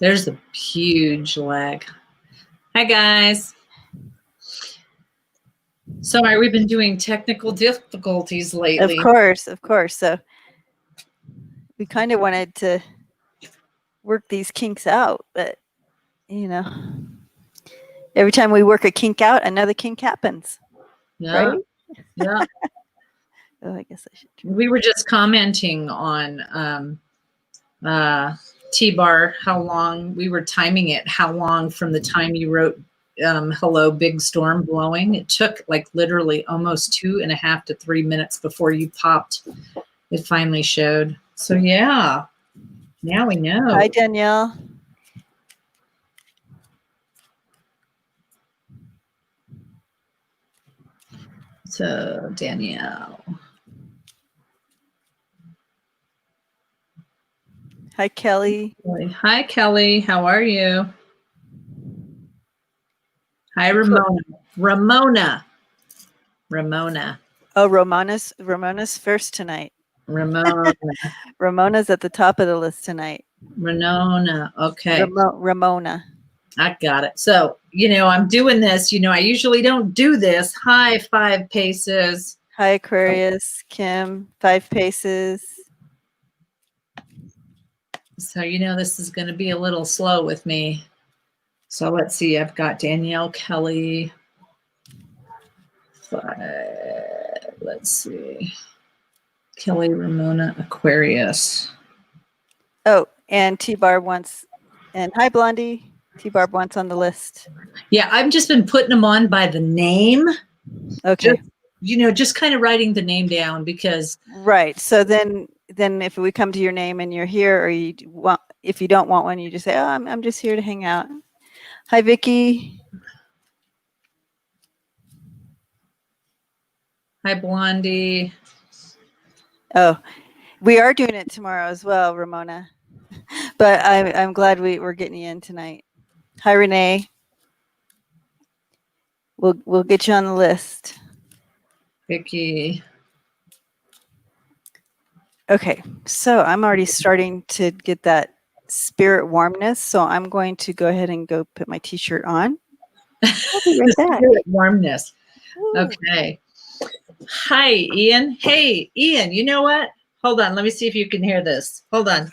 There's a huge lag. Hi, guys. Sorry, we've been doing technical difficulties lately. Of course. So we kind of wanted to work these kinks out, but every time we work a kink out, another kink happens. Yeah. Right? Yeah. Oh, I guess I should. We were just commenting on T-Bar, how long we were timing it, how long from the time you wrote hello, big storm blowing. It took like literally almost 2.5 to 3 minutes before you popped. It finally showed. So yeah, now we know. Hi, Danielle. So Danielle. Hi, Kelly. Hi, Kelly. How are you? Hi, Ramona. Ramona. Oh, Ramona's first tonight. Ramona. Ramona's at the top of the list tonight. Ramona. Okay. Ramona. I got it. So, I'm doing this. I usually don't do this. Hi, 5 paces. Hi, Aquarius. Kim, 5 paces. So, this is going to be a little slow with me. So let's see. I've got Danielle, Kelly. 5. Let's see. Kelly, Ramona, Aquarius. Oh, and T-Barb wants, and hi, Blondie. T-Barb wants on the list. Yeah, I've just been putting them on by the name. Okay. Just kind of writing the name down because. Right. So then if we come to your name and you're here, or if you don't want one, you just say, "Oh, I'm just here to hang out." Hi, Vicky. Hi, Blondie. Oh, we are doing it tomorrow as well, Ramona. But I'm glad we're getting you in tonight. Hi, Renee. We'll get you on the list. Vicky. Okay, so I'm already starting to get that spirit warmness, so I'm going to go ahead and go put my t-shirt on. I'll be right back. Spirit warmness. Okay. Hi, Ian. Hey, Ian, you know what? Hold on. Let me see if you can hear this. Hold on.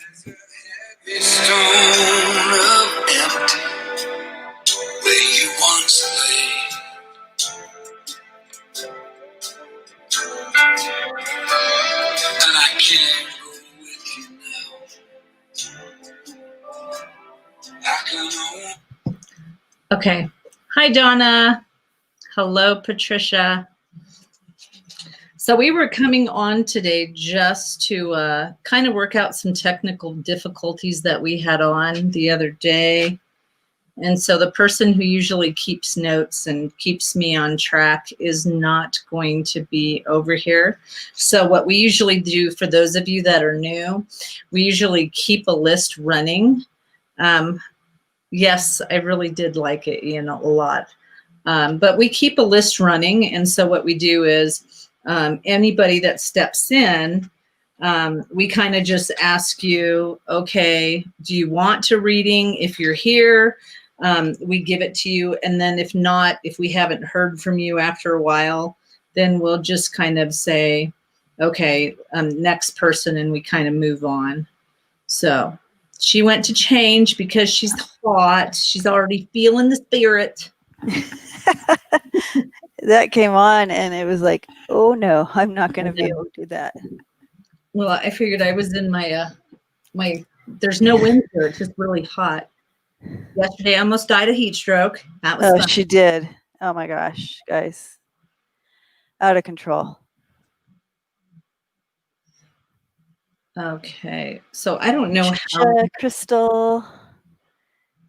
Okay. Hi, Donna. Hello, Patricia. So we were coming on today just to kind of work out some technical difficulties that we had on the other day. And so the person who usually keeps notes and keeps me on track is not going to be over here. So what we usually do, for those of you that are new, we usually keep a list running. Yes, I really did like it, Ian, a lot. But we keep a list running. And so what we do is anybody that steps in, we kind of just ask you, okay, do you want to reading? If you're here, we give it to you. And then if not, if we haven't heard from you after a while, then we'll just kind of say, okay, next person, and we kind of move on. So she went to change because she's hot. She's already feeling the spirit. That came on and it was like, oh no, I'm not going to be able to do that. Well, I figured I was in my there's no wind here. It's just really hot. Yesterday, I almost died of heat stroke. That was fun. She did. Oh my gosh, guys. Out of control. Okay. So I don't know how. Crystal.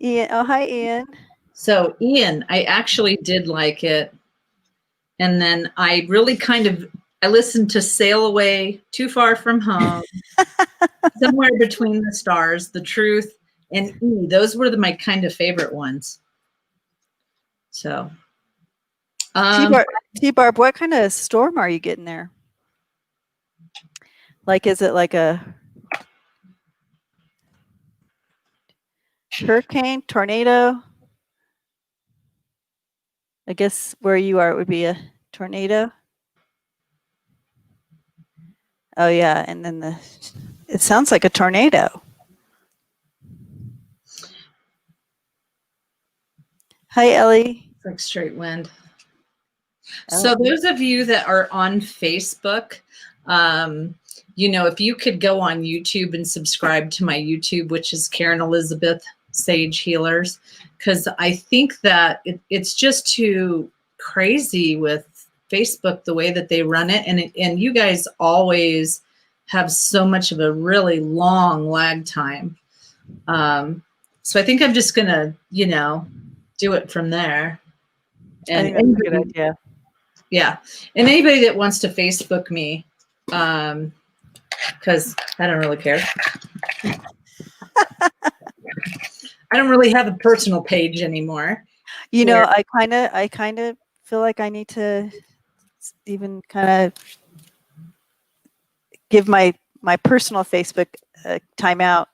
Ian. Oh, hi, Ian. So Ian, I actually did like it. And then I really I listened to Sail Away, Too Far From Home, Somewhere Between the Stars, The Truth, and E. Those were my kind of favorite ones. So. T-Barb, what kind of storm are you getting there? Like, is it like a... hurricane, tornado. I guess where you are, it would be a tornado. Oh yeah, and then it sounds like a tornado. Hi, Ellie. It's like straight wind. Oh. So those of you that are on Facebook, if you could go on YouTube and subscribe to my YouTube, which is Karen Elizabeth Sage Healers, because I think that it's just too crazy with Facebook, the way that they run it. And you guys always have so much of a really long lag time. So I think I'm just going to, do it from there. I think that's a good idea. Yeah. And anybody that wants to Facebook me, because I don't really care. I don't really have a personal page anymore. I kind of feel like I need to even kind of give my personal Facebook timeout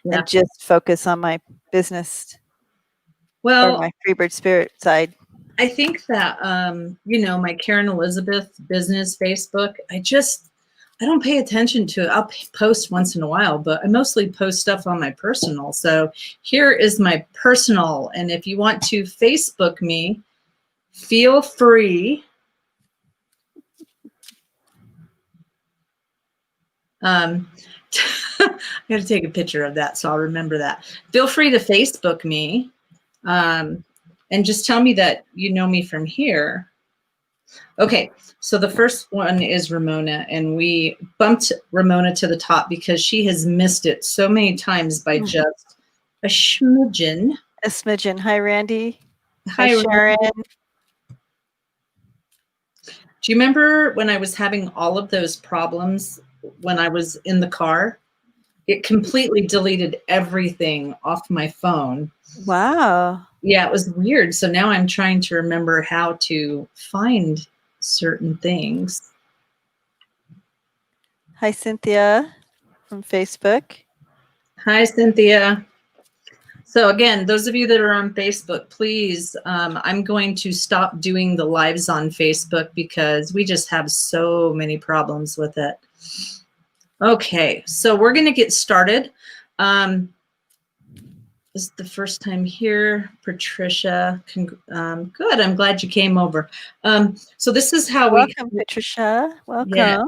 and just focus on my business. Or my Freebird Spirit side. I think that, my Karen Elizabeth business Facebook, I don't pay attention to it. I'll post once in a while, but I mostly post stuff on my personal. So here is my personal. And if you want to Facebook me, feel free. I got to take a picture of that, so I'll remember that. Feel free to Facebook me. And just tell me that you know me from here. Okay, so the first one is Ramona, and we bumped Ramona to the top because she has missed it so many times by just a smidgen. A smidgen. Hi, Randy. Hi, Sharon. Do you remember when I was having all of those problems when I was in the car? It completely deleted everything off my phone. Wow. Yeah, it was weird. So now I'm trying to remember how to find certain things. Hi, Cynthia from Facebook. Hi, Cynthia. So again, those of you that are on Facebook, please, I'm going to stop doing the lives on Facebook because we just have so many problems with it. Okay, so we're going to get started. This is the first time here, Patricia. Good. I'm glad you came over. So this is how Welcome, Patricia. Welcome. Yeah,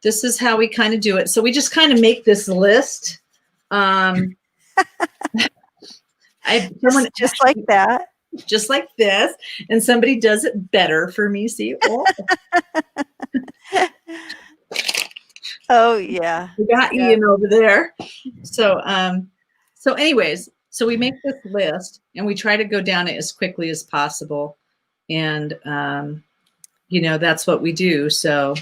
this is how we kind of do it. So we just kind of make this list. Just like that. Just like this. And somebody does it better for me. See? Oh, oh yeah. We got Ian over there. So anyways, so we make this list and we try to go down it as quickly as possible. And, that's what we do. So,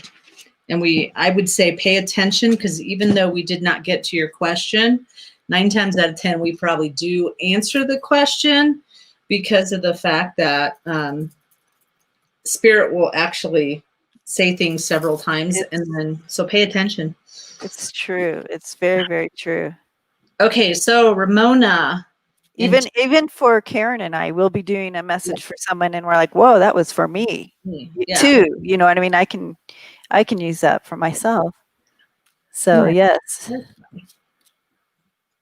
and I would say pay attention, because even though we did not get to your question, 9 times out of 10, we probably do answer the question because of the fact that Spirit will actually say things several times. So pay attention. It's true. It's very, very true. Okay, so Ramona. Even for Karen and I, we'll be doing a message for someone and we're like, whoa, that was for me too. You know what I mean? I can use that for myself. So yes.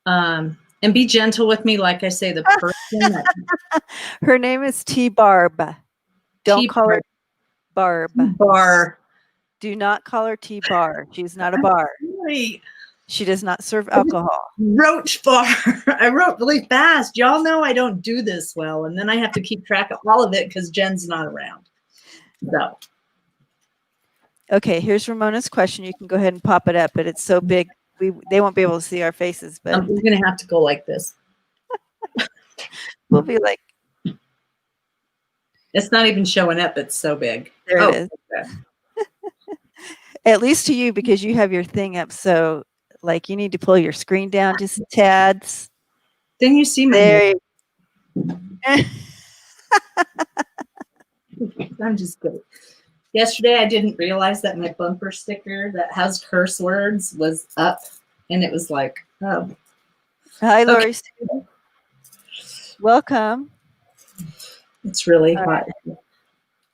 And be gentle with me. Like I say, the person her name is T Barb. Don't call her Barb. Bar. Do not call her T Bar. She's not a bar. Right. She does not serve alcohol. Roach Bar. I wrote really fast. Y'all know I don't do this well. And then I have to keep track of all of it because Jen's not around. So. Okay, here's Ramona's question. You can go ahead and pop it up, but it's so big, they won't be able to see our faces. But we're going to have to go like this. We'll be like. It's not even showing up. It's so big. There it is. Okay. At least to you, because you have your thing up. So like you need to pull your screen down just a tad. Then you see my I'm just kidding. Yesterday, I didn't realize that my bumper sticker that has curse words was up, and it was like, oh. Hi, Lori. Welcome. It's really hot.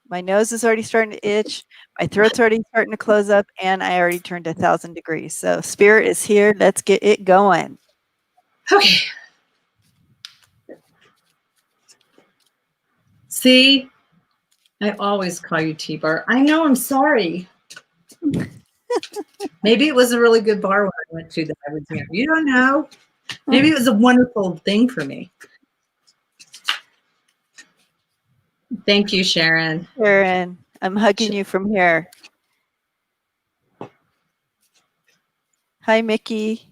My nose is already starting to itch. My throat's already starting to close up, and I already turned 1,000 degrees. So spirit is here. Let's get it going. Okay. See, I always call you T-Bar. I know, I'm sorry. Maybe it was a really good bar when I went to that I was here. You don't know. Maybe it was a wonderful thing for me. Thank you, Sharon. Sharon, I'm hugging you from here. Hi, Mickey.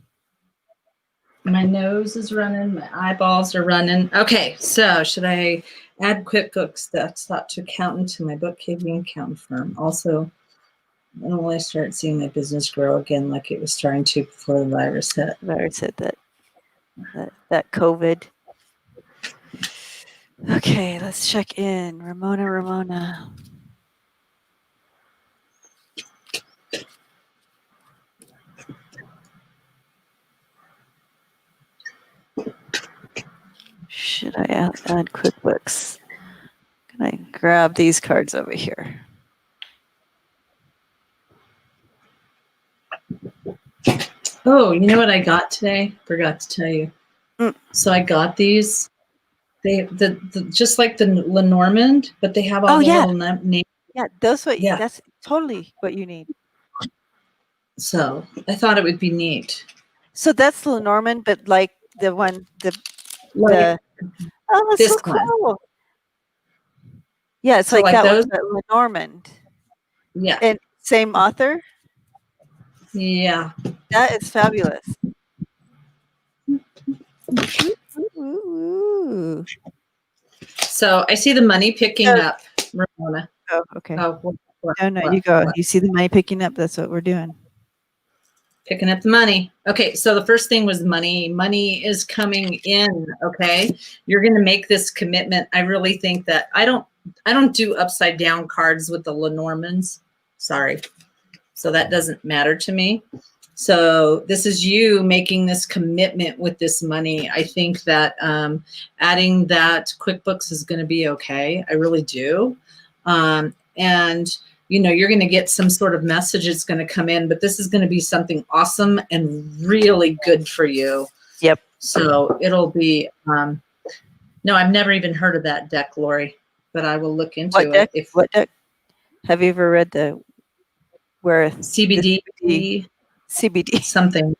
My nose is running. My eyeballs are running. Okay, so should I add QuickBooks Desktop to accountant to my bookkeeping accountant firm? Also, when will I start seeing my business grow again like it was starting to before the virus hit? Virus hit that COVID. Okay, let's check in. Ramona. Should I add QuickBooks? Can I grab these cards over here? Oh, you know what I got today? Forgot to tell you. So I got these. They just like the Lenormand, but they have all the little names. Yeah, that's totally what you need. So I thought it would be neat. So that's Lenormand, but like the one that's this so cool. Yeah, it's so like that those Lenormand. Yeah. And same author? Yeah. That is fabulous. So I see the money picking up, Ramona. Oh, okay. Oh, no, you go. You see the money picking up. That's what we're doing. Picking up the money. Okay, so the first thing was money. Money is coming in, okay? You're going to make this commitment. I really think that I don't do upside down cards with the Lenormands. Sorry. So that doesn't matter to me. So this is you making this commitment with this money. I think that adding that QuickBooks is going to be okay. I really do. And you know, you're going to get some sort of message that's going to come in, but this is going to be something awesome and really good for you. Yep. So it'll be, no, I've never even heard of that deck, Lori, but I will look into it. What deck? Have you ever read where CBD something?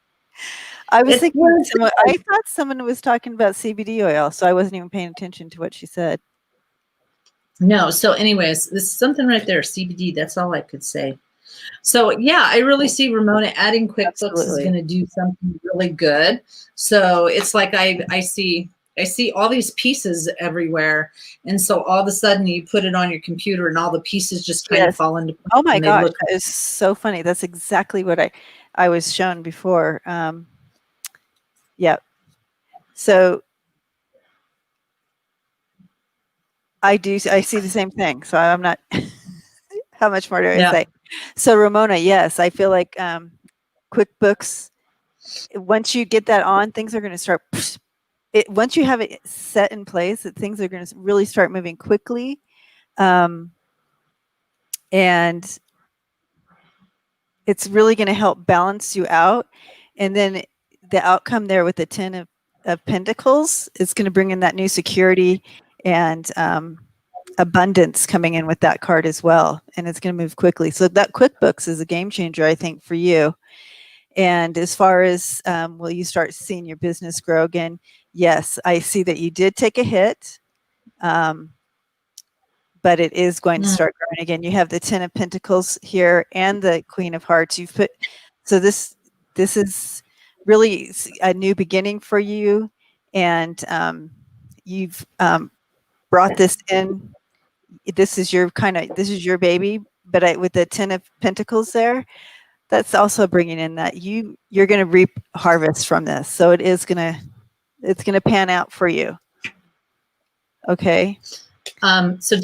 I was thinking, I thought someone was talking about CBD oil, so I wasn't even paying attention to what she said. No. So anyways, this is something right there, CBD. That's all I could say. So yeah, I really see Ramona adding QuickBooks is going to do something really good. So it's like I see all these pieces everywhere. And so all of a sudden you put it on your computer and all the pieces just kind of fall into place. Oh my gosh, that is so funny. That's exactly what I was shown before. Yeah. So I see the same thing. So I'm not, how much more do I say? So Ramona, yes, I feel like QuickBooks, once you get that on, things are going to start, once you have it set in place, that things are going to really start moving quickly. And it's really going to help balance you out. And then the outcome there with the 10 of Pentacles is going to bring in that new security and abundance coming in with that card as well. And it's going to move quickly. So that QuickBooks is a game changer, I think, for you. And as far as will you start seeing your business grow again? Yes, I see that you did take a hit, but it is going to start growing again. You have the 10 of Pentacles here and the Queen of Hearts. You've put, so this is really a new beginning for you, and you've brought this in. This is your your baby, but with the 10 of Pentacles there, that's also bringing in that you're going to reap harvest from this. So it's going to pan out for you. Okay. So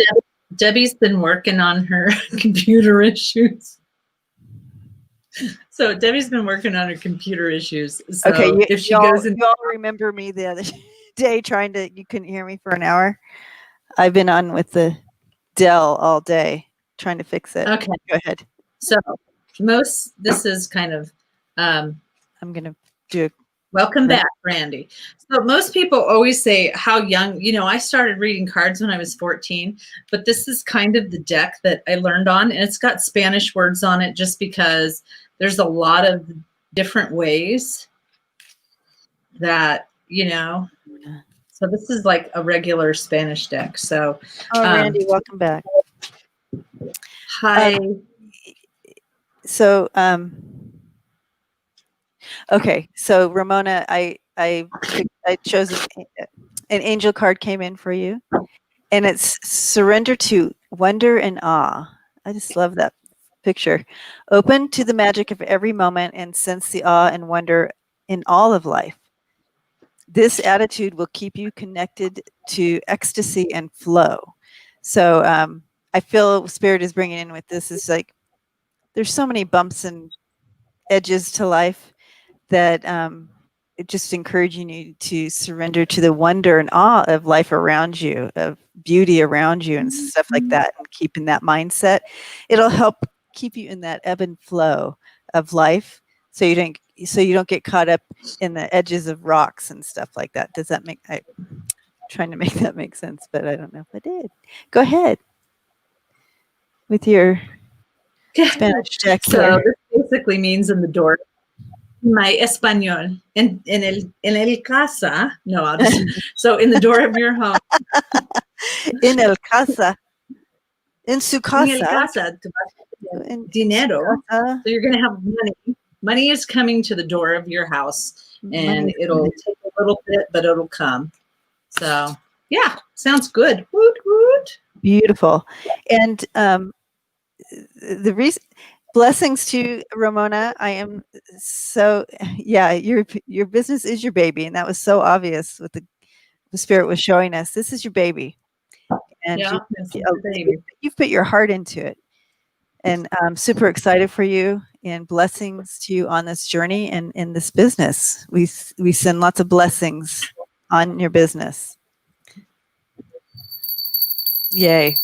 Debbie's been working on her computer issues. So Debbie's been working on her computer issues. So okay, if she goes in, you all remember me the other day. day trying to. You couldn't hear me for an hour. I've been on with the Dell all day trying to fix it. Okay. Go ahead. So this is kind of, I'm gonna do it. welcome back, Randy. So most people always say how young, I started reading cards when I was 14, but this is kind of the deck that I learned on, and it's got Spanish words on it just because there's a lot of different ways that, so this is like a regular Spanish deck. So, Randy, welcome back. Hi. So, okay. So Ramona, I chose an angel card came in for you, and it's surrender to wonder and awe. I just love that picture. Open to the magic of every moment and sense the awe and wonder in all of life. This attitude will keep you connected to ecstasy and flow. So I feel Spirit is bringing in with this is like, there's so many bumps and edges to life that it just encouraging you to surrender to the wonder and awe of life around you, of beauty around you and stuff like that, and keeping that mindset. It'll help keep you in that ebb and flow of life, so you don't get caught up in the edges of rocks and stuff like that. Does that make? I'm trying to make that make sense, but I don't know if I did. Go ahead with your Spanish deck. So this basically means in the door. My español in el casa. No, I'll just, so in the door of your home. In el casa. In su casa. En el casa. Dinero. So you're going to have money. Money is coming to the door of your house, and it'll take a little bit, but it'll come. So yeah, sounds good. Woot woot. Beautiful. And the reason. Blessings to Ramona. I am so, yeah, your business is your baby. And that was so obvious with the Spirit was showing us. This is your baby. And yeah, you've put your heart into it. And I'm super excited for you, and blessings to you on this journey and in this business. We send lots of blessings on your business. Yay.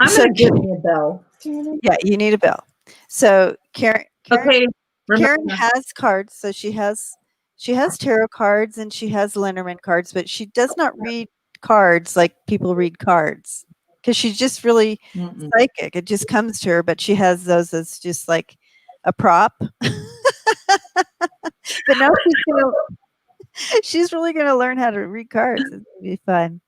I'm going to give me a bell. Yeah, you need a bell. So Karen has cards. So she has tarot cards and she has Lenormand cards, but she does not read cards like people read cards, because she's just really psychic. It just comes to her, but she has those as just like a prop. But now she's really gonna learn how to read cards. It's gonna be fun.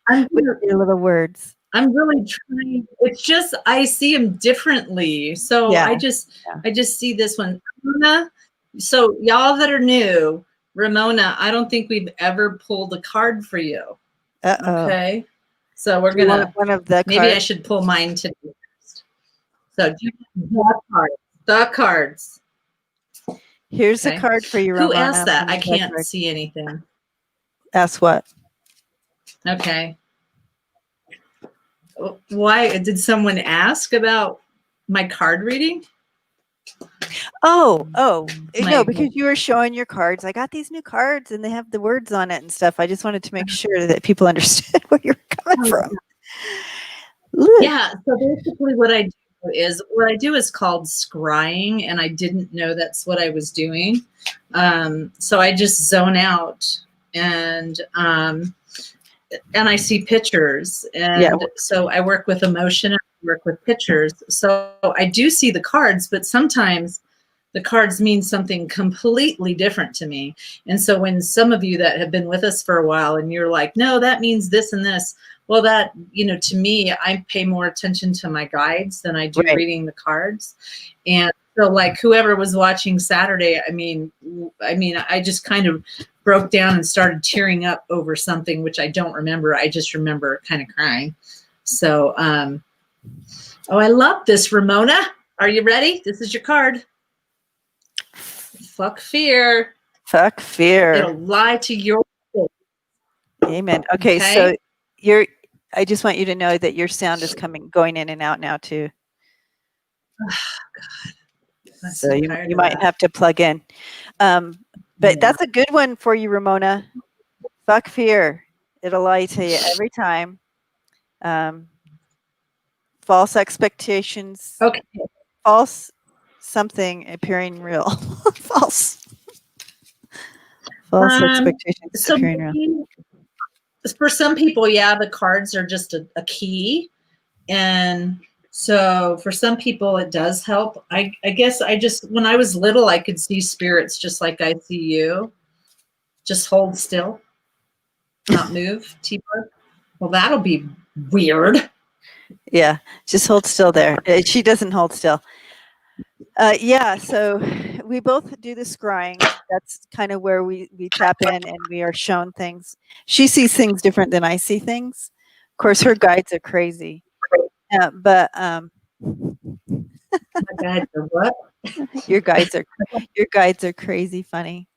With your little words. I'm really trying. It's just I see them differently. So yeah. I just see this one. Ramona, so y'all that are new, Ramona, I don't think we've ever pulled a card for you. Okay. So we're gonna one of the maybe cards? I should pull mine today first. So the cards. Here's a card for you, Ramona. Who asked that? I can't see anything. Ask what? Okay. Why did someone ask about my card reading? No, because you were showing your cards. I got these new cards and they have the words on it and stuff. I just wanted to make sure that people understood where you're coming from. Yeah. So basically what I do is called scrying, and I didn't know that's what I was doing. So I just zone out and I see pictures, and so I work with emotion and I work with pictures. So I do see the cards, but sometimes the cards mean something completely different to me. And so when some of you that have been with us for a while and you're like, no, that means this and this. Well, that, to me, I pay more attention to my guides than I do reading the cards. And so like whoever was watching Saturday, I mean, I just kind of broke down and started tearing up over something, which I don't remember. I just remember kind of crying. So, I love this, Ramona. Are you ready? This is your card. Fuck fear. Fuck fear. It'll lie to your face. Amen. Okay, so I just want you to know that your sound is going in and out now too. Oh, God. So you might have to plug in. But that's a good one for you, Ramona. Fuck fear. It'll lie to you every time. False expectations. Okay. False something appearing real. False. False expectations appearing real. For some people, yeah, the cards are just a key. And so for some people, it does help. I guess when I was little, I could see spirits just like I see you. Just hold still, not move, T-Bar. Well, that'll be weird. Yeah, just hold still there. She doesn't hold still. Yeah, so we both do the scrying. That's kind of where we tap in and we are shown things. She sees things different than I see things. Of course, her guides are crazy. But My guides are what? Your guides are crazy funny.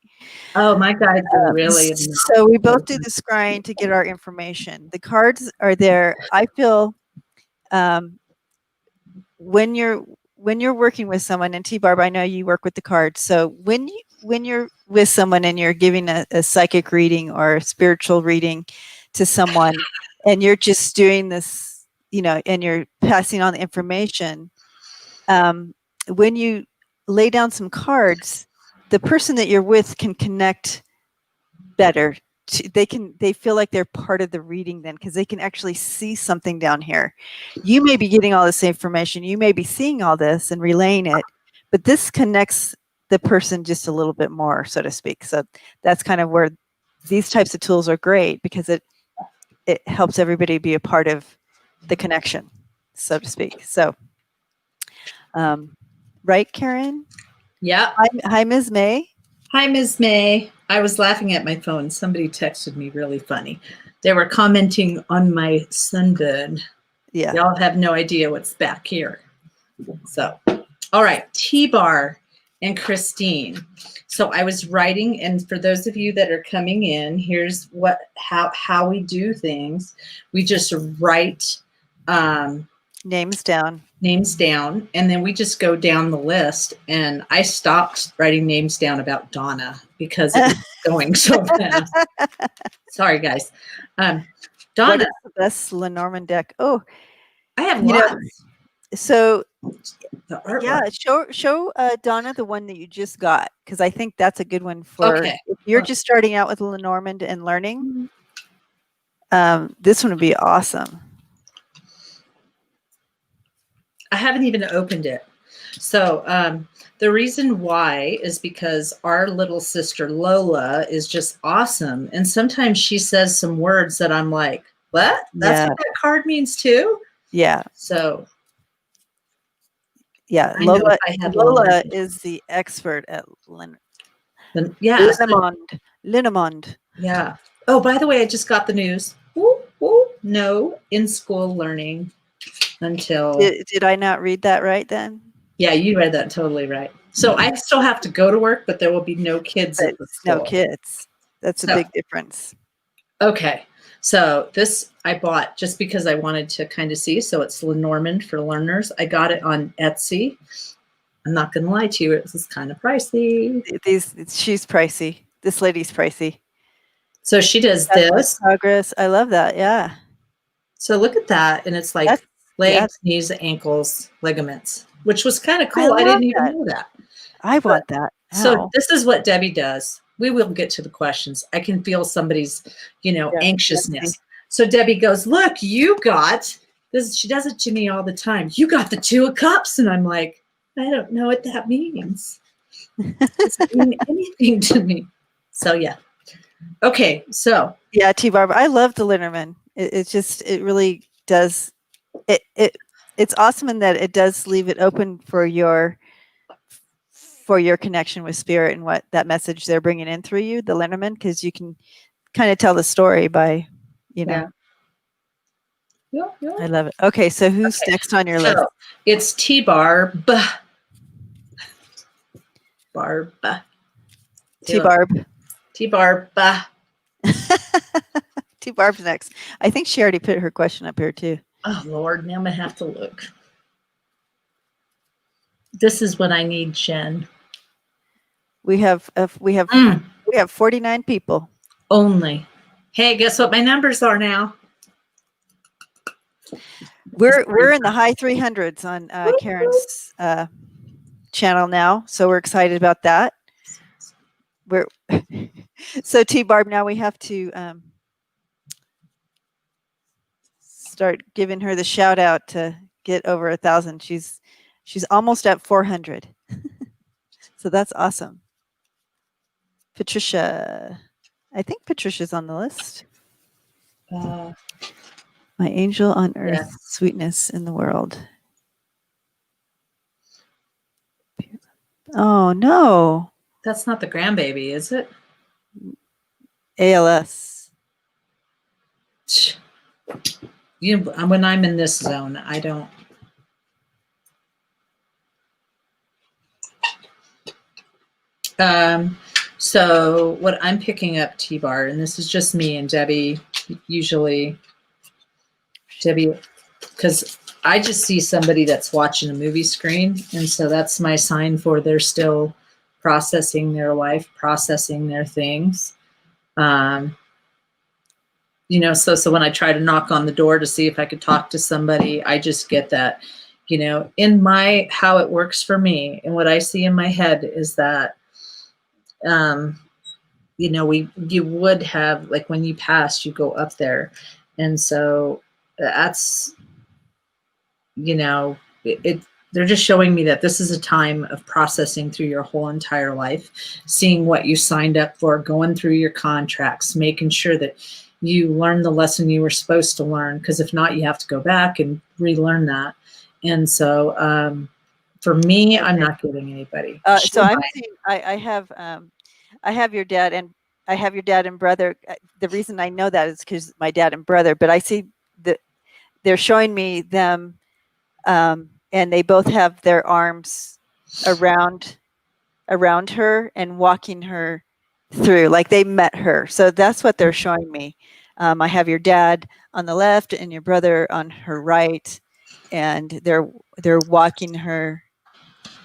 Oh, my guides are really. So we both do the scrying to get our information. The cards are there. I feel when you're working with someone, and T-Barb, I know you work with the cards. So when you're with someone and you're giving a psychic reading or a spiritual reading to someone, and you're just doing this, and you're passing on the information, when you lay down some cards, the person that you're with can connect better. They feel like they're part of the reading then, because they can actually see something down here. You may be getting all this information, you may be seeing all this and relaying it, but this connects the person just a little bit more, so to speak. So that's kind of where these types of tools are great, because it helps everybody be a part of the connection, so to speak. So right, Karen? Yeah. Hi, Ms. May. Hi, Ms. May. I was laughing at my phone. Somebody texted me really funny. They were commenting on my sunburn. Yeah. Y'all have no idea what's back here. So, all right, T-Bar and Christine. So I was writing, and for those of you that are coming in, here's how we do things. We just write names down, and then we just go down the list. And I stopped writing names down about Donna because it was going so fast. Sorry, guys. Donna. What is the best Lenormand deck? Oh, I have lots. So yeah, show Donna the one that you just got, because I think that's a good one for if you're just starting out with Lenormand and learning. This one would be awesome. I haven't even opened it. So the reason why is because our little sister Lola is just awesome. And sometimes she says some words that I'm like, what? That's what that card means too? Yeah. So. Yeah, Lola is the expert at Lenormand. Yeah. Oh, by the way, I just got the news. No in-school learning until. Did I not read that right then? Yeah, you read that totally right. So I still have to go to work, but there will be no kids at the school. No kids. That's a big difference. Okay. So this I bought just because I wanted to kind of see. So it's Lenormand for learners. I got it on Etsy. I'm not going to lie to you. It was kind of pricey. She's pricey. This lady's pricey. So she does this. Progress. I love that. Yeah. So look at that. And it's like legs, knees, ankles, ligaments, which was kind of cool. I didn't even know that. I want that. So this is what Debbie does. We will get to the questions. I can feel somebody's, anxiousness. So Debbie goes, look, you got this. She does it to me all the time. You got the 2 of Cups. And I'm like, I don't know what that means. It doesn't mean anything to me. So, yeah. Okay. So. Yeah, T-Barb, I love the Lenormand. It really does. It's awesome in that it does leave it open for your connection with spirit and what that message they're bringing in through you, the Lenormand, because you can kind of tell the story by, Yeah. I love it. Okay, so who's next on your list? It's T-Barb. Barb. T-Barb. T-Barb. T-Barb's next. I think she already put her question up here too. Oh, Lord. Now I'm going to have to look. This is what I need, Jen. We have Mm, 49 people. only. Hey, guess what my numbers are now? We're in the high 300s on Karen's channel now, so we're excited about that. We're so T-Barb, now we have to start giving her the shout out to get over 1,000. She's almost at 400. So that's awesome. Patricia, I think Patricia's on the list. My angel on earth, Yeah. sweetness in the world. Oh no. That's not the grandbaby, is it? ALS. When I'm in this zone, I don't. So what I'm picking up, T-Bar, and this is just me and Debbie, usually Debbie, because I just see somebody that's watching a movie screen, and so that's my sign for they're still processing their life, processing their things. So when I try to knock on the door to see if I could talk to somebody, I just get that, in how it works for me and what I see in my head is that, you would have, like, when you pass, you go up there. And so that's, they're just showing me that this is a time of processing through your whole entire life, seeing what you signed up for, going through your contracts, making sure that you learn the lesson you were supposed to learn. Because if not, you have to go back and relearn that. And so for me, I'm not giving anybody. So I'm seeing, I have your dad and brother. The reason I know that is because my dad and brother, but I see that they're showing me them, and they both have their arms around her and walking her through, like they met her. So that's what they're showing me. I have your dad on the left and your brother on her right, and they're walking her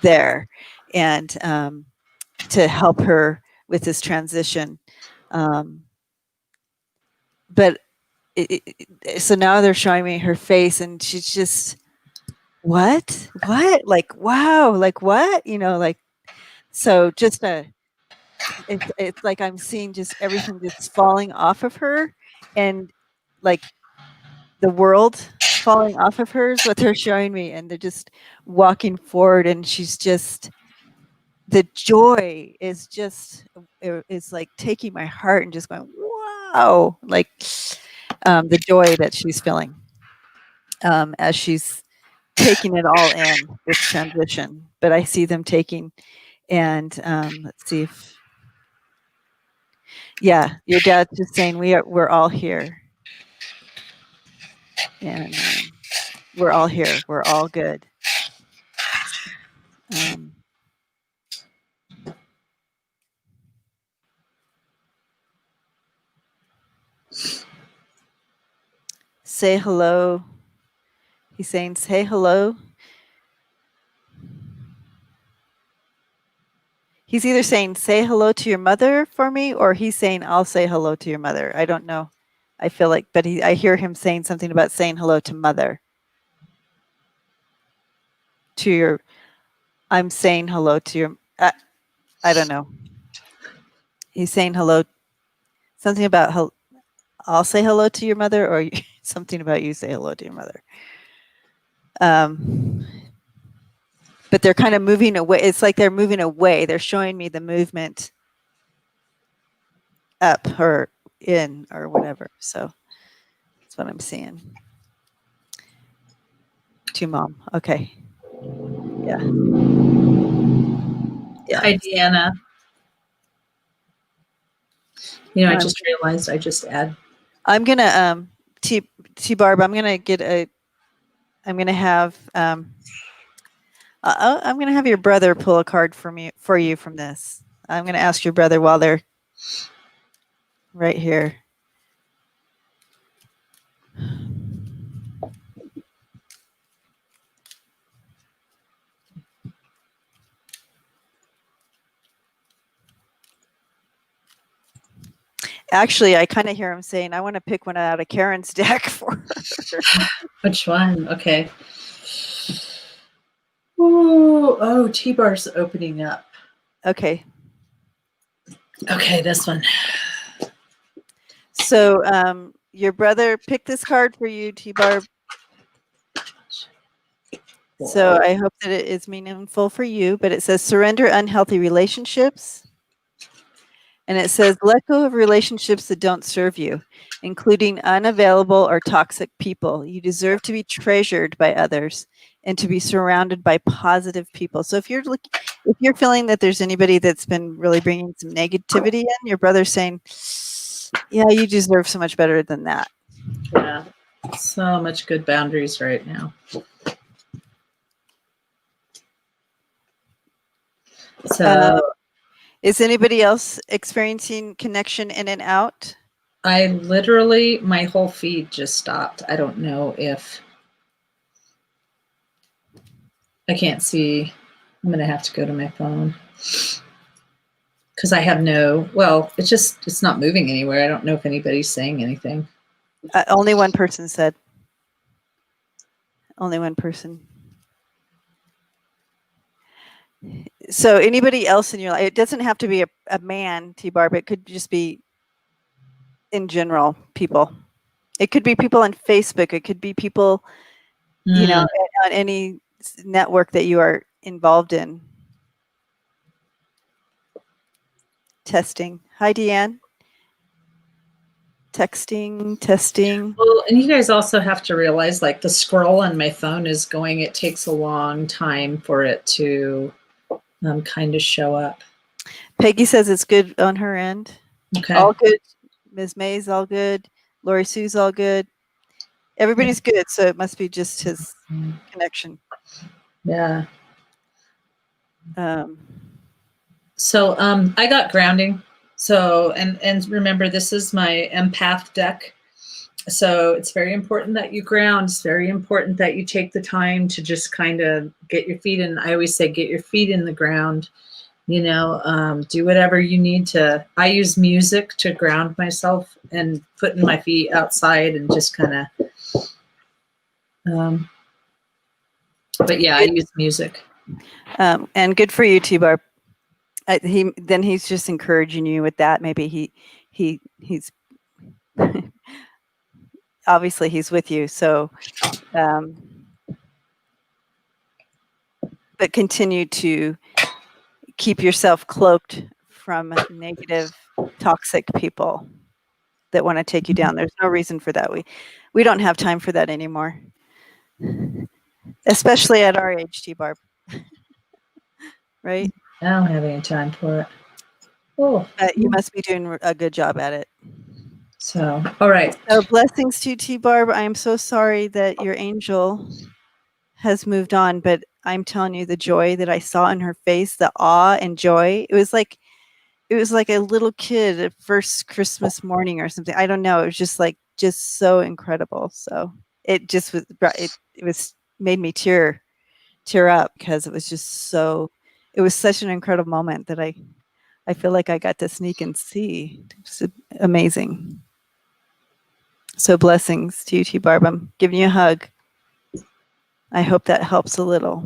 there, and to help her with this transition. But so now they're showing me her face, and she's just, what, like, wow, like what, like, so just it's like I'm seeing just everything just falling off of her, and like the world falling off of her is what they're showing me, and they're just walking forward, and she's just, the joy is just, it's like taking my heart and just going, wow, like the joy that she's feeling as she's taking it all in, this transition. But I see them taking, and let's see if, yeah, your dad's just saying we're all here, and we're all here, we're all good. Say hello. He's saying, say hello. He's either saying, say hello to your mother for me, or he's saying, I'll say hello to your mother. I don't know. I feel like, but I hear him saying something about saying hello to mother. I'm saying hello to your, I don't know. He's saying hello, something about, I'll say hello to your mother, or something about you say hello to your mother. But they're kind of moving away. It's like they're moving away. They're showing me the movement up or in or whatever. So that's what I'm seeing. To mom. Okay. Yeah. Hi, Deanna. I just realized I just add. I'm gonna T-Barb, I'm gonna have I'm gonna have your brother pull a card for you from this. I'm gonna ask your brother while they're right here. Actually, I kind of hear him saying, I want to pick one out of Karen's deck for her. Which one? Okay. Ooh, oh, T-Bar's opening up. Okay. Okay, this one. So your brother picked this card for you, T-Bar. So I hope that it is meaningful for you, but it says surrender unhealthy relationships. And it says let go of relationships that don't serve you, including unavailable or toxic people. You deserve to be treasured by others and to be surrounded by positive people. So if you're feeling that there's anybody that's been really bringing some negativity in, your brother's saying, yeah, you deserve so much better than that. Yeah, so much good boundaries right now. So is anybody else experiencing connection in and out? I literally, my whole feed just stopped. I don't know if I can't see. I'm going to have to go to my phone because I have it's not moving anywhere. I don't know if anybody's saying anything. Only one person said. Only one person. So anybody else in your life, it doesn't have to be a man, T-Bar, but it could just be in general people. It could be people on Facebook. It could be people, on any network that you are involved in. Testing. Hi, Deanne. Testing. Well, and you guys also have to realize, like, the scroll on my phone is going, it takes a long time for it to kind of show up. Peggy says it's good on her end. Okay. All good. Ms. May's all good. Lori Sue's all good. Everybody's good, so it must be just his connection. Yeah. So I got grounding. So, and remember, this is my empath deck. So it's very important that you ground. It's very important that you take the time to just kind of get your feet in. I always say, get your feet in the ground, do whatever you need to. I use music to ground myself and putting my feet outside and just kind of, but yeah, I use music. And good for you, T-Bar. He's just encouraging you with that. Maybe he's obviously he's with you. So, but continue to keep yourself cloaked from negative, toxic people that want to take you down. There's no reason for that. We don't have time for that anymore, especially at our age, T-Bar. Right? I don't have any time for it. Oh, you must be doing a good job at it. So, all right. So blessings to you, T-Barb. I am so sorry that your angel has moved on, but I'm telling you the joy that I saw in her face, the awe and joy. It was like a little kid at first Christmas morning or something. I don't know. It was just so incredible. So it just was made me tear up because it was such an incredible moment that I feel like I got to sneak and see. It's amazing. So blessings to you, T-Barb. I'm giving you a hug. I hope that helps a little.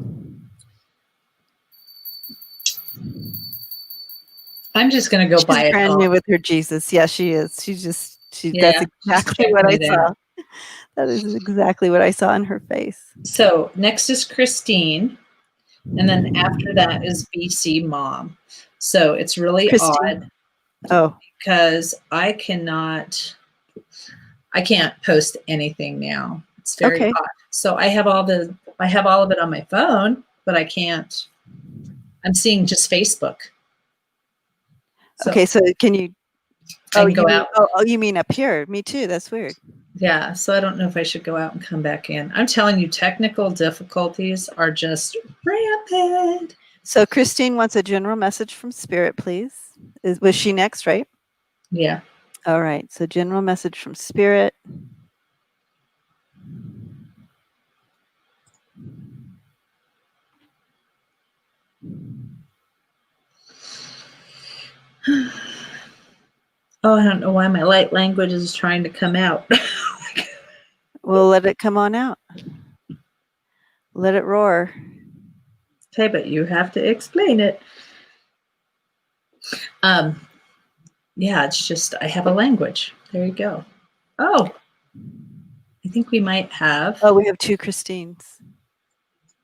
I'm just going to go buy it. Brand new with her Jesus. Yeah, she is. That's exactly what I saw. That is exactly what I saw in her face. So next is Christine. And then after that is BC Mom. So it's really odd. Oh. Because I can't post anything now. It's very odd. So I have all of it on my phone, but I can't. I'm seeing just Facebook. So can you go out? Oh, you mean up here? Me too. That's weird. Yeah. So I don't know if I should go out and come back in. I'm telling you, technical difficulties are just rampant. So Christine wants a general message from Spirit, please. Was she next, right? Yeah. All right. So general message from Spirit. Oh, I don't know why my light language is trying to come out. We'll let it come on out. Let it roar. Okay, but you have to explain it. Yeah, it's just I have a language. There you go. Oh, I think we might have. Oh, we have two Christines.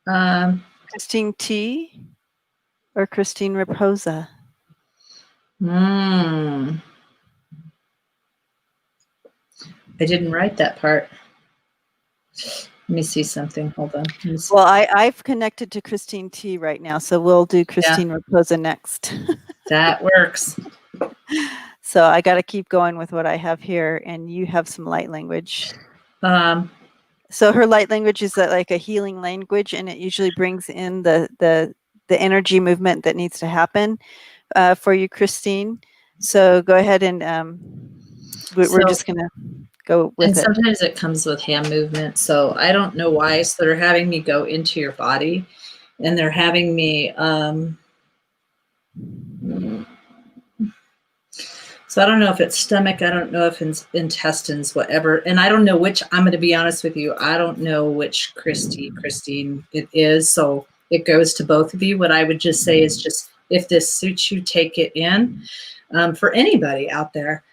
Um, Christine T or Christine Raposa. I didn't write that part. Let me see something. Hold on. Well, I've connected to Christine T right now, so we'll do Christine Raposa next. That works. So I got to keep going with what I have here, and you have some light language. So her light language is like a healing language, and it usually brings in the energy movement that needs to happen for you, Christine. So go ahead and we're just gonna go with and it. Sometimes it comes with hand movement, so I don't know why. So they're having me go into your body, and they're having me. So I don't know if it's stomach, I don't know if it's intestines, whatever. And I don't know which, I'm going to be honest with you, I don't know which Christine it is. So it goes to both of you. What I would just say is just, if this suits you, take it in for anybody out there.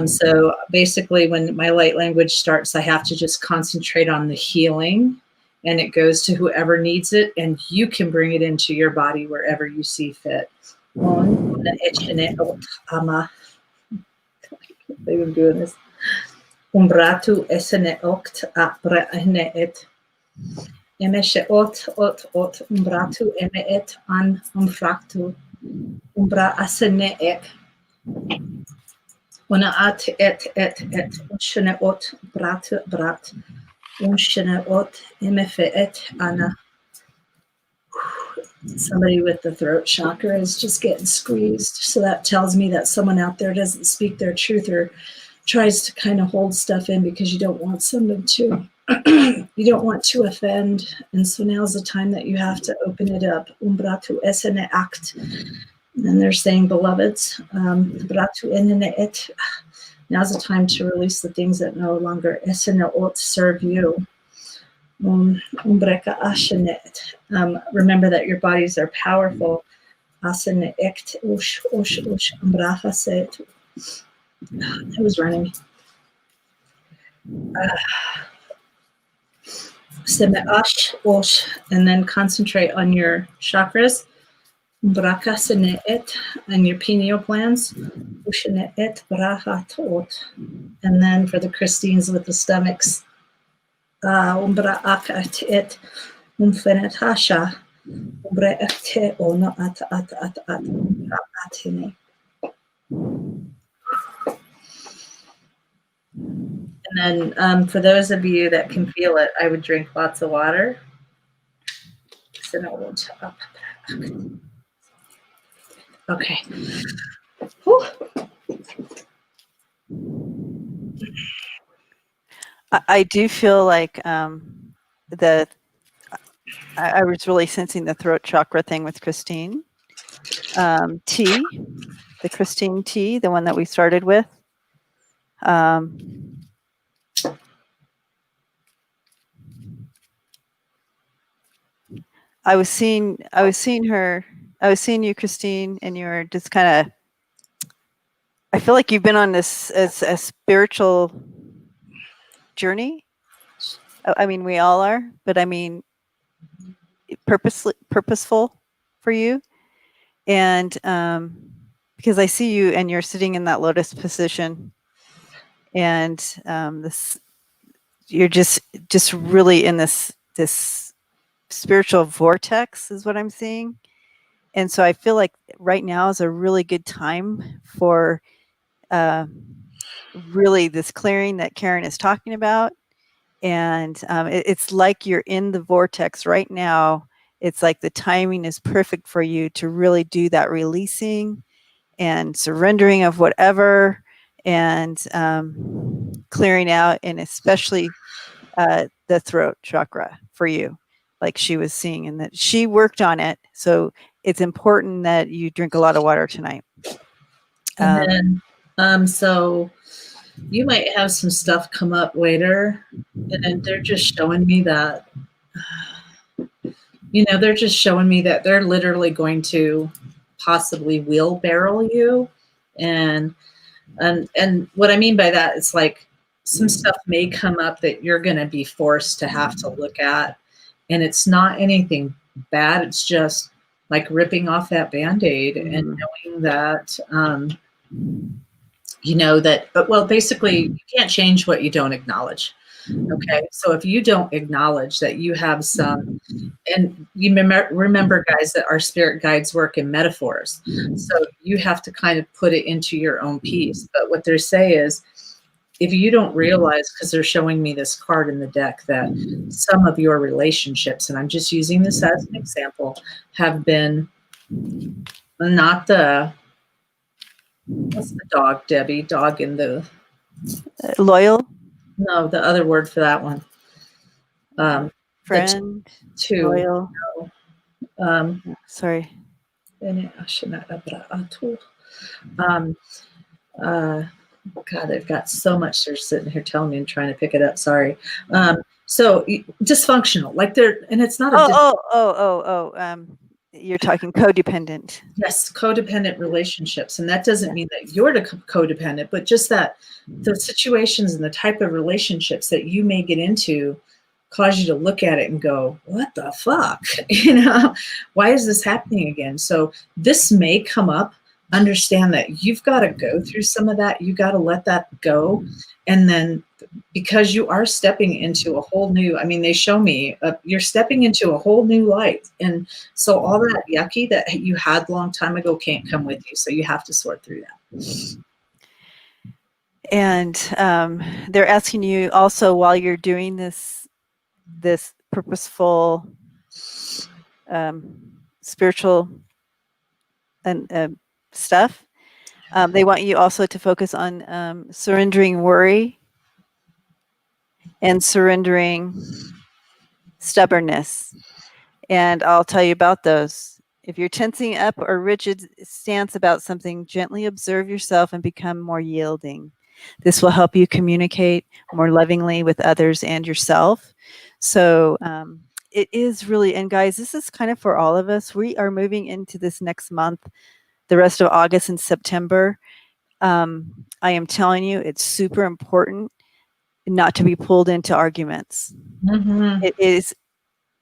So basically when my light language starts, I have to just concentrate on the healing, and it goes to whoever needs it, and you can bring it into your body wherever you see fit. They've been doing this. Umbratu esene oct apra eneet. Emeshe ot umbratu eneet an umfractu. Umbra asene ek. Una at et. Unshene ot brat. Unshene ot emefe et ana. Somebody with the throat chakra is just getting squeezed. So that tells me that someone out there doesn't speak their truth or tries to kind of hold stuff in because you don't want someone to. You don't want to offend. And so now's the time that you have to open it up. Umbratu esene act. And they're saying, beloveds, bratu enene et. Now's the time to release the things that no longer esene ot serve you. Umbreka ashenet. Remember that your bodies are powerful. Asene ekt ush umbraha set. It was running. Seme ash osh, and then concentrate on your chakras. Umbraka sene et, and your pineal glands. Ushene et braha tot. And then for the Christines with the stomachs. Umbra akat et umfenet hasha. Umbre ekte ono at atine. And then for those of you that can feel it, I would drink lots of water. Okay. Whew. I do feel like I was really sensing the throat chakra thing with Christine T, the Christine T, the one that we started with. I was seeing you, Christine, and you were just kind of, I feel like you've been on this as a spiritual journey. I mean, we all are, but I mean, purposeful for you. And because I see you and you're sitting in that lotus position, and you're just really in this spiritual vortex is what I'm seeing. And so I feel like right now is a really good time for really this clearing that Karen is talking about. And it's like you're in the vortex right now. It's like the timing is perfect for you to really do that releasing and surrendering of whatever, and clearing out, and especially the throat chakra for you, like she was seeing, and that she worked on it. So it's important that you drink a lot of water tonight. And then So you might have some stuff come up later, and they're just showing me that, they're just showing me that they're literally going to possibly wheelbarrow you. And what I mean by that is like some stuff may come up that you're going to be forced to have to look at. And it's not anything bad. It's just like ripping off that Band-Aid and knowing that, well, basically you can't change what you don't acknowledge. Okay. So if you don't acknowledge that you have some, and you remember guys, that our spirit guides work in metaphors. So you have to kind of put it into your own piece. But what they say is, if you don't realize, because they're showing me this card in the deck, that some of your relationships, and I'm just using this as an example, have been not the, what's the dog, Debbie? Dog in the... Loyal? No, the other word for that one. Friend? Loyal? No. Sorry. God, they've got so much. They're sitting here telling me and trying to pick it up. Sorry. So dysfunctional, like they're, and it's not you're talking codependent. Yes, codependent relationships. And that doesn't mean that you're codependent, but just that the situations and the type of relationships that you may get into cause you to look at it and go, what the fuck? Why is this happening again? So this may come up. Understand that you've got to go through some of that. You got to let that go. And then, because you are stepping into a whole new, they show me you're stepping into a whole new light. And so all that yucky that you had a long time ago can't come with you. So you have to sort through that. And they're asking you also, while you're doing this purposeful spiritual and stuff, they want you also to focus on surrendering worry and surrendering stubbornness. And I'll tell you about those. If you're tensing up or rigid stance about something, gently observe yourself and become more yielding. This will help you communicate more lovingly with others and yourself. So it is really, and guys, this is kind of for all of us. We are moving into this next month, the rest of August and September. I am telling you, it's super important not to be pulled into arguments. Mm-hmm. It is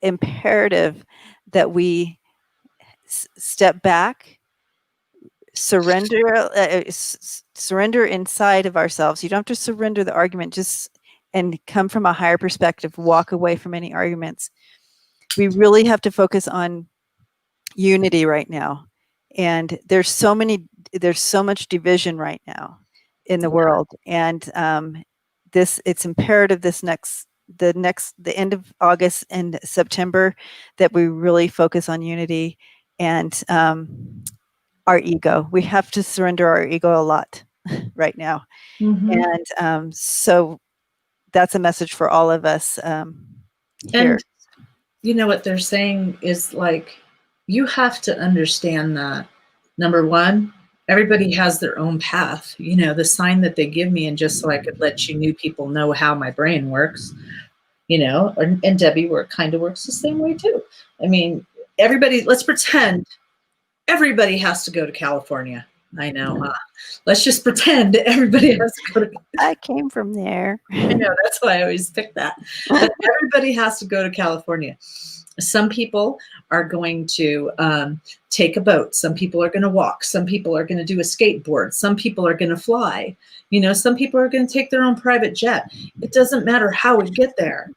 imperative that we step back, surrender inside of ourselves. You don't have to surrender the argument, and come from a higher perspective, walk away from any arguments. We really have to focus on unity right now. And there's so much division right now in the world. And it's imperative the end of August and September that we really focus on unity and our ego. We have to surrender our ego a lot right now. Mm-hmm. And so that's a message for all of us here. And what they're saying is, like, you have to understand that, number one, everybody has their own path. The sign that they give me, and just so I could let new people know how my brain works, and Debbie kind of works the same way too. Everybody, let's pretend everybody has to go to California. I know. Let's just pretend everybody has to go to. I came from there. I know. That's why I always pick that. But everybody has to go to California. Some people are going to take a boat. Some people are going to walk. Some people are going to do a skateboard. Some people are going to fly. Some people are going to take their own private jet. It doesn't matter how we get there.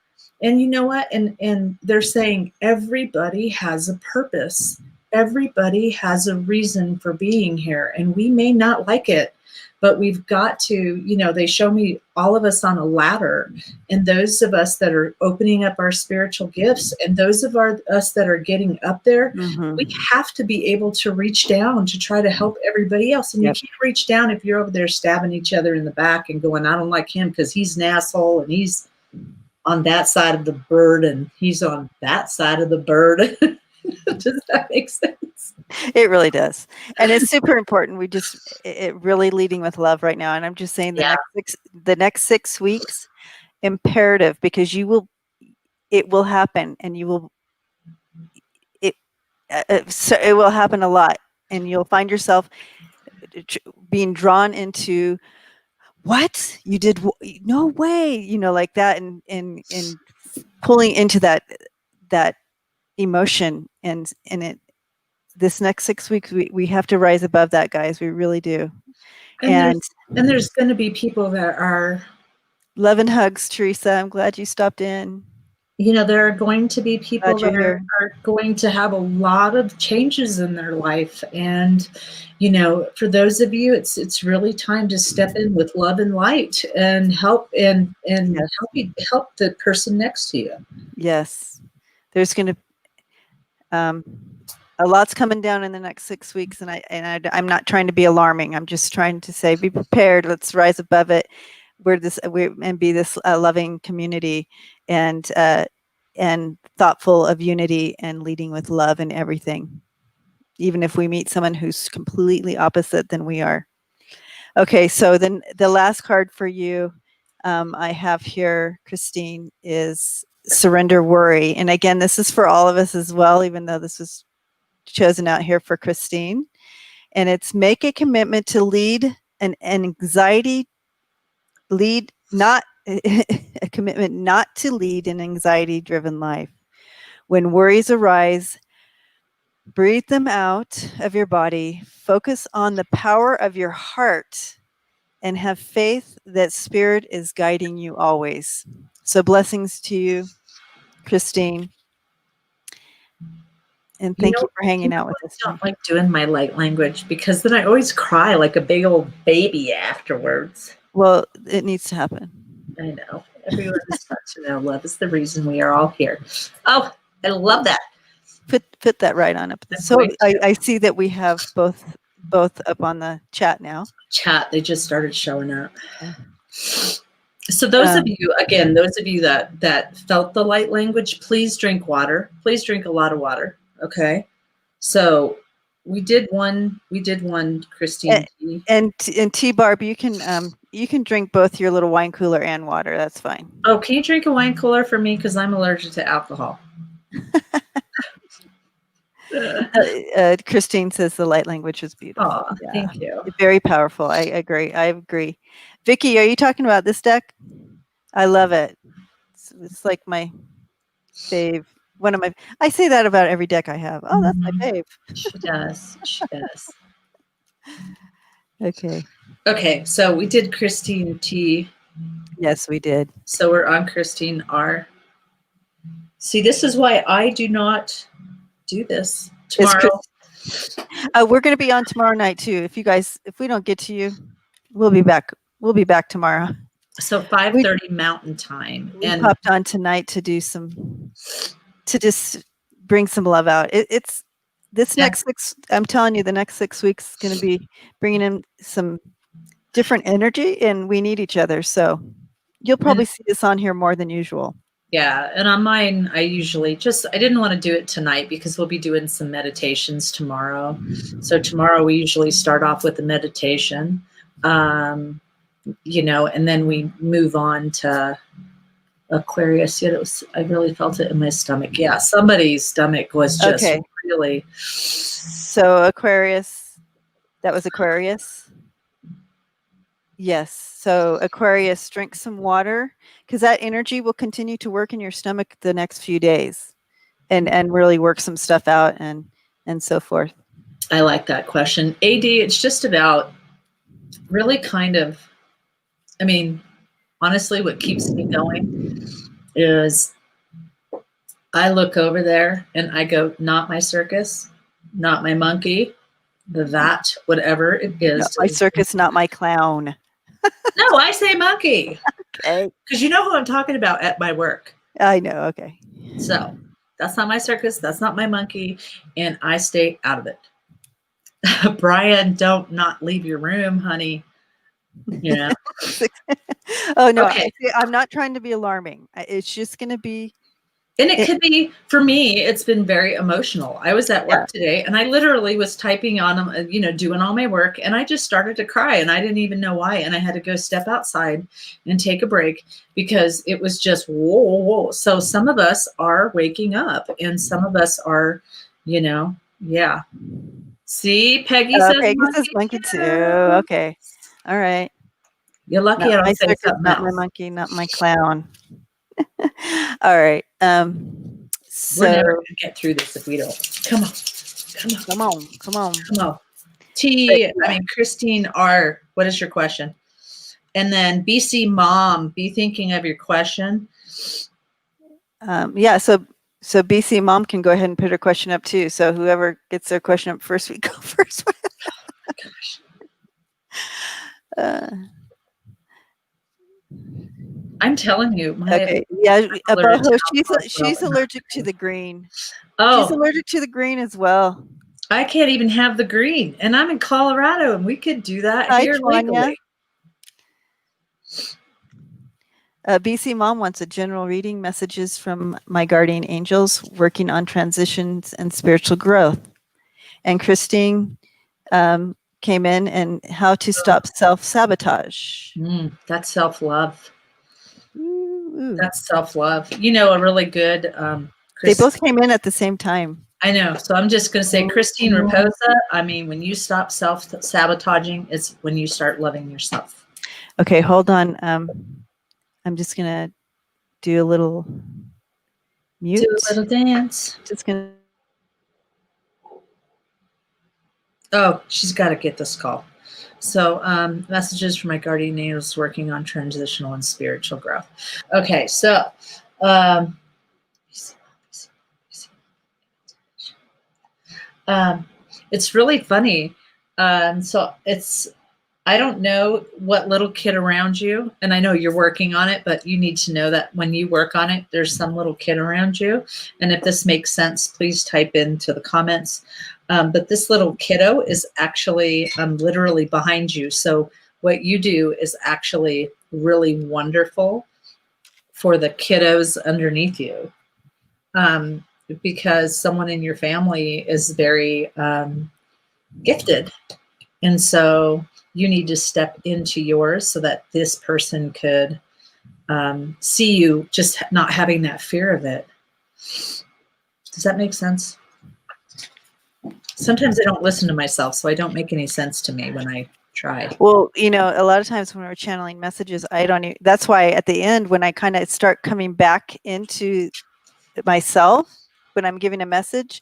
And you know what? And they're saying everybody has a purpose. Everybody has a reason for being here. And we may not like it, but we've got to, they show me all of us on a ladder, and those of us that are opening up our spiritual gifts, and those of us that are getting up there, mm-hmm. we have to be able to reach down to try to help everybody else. And yep. You can't reach down if you're over there stabbing each other in the back and going, I don't like him because he's an asshole and he's on that side of the bird and he's on that side of the bird. Does that make sense? It really does. And it's super important. It really leading with love right now. And I'm just saying Yeah. the next 6 weeks, imperative, because it will happen and it, so it will happen a lot. And you'll find yourself being drawn into what you did. No way, like that. And pulling into that emotion and this next 6 weeks, we have to rise above that, guys. We really do. And there's going to be people that are, love and hugs, Teresa. I'm glad you stopped in. there are going to be people Glad that you're are going to have a lot of changes in their life. And, for those of you, it's really time to step in with love and light and help and Yes. help the person next to you. Yes. There's going to a lot's coming down in the next 6 weeks, and I'm not trying to be alarming. I'm just trying to say, be prepared. Let's rise above it. And be this loving community and thoughtful of unity and leading with love in everything. Even if we meet someone who's completely opposite than we are. Okay, so then the last card for you I have here, Christine, is surrender worry. And again, this is for all of us as well, even though this was chosen out here for Christine. And it's make a commitment to lead a commitment not to lead an anxiety-driven life. When worries arise, breathe them out of your body, focus on the power of your heart, and have faith that Spirit is guiding you always. So blessings to you, Christine. And thank you for hanging out with us. I don't like doing my light language because then I always cry like a big old baby afterwards. Well, it needs to happen. I know. Everyone is got to know love is the reason we are all here. Oh, I love that. Put that right on up. So I see that we have both up on the chat now. Chat, they just started showing up. Okay. So those of you that felt the light language, please drink water. Please drink a lot of water. Okay. So we did one, Christine. And T-Barb, you can drink both your little wine cooler and water. That's fine. Oh, can you drink a wine cooler for me? Because I'm allergic to alcohol. Christine says the light language is beautiful. Oh, yeah. Thank you. Very powerful. I agree. Vicky, are you talking about this deck? I love it. It's like my fave. I say that about every deck I have. Oh, that's my fave. She does. She does. Okay. So we did Christine T. Yes, we did. So we're on Christine R. See, this is why I do not do this tomorrow. We're going to be on tomorrow night too. If we don't get to you, we'll be back. We'll be back tomorrow. So 5:30 Mountain Time. And popped on tonight to just bring some love out. It's this next I'm telling you, the next 6 weeks is going to be bringing in some different energy, and we need each other. So you'll probably see this on here more than usual. Yeah, and on mine, I didn't want to do it tonight because we'll be doing some meditations tomorrow. So tomorrow we usually start off with the meditation, and then we move on to Aquarius. I really felt it in my stomach. Yeah, somebody's stomach was just really. So Aquarius, that was Aquarius. Yes. So Aquarius, drink some water because that energy will continue to work in your stomach the next few days and really work some stuff out and so forth. I like that question. AD, it's just about really honestly, what keeps me going is I look over there and I go, not my circus, not my monkey, whatever it is. Not my circus, not my clown. No, I say monkey. Okay. Because you know who I'm talking about at my work. I know. Okay. So that's not my circus. That's not my monkey. And I stay out of it. Brian, don't not leave your room, honey. Oh, no. Okay. I'm not trying to be alarming. It's just going to be. And it could be, for me, it's been very emotional. I was at work today and I literally was typing on, doing all my work, and I just started to cry and I didn't even know why. And I had to go step outside and take a break because it was just, whoa, whoa, whoa. So some of us are waking up and some of us are, yeah. See, Peggy says Peggy says monkey too. Okay. All right. You're lucky I don't say something not else. my monkey, not my clown. All right. We're never gonna get through this if we don't. Come on. Christine R. What is your question? And then BC Mom, be thinking of your question. So BC Mom can go ahead and put her question up too. So whoever gets their question up first, we go first. Oh my gosh. I'm telling you. She's allergic to the green. Oh. She's allergic to the green as well. I can't even have the green, and I'm in Colorado, and we could do that here legally. BC Mom wants a general reading, messages from my guardian angels working on transitions and spiritual growth. And Christine came in and how to stop self-sabotage. That's self-love. That's self-love. A really good. They both came in at the same time. I know. So I'm just going to say, Christine Raposa, when you stop self-sabotaging, it's when you start loving yourself. Okay, hold on. I'm just going to do a little mute. Do a little dance. Just going to. Oh, she's got to get this call. So messages from my guardian angels working on transitional and spiritual growth. Okay, so it's really funny. I don't know what little kid around you, and I know you're working on it, but you need to know that when you work on it, there's some little kid around you. And if this makes sense, please type into the comments. But this little kiddo is actually literally behind you. So what you do is actually really wonderful for the kiddos underneath you. Because someone in your family is very gifted. And so you need to step into yours so that this person could see you just not having that fear of it. Does that make sense? Sometimes I don't listen to myself, so I don't make any sense to me when I try. Well, a lot of times when we're channeling messages, that's why at the end, when I kind of start coming back into myself, when I'm giving a message,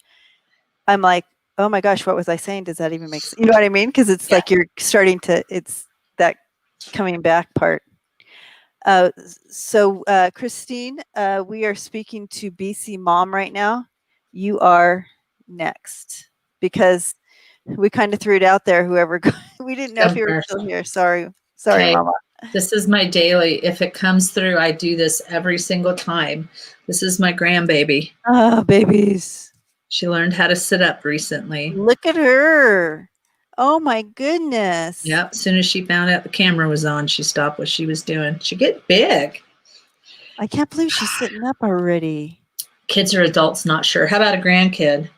I'm like, oh my gosh, what was I saying? Does that even make sense? You know what I mean? Because it's like you're starting to, it's that coming back part. So Christine, we are speaking to BC Mom right now. You are next because we kind of threw it out there. Whoever, we didn't know if you were still here. Sorry, okay. Mama. This is my daily. If it comes through, I do this every single time. This is my grandbaby. Oh, babies. She learned how to sit up recently. Look at her. Oh my goodness. Yep. As soon as she found out the camera was on, she stopped what she was doing. She get big. I can't believe she's sitting up already. Kids or adults, not sure. How about a grandkid?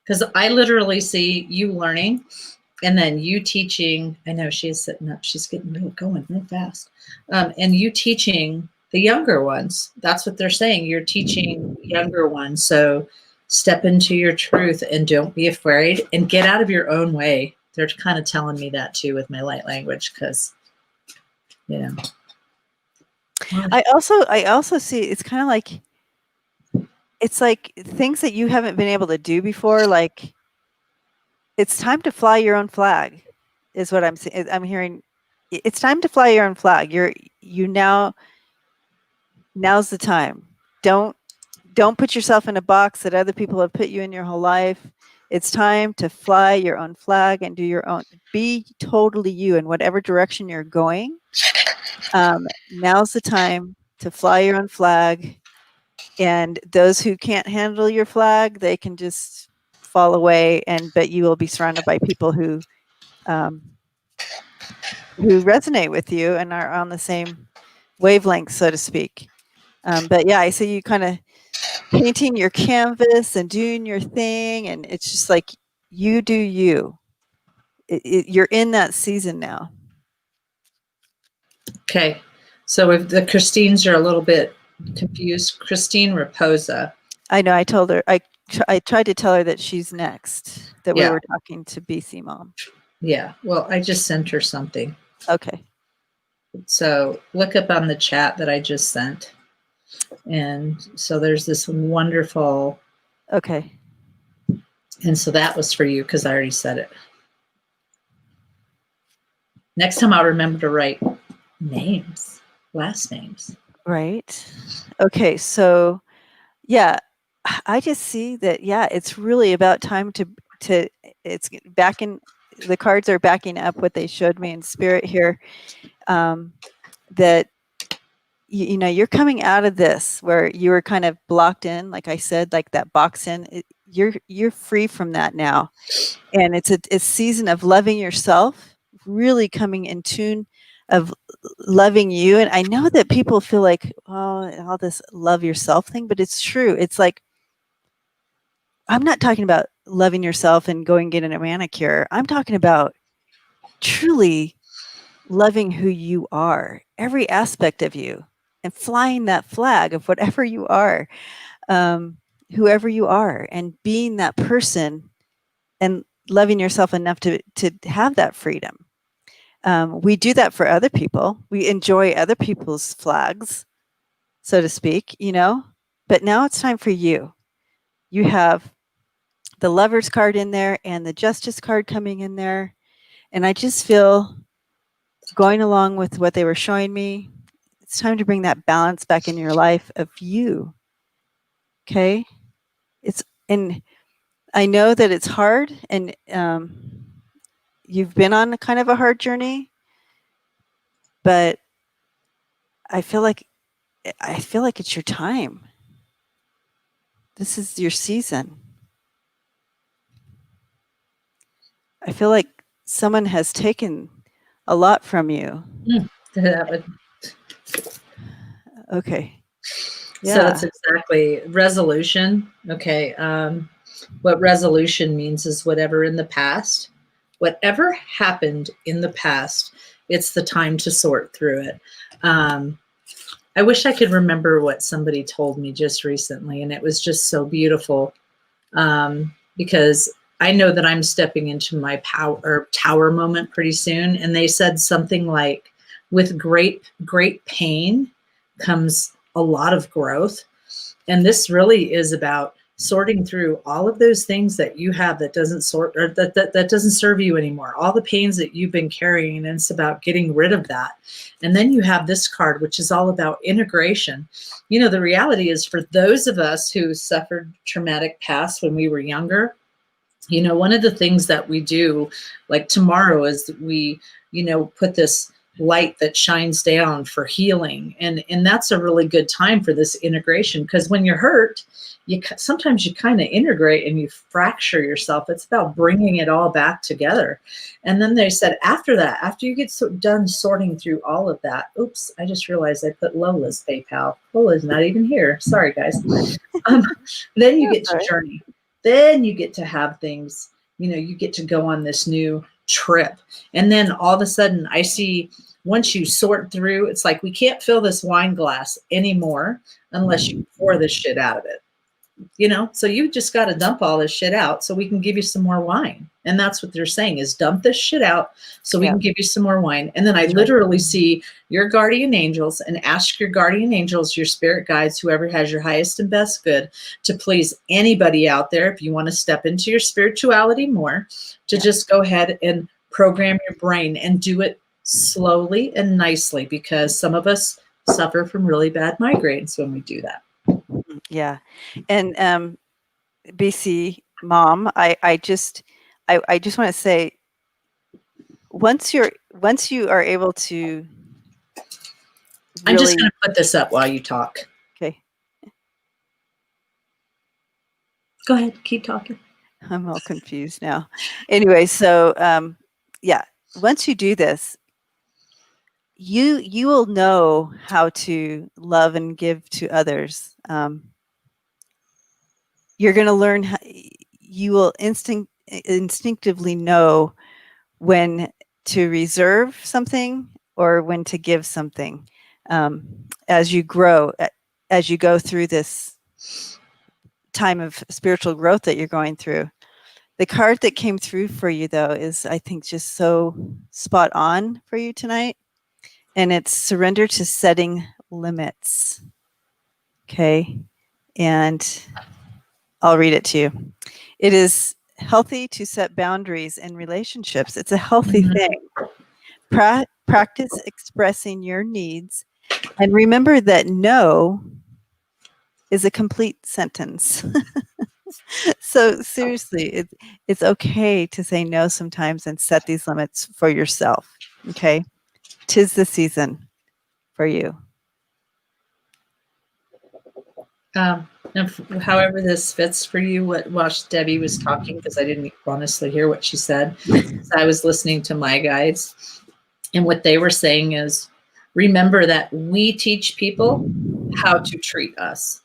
Because I literally see you learning and then you teaching. I know she is sitting up. She's getting going real fast. And you teaching the younger ones. That's what they're saying. You're teaching younger ones. So step into your truth and don't be afraid and get out of your own way. They're kind of telling me that too with my light language because, I also see it's kind of like, it's like things that you haven't been able to do before. Like it's time to fly your own flag is what I'm saying. I'm hearing it's time to fly your own flag. Now's the time. Don't put yourself in a box that other people have put you in your whole life. It's time to fly your own flag and do your own, be totally you in whatever direction you're going. Now's the time to fly your own flag. And those who can't handle your flag, they can just fall away. But you will be surrounded by people who resonate with you and are on the same wavelength, so to speak. But yeah, I see you kind of painting your canvas and doing your thing, and it's just like you do you. You're in that season now. Okay. So if the Christines are a little bit confused, Christine Raposa. I know. I told her. I tried to tell her that she's next. That we Yeah. were talking to BC Mom. Yeah. Well, I just sent her something. Okay. So look up on the chat that I just sent. And so there's this wonderful. Okay. And so that was for you because I already said it. Next time I'll remember to write names, last names. Right. Okay. So, yeah, I just see that. Yeah, it's really about time to. It's back in. The cards are backing up what they showed me in spirit here. That you know, you're coming out of this where you were kind of blocked in, like I said, like that box in. You're free from that now, and it's a season of loving yourself, really coming in tune of loving you. And I know that people feel like, oh, all this love yourself thing, but it's true. It's like, I'm not talking about loving yourself and going getting a manicure. I'm talking about truly loving who you are, every aspect of you, and flying that flag of whatever you are, whoever you are, and being that person and loving yourself enough to have that freedom. We do that for other people. We enjoy other people's flags, so to speak, you know, but now it's time for you. You have the Lovers card in there and the Justice card coming in there. And I just feel, going along with what they were showing me, it's time to bring that balance back in your life of you. Okay? And I know that it's hard, and you've been on kind of a hard journey, but I feel like it's your time. This is your season. I feel like someone has taken a lot from you. Okay. Yeah. So that's exactly resolution. Okay. What resolution means is whatever in the past, whatever happened in the past, it's the time to sort through it. I wish I could remember what somebody told me just recently, and it was just so beautiful, because I know that I'm stepping into my power tower moment pretty soon. And they said something like, with great pain comes a lot of growth. And this really is about sorting through all of those things that you have that doesn't sort, or that doesn't serve you anymore, all the pains that you've been carrying, and it's about getting rid of that. And then you have this card, which is all about integration. You know, the reality is, for those of us who suffered traumatic past when we were younger, you know, one of the things that we do, like tomorrow, is we, you know, put this light that shines down for healing. And that's a really good time for this integration, because when you're hurt, sometimes you kind of integrate and you fracture yourself. It's about bringing it all back together. And then they said, after that, after you get done sorting through all of that, oops, I just realized I put Lola's PayPal. Lola's not even here. Sorry, guys. Then you get to journey. Then you get to have things, you know, you get to go on this new trip. And then all of a sudden I see, once you sort through, it's like, we can't fill this wine glass anymore unless you pour this shit out of it. You know, so you just got to dump all this shit out so we can give you some more wine. And that's what they're saying, is dump this shit out so we can give you some more wine. And then I literally see your guardian angels, and ask your guardian angels, your spirit guides, whoever has your highest and best good, to please anybody out there, if you want to step into your spirituality more, to just go ahead and program your brain and do it slowly and nicely, because some of us suffer from really bad migraines when we do that. Yeah. And BC Mom, I just want to say, once you are able to I'm just going to put this up while you talk. Okay. Go ahead, keep talking. I'm all confused now. Anyway, so yeah, once you do this, you will know how to love and give to others you're going to learn you will instinctively know when to reserve something or when to give something, as you grow, as you go through this time of spiritual growth that you're going through. The card that came through for you, though, is, I think, just so spot on for you tonight. And it's surrender to setting limits. Okay. And I'll read it to you. It is healthy to set boundaries in relationships. It's a healthy thing. Practice expressing your needs. And remember that no is a complete sentence. So seriously, it's okay to say no sometimes and set these limits for yourself. Okay. 'Tis the season for you. However this fits for you, while Debbie was talking, because I didn't honestly hear what she said. So I was listening to my guides, and what they were saying is, remember that we teach people how to treat us.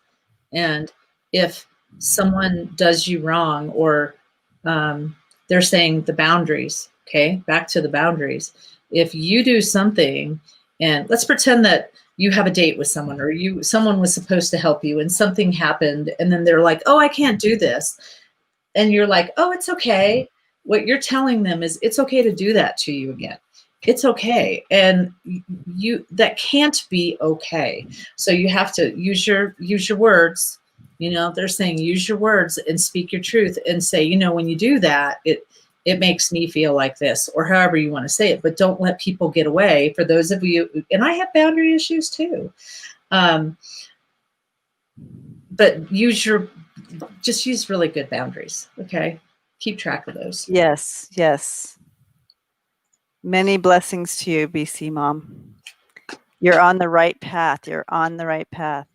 And if someone does you wrong, or they're saying the boundaries, okay, back to the boundaries. If you do something, and let's pretend that you have a date with someone, or someone was supposed to help you and something happened, and then they're like, oh, I can't do this. And you're like, oh, it's okay. What you're telling them is it's okay to do that to you again. It's okay. And that can't be okay. So you have to use your words. They're saying use your words and speak your truth and say, when you do that, it makes me feel like this, or however you want to say it, but don't let people get away. For those of you, and I have boundary issues too. But just use really good boundaries. Okay. Keep track of those. Yes. Yes. Many blessings to you, BC Mom. You're on the right path. You're on the right path.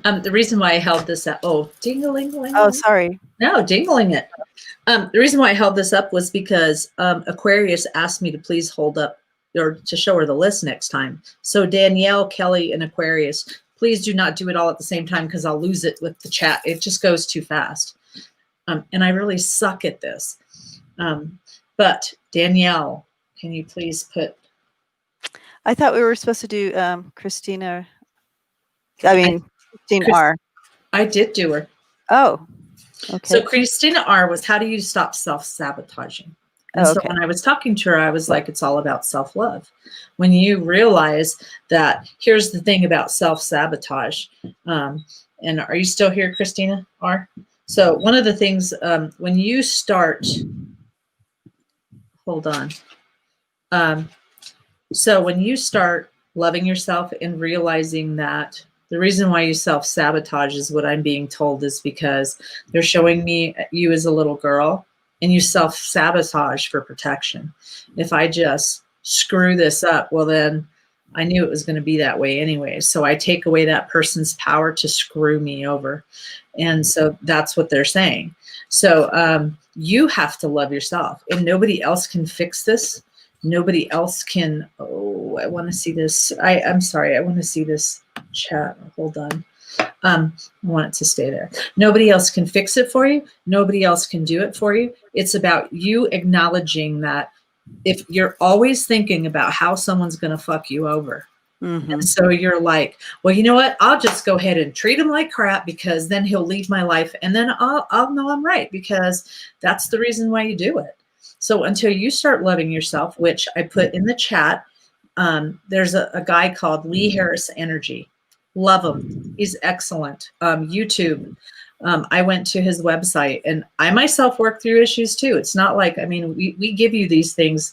The reason why I held this up, ding-a-ling-a-ling. Oh, sorry. No, dingling it. The reason why I held this up was because Aquarius asked me to please hold up, or to show her the list next time. So Danielle, Kelly, and Aquarius, please do not do it all at the same time, because I'll lose it with the chat. It just goes too fast. And I really suck at this. But Danielle, can you please put... I thought we were supposed to do Christina. Christine R. I did do her. Oh, okay. So Christina R was, how do you stop self-sabotaging? And so when I was talking to her, I was like, it's all about self-love. When you realize that, here's the thing about self-sabotage. And are you still here, Christina R? So one of the things, when you start, hold on. So when you start loving yourself and realizing that the reason why you self-sabotage is what I'm being told is because they're showing me you as a little girl and you self-sabotage for protection. If I just screw this up, well, then I knew it was going to be that way anyway. So I take away that person's power to screw me over. And so that's what they're saying. So you have to love yourself, and nobody else can fix this. Nobody else can. Oh, I want to see this. I'm sorry. I want to see this chat. Hold on. I want it to stay there. Nobody else can fix it for you. Nobody else can do it for you. It's about you acknowledging that if you're always thinking about how someone's going to fuck you over. Mm-hmm. And so you're like, well, you know what? I'll just go ahead and treat him like crap, because then he'll leave my life. And then I'll know I'm right, because that's the reason why you do it. So until you start loving yourself, which I put in the chat, there's a guy called Lee Harris Energy. Love him. He's excellent. YouTube. I went to his website, and I myself work through issues too. It's not like, we give you these things,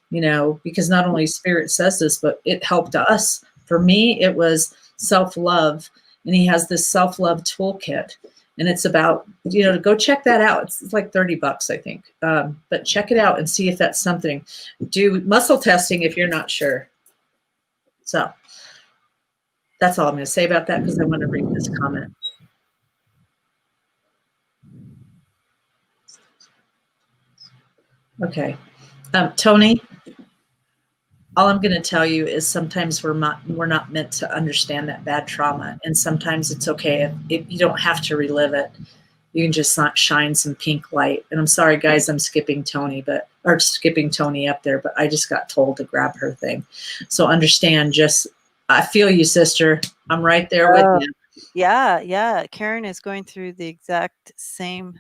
because not only Spirit says this, but it helped us. For me, it was self-love. And he has this self-love toolkit. And it's about, to go check that out. It's like $30, I think. But check it out and see if that's something. Do muscle testing if you're not sure. So that's all I'm going to say about that, because I want to read this comment. Okay. Tony, all I'm going to tell you is sometimes we're not meant to understand that bad trauma, and sometimes it's okay if you don't have to relive it. You can just not shine some pink light. And I'm sorry, guys, I'm skipping Tony, or skipping Tony up there, but I just got told to grab her thing. So understand, I feel you, sister. I'm right there with you. Yeah. Karen is going through the exact same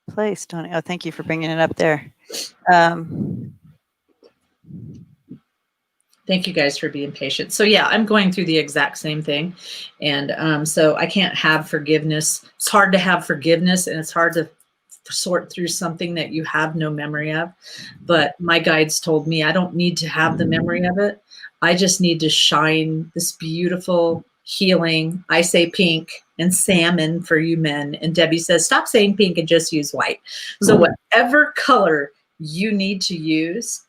place, Tony. Oh, thank you for bringing it up there. Thank you guys for being patient. So yeah, I'm going through the exact same thing. And so I can't have forgiveness. It's hard to have forgiveness, and it's hard to sort through something that you have no memory of. But my guides told me I don't need to have the memory of it. I just need to shine this beautiful healing. I say pink and salmon for you men. And Debbie says, stop saying pink and just use white. So whatever color you need to use,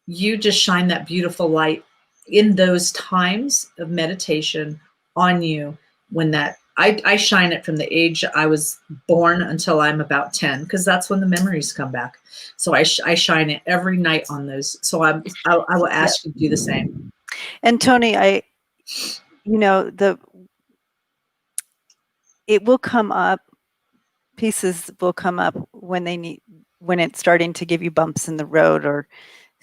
you just shine that beautiful light in those times of meditation on you. When I shine it from the age I was born until I'm about 10, because that's when the memories come back. So I shine it every night on those. So I will ask you to do the same. And Tony, it will come up. Pieces will come up when it's starting to give you bumps in the road, or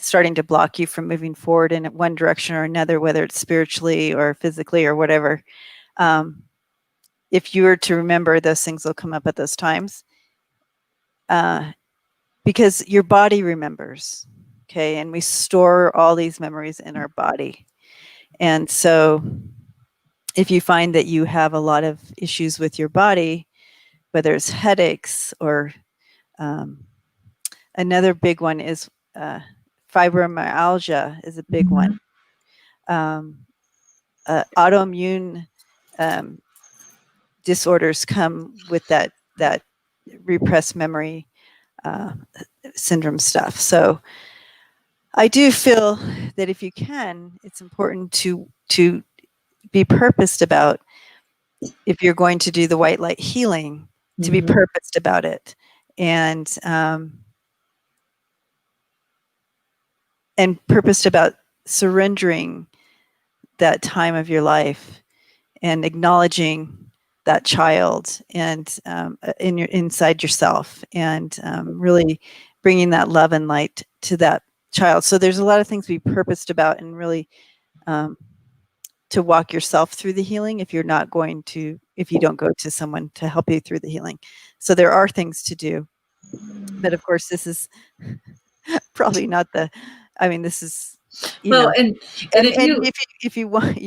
starting to block you from moving forward in one direction or another, whether it's spiritually or physically or whatever. If you were to remember, those things will come up at those times, because your body remembers. Okay. And we store all these memories in our body. And so if you find that you have a lot of issues with your body, whether it's headaches or another big one is fibromyalgia is a big one. Autoimmune disorders come with that repressed memory syndrome stuff. So I do feel that if you can, it's important to be purposed about, if you're going to do the white light healing, to be purposed about it, and purposed about surrendering that time of your life and acknowledging that child and inside yourself, and really bringing that love and light to that child. So there's a lot of things to be purposed about, and really to walk yourself through the healing if you don't go to someone to help you through the healing. So there are things to do, but of course this is probably not this is, if you want,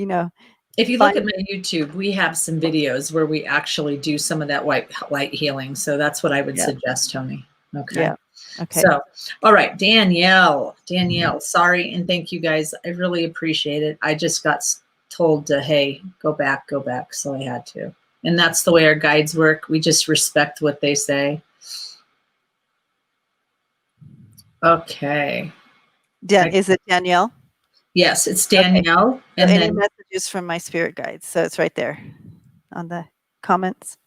if you look at my YouTube, we have some videos where we actually do some of that white light healing. So that's what I would suggest, Tony. Okay. Yeah. Okay. So, all right, Danielle, sorry. And thank you guys. I really appreciate it. I just got told to, hey, go back. So I had to. And that's the way our guides work. We just respect what they say. Okay. Is it Danielle? Yes, it's Danielle. Okay. And any messages from my spirit guides. So it's right there on the comments.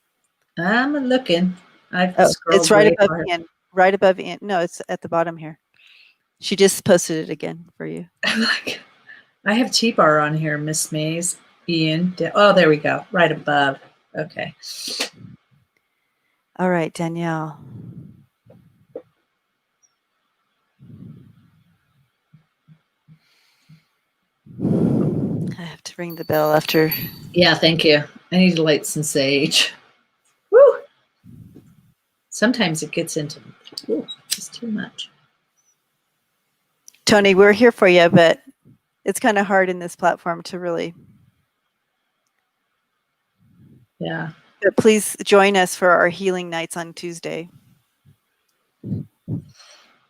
I'm looking. It's right above Ian. Right above Ian. No, it's at the bottom here. She just posted it again for you. I have T-Bar on here, Miss Mays, Ian. Oh, there we go. Right above. Okay. All right, Danielle. I have to ring the bell after. Yeah, thank you. I need to light some sage. Woo! Sometimes it gets into just too much. Tony, we're here for you, but it's kind of hard in this platform to really. Yeah. But please join us for our healing nights on Tuesday.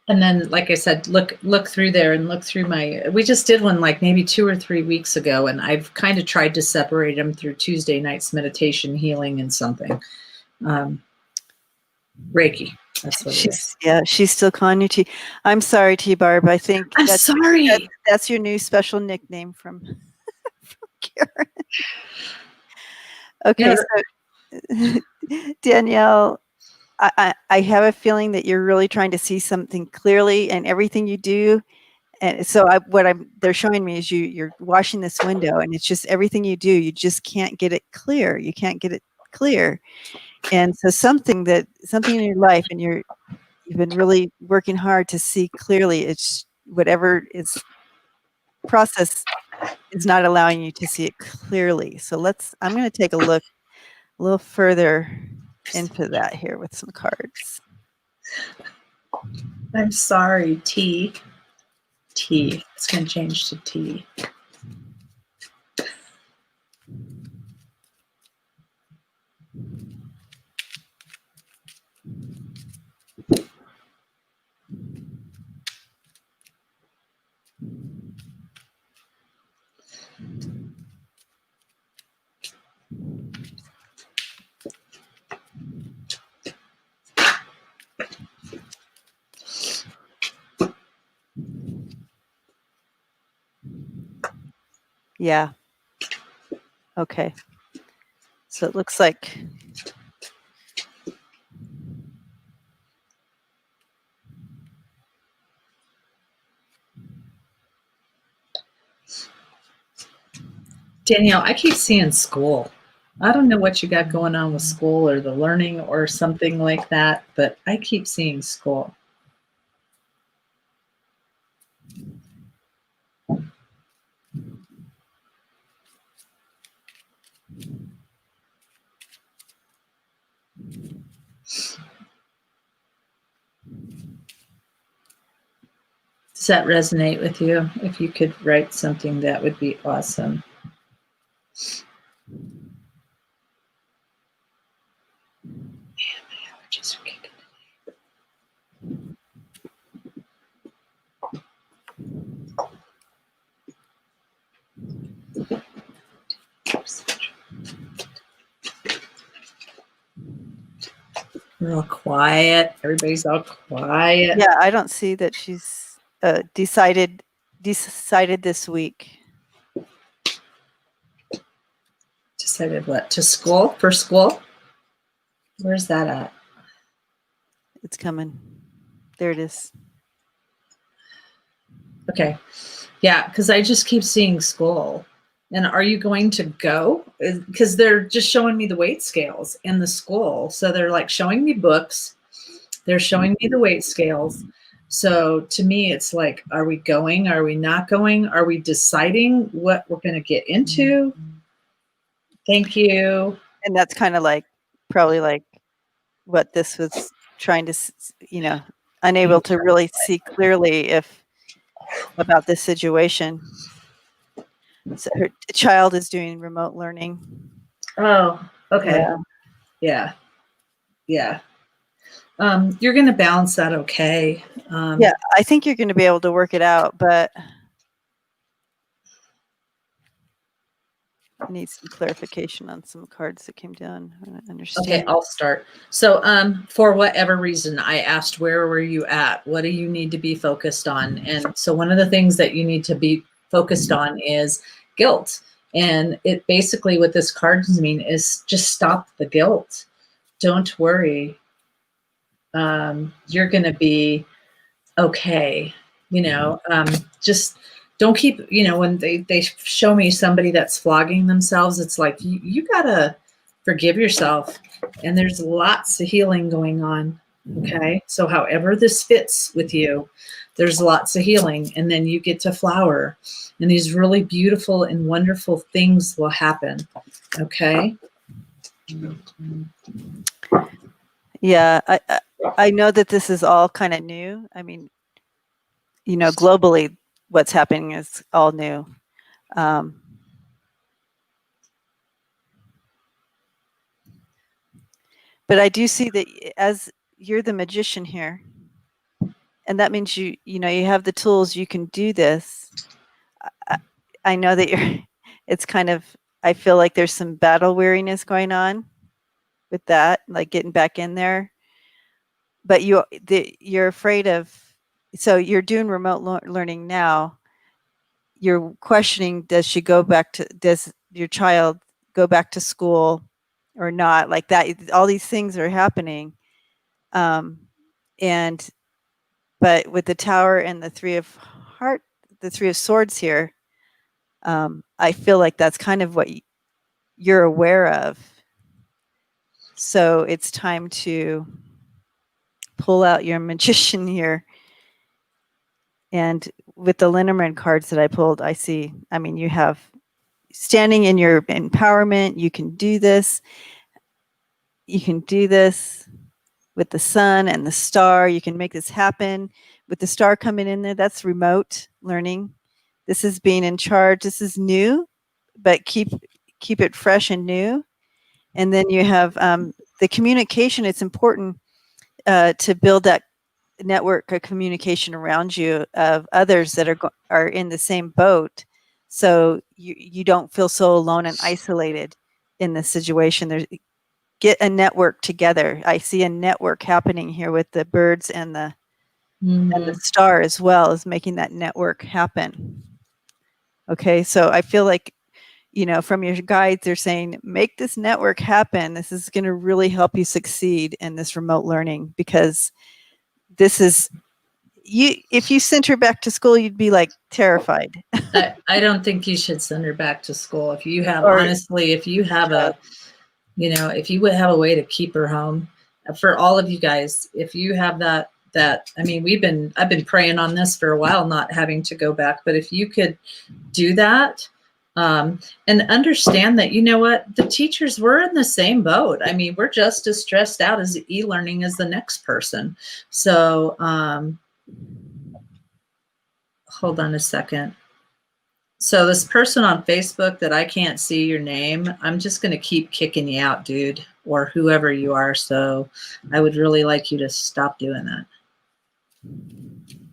And then, like I said, look through there and look through we just did one like maybe 2 or 3 weeks ago, and I've kind of tried to separate them through Tuesday night's meditation, healing, and something. Reiki. That's what it is. Yeah, she's still calling you T. I'm sorry, T-Barb. I think I'm sorry. That's your new special nickname from Karen. Okay, so Danielle, I have a feeling that you're really trying to see something clearly, and everything you do And so they're showing me is you're washing this window, and it's just everything you do, you just can't get it clear. You can't get it clear. And so something in your life, and you've been really working hard to see clearly, it's whatever is process is not allowing you to see it clearly. So I'm going to take a look a little further into that here with some cards. I'm sorry, T. It's going to change to T. Yeah. Okay. So it looks like Danielle, I keep seeing school. I don't know what you got going on with school or the learning or something like that, but I keep seeing school. Does that resonate with you? If you could write something, that would be awesome. Man, my allergies are kicking We're all quiet. Everybody's all quiet. Yeah, I don't see that she's decided this week. Decided what? To school? For school? Where's that at? It's coming. There it is. Okay. Yeah, because I just keep seeing school. And are you going to go? Because they're just showing me the weight scales in the school. So they're like showing me books. They're showing me the weight scales. So to me, it's like, are we going? Are we not going? Are we deciding what we're going to get into? Thank you. And that's kind of like probably like what this was trying to, unable to really see clearly about this situation. So her child is doing remote learning. Oh, okay. Yeah. You're going to balance that okay. Yeah, I think you're going to be able to work it out, but I need some clarification on some cards that came down. I don't understand. Okay, I'll start. So, for whatever reason, I asked, where were you at? What do you need to be focused on? And so one of the things that you need to be focused on is guilt. And it basically, what this card mean is just stop the guilt. Don't worry. You're going to be okay. Just don't keep, when they show me somebody that's flogging themselves, it's like, you gotta forgive yourself. And there's lots of healing going on. Okay. So however this fits with you, there's lots of healing, and then you get to flower, and these really beautiful and wonderful things will happen. Okay. Yeah. I know that this is all kind of new. I mean, globally, what's happening is all new. But I do see that as you're the magician here, and that means you have the tools, you can do this. I know that it's kind of, I feel like there's some battle weariness going on with that, like getting back in there. But you're afraid of, so you're doing remote learning now. You're questioning, does your child go back to school or not? Like that, all these things are happening. But with the Tower and the Three of the Three of Swords here, I feel like that's kind of what you're aware of. So it's time to pull out your magician here. And with the Lenormand cards that I pulled, I see, I mean, you have standing in your empowerment. You can do this. You can do this with the sun and the star. You can make this happen. With the star coming in there, that's remote learning. This is being in charge. This is new, but keep it fresh and new. And then you have the communication. It's important to build that network of communication around you of others that are in the same boat, so you don't feel so alone and isolated in this situation. Get a network together. I see a network happening here with the birds and the star, as well as making that network happen. Okay, so I feel like, from your guides, they're saying, make this network happen. This is going to really help you succeed in this remote learning, because this is if you sent her back to school, you'd be like terrified. I don't think you should send her back to school. If you have, honestly, if you have if you would have a way to keep her home, for all of you guys, if you have that, I mean, I've been praying on this for a while, not having to go back, but if you could do that, and understand that, the teachers were in the same boat. I mean, we're just as stressed out as e-learning as the next person. So, hold on a second. So this person on Facebook that I can't see your name, I'm just going to keep kicking you out, dude, or whoever you are. So I would really like you to stop doing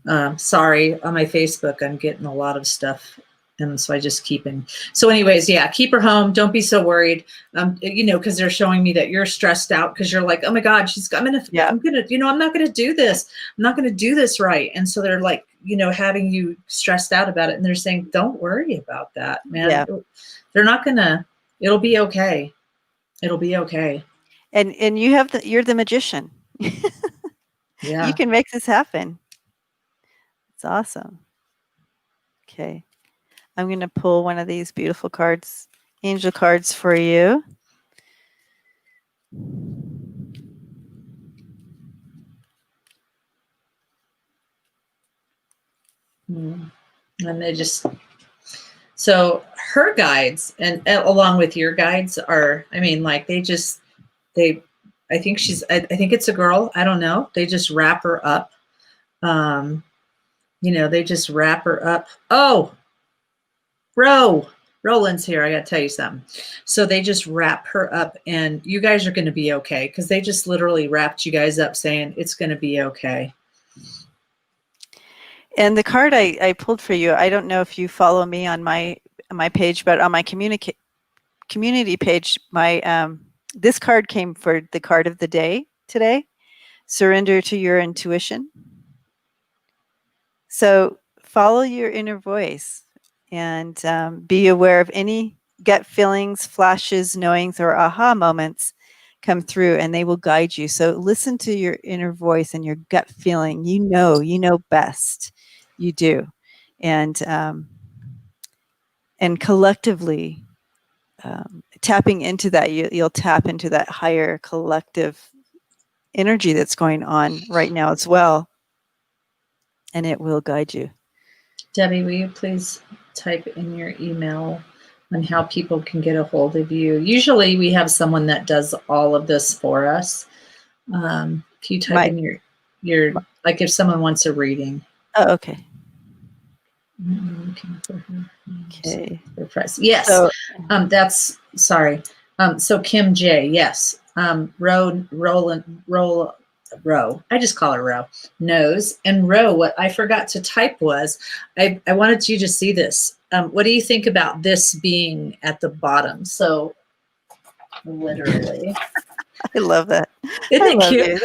that. Sorry, on my Facebook, I'm getting a lot of stuff. And so I just keep in. So anyways, yeah, keep her home. Don't be so worried. Because they're showing me that you're stressed out because you're like, oh my God, I'm not going to do this. I'm not going to do this right. And so they're like, having you stressed out about it. And they're saying, don't worry about that, man. Yeah. They're not gonna, it'll be okay. It'll be okay. And you're the magician. Yeah. You can make this happen. It's awesome. Okay. I'm going to pull one of these beautiful cards, angel cards, for you. And they so her guides and along with your guides are, I think it's a girl. I don't know. They just wrap her up. They just wrap her up. Oh, Roland's here. I got to tell you something. So they just wrap her up, and you guys are going to be okay, because they just literally wrapped you guys up saying it's going to be okay. And the card I pulled for you, I don't know if you follow me on my page, but on my community page, this card came for the card of the day today. Surrender to your intuition. So follow your inner voice and be aware of any gut feelings, flashes, knowings, or aha moments come through, and they will guide you. So listen to your inner voice and your gut feeling. You know best. You do. And collectively tapping into that, you'll tap into that higher collective energy that's going on right now as well. And it will guide you. Debbie, will you please type in your email on how people can get a hold of you? Usually we have someone that does all of this for us. Can you type in your like if someone wants a reading? Oh, okay. Okay. Yes. So, that's sorry. So Kim J. Yes. Row. I just call her Row. Knows. And Row, what I forgot to type was, I wanted you to see this. What do you think about this being at the bottom? So literally. I love that. Isn't it cute?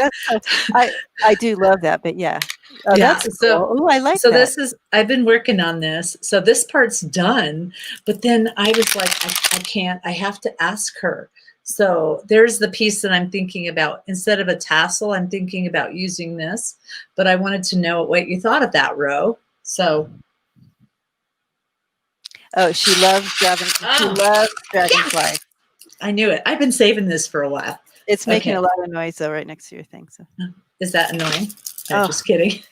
I do love that, but yeah. Oh, yeah. That's cool. Oh, I like so that. I've been working on this. So this part's done, but then I was like, I have to ask her. So there's the piece that I'm thinking about. Instead of a tassel, I'm thinking about using this, but I wanted to know what you thought of that, Row. So Oh, she loves dragonfly. I knew it. I've been saving this for a while. It's making a lot of noise though, right next to your thing. So is that annoying? No, just kidding.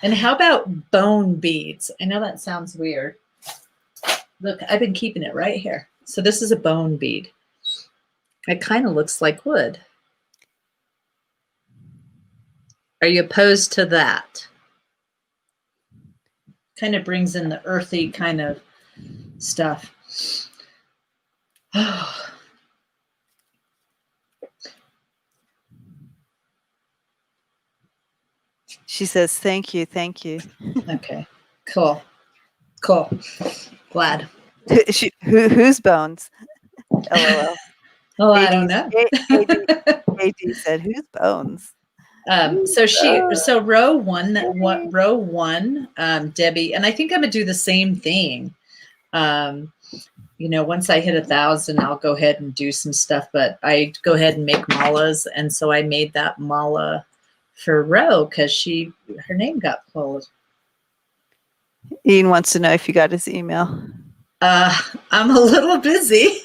And how about bone beads? I know that sounds weird. Look, I've been keeping it right here. So this is a bone bead. It kind of looks like wood. Are you opposed to that? Kind of brings in the earthy kind of stuff. She says, thank you. Thank you. Okay, cool. Cool. Glad. Whose bones? LOL. Oh, I don't know. AD said, whose bones? So row one, Debbie, and I think I'm gonna do the same thing. Once I hit 1,000, I'll go ahead and do some stuff, but I go ahead and make malas. And so I made that mala for Ro because her name got pulled. Ian wants to know if you got his email. I'm a little busy.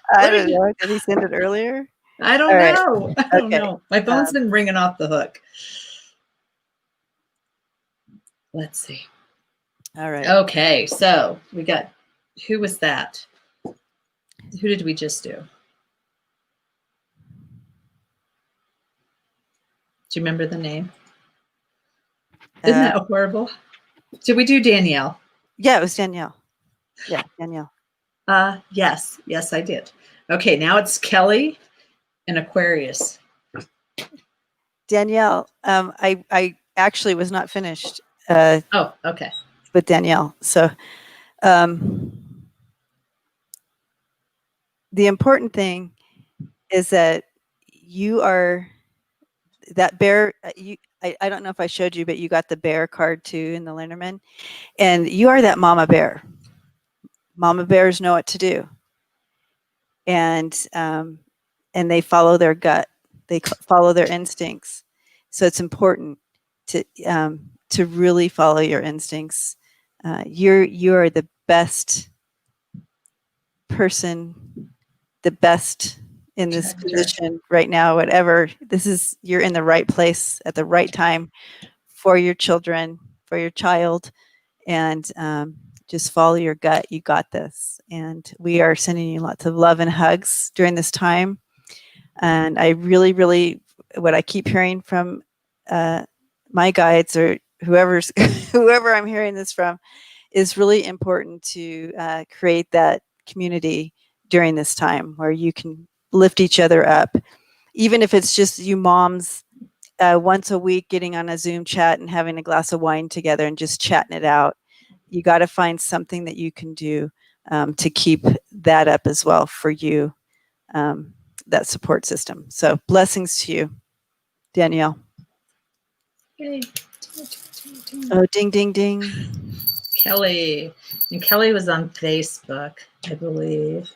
I don't know. Did he send it earlier? I don't know. I don't know. My phone's been ringing off the hook. Let's see. All right. Okay. So we got, who was that? Who did we just do? Do you remember the name? Isn't that horrible? Did we do Danielle? Yeah, it was Danielle. Yeah, Danielle. Yes, I did. Okay, now it's Kelly and Aquarius. Danielle, I actually was not finished. Okay. With Danielle. So the important thing is that you are that bear. I don't know if I showed you, but you got the bear card too in the Lenormand, and you are that mama bear. Mama bears know what to do, and they follow their gut. They follow their instincts. So it's important to really follow your instincts. You are the best person, the best in this position right now. Whatever you're in the right place at the right time for your children, for your child, and just follow your gut. You got this. And we are sending you lots of love and hugs during this time. And I really, really, what I keep hearing from my guides or whoever I'm hearing this from, is really important to create that community during this time where you can lift each other up, even if it's just you moms once a week getting on a Zoom chat and having a glass of wine together and just chatting it out. You got to find something that you can do to keep that up as well for you, that support system. So blessings to you, Danielle. Yay. Oh, ding, ding, ding. Kelly. And Kelly was on Facebook, I believe.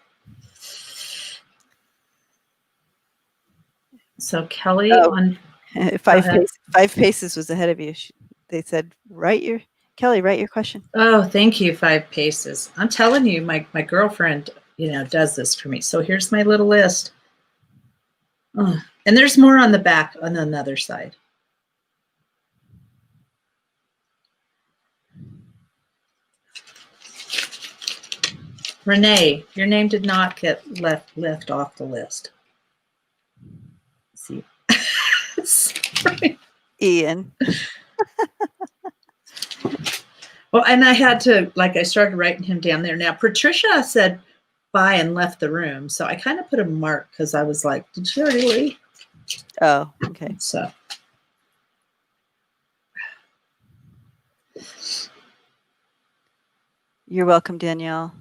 So Kelly on Five Paces was ahead of you. They said, write your question. Oh, thank you, 5 Paces. I'm telling you, my girlfriend, does this for me. So here's my little list. Oh, and there's more on the back on another side. Renee, your name did not get left off the list. See. Sorry. Ian. Well, and I had to, I started writing him down there. Now, Patricia said bye and left the room. So I kind of put a mark because I was like, did she already leave? Oh, okay. So. You're welcome, Danielle.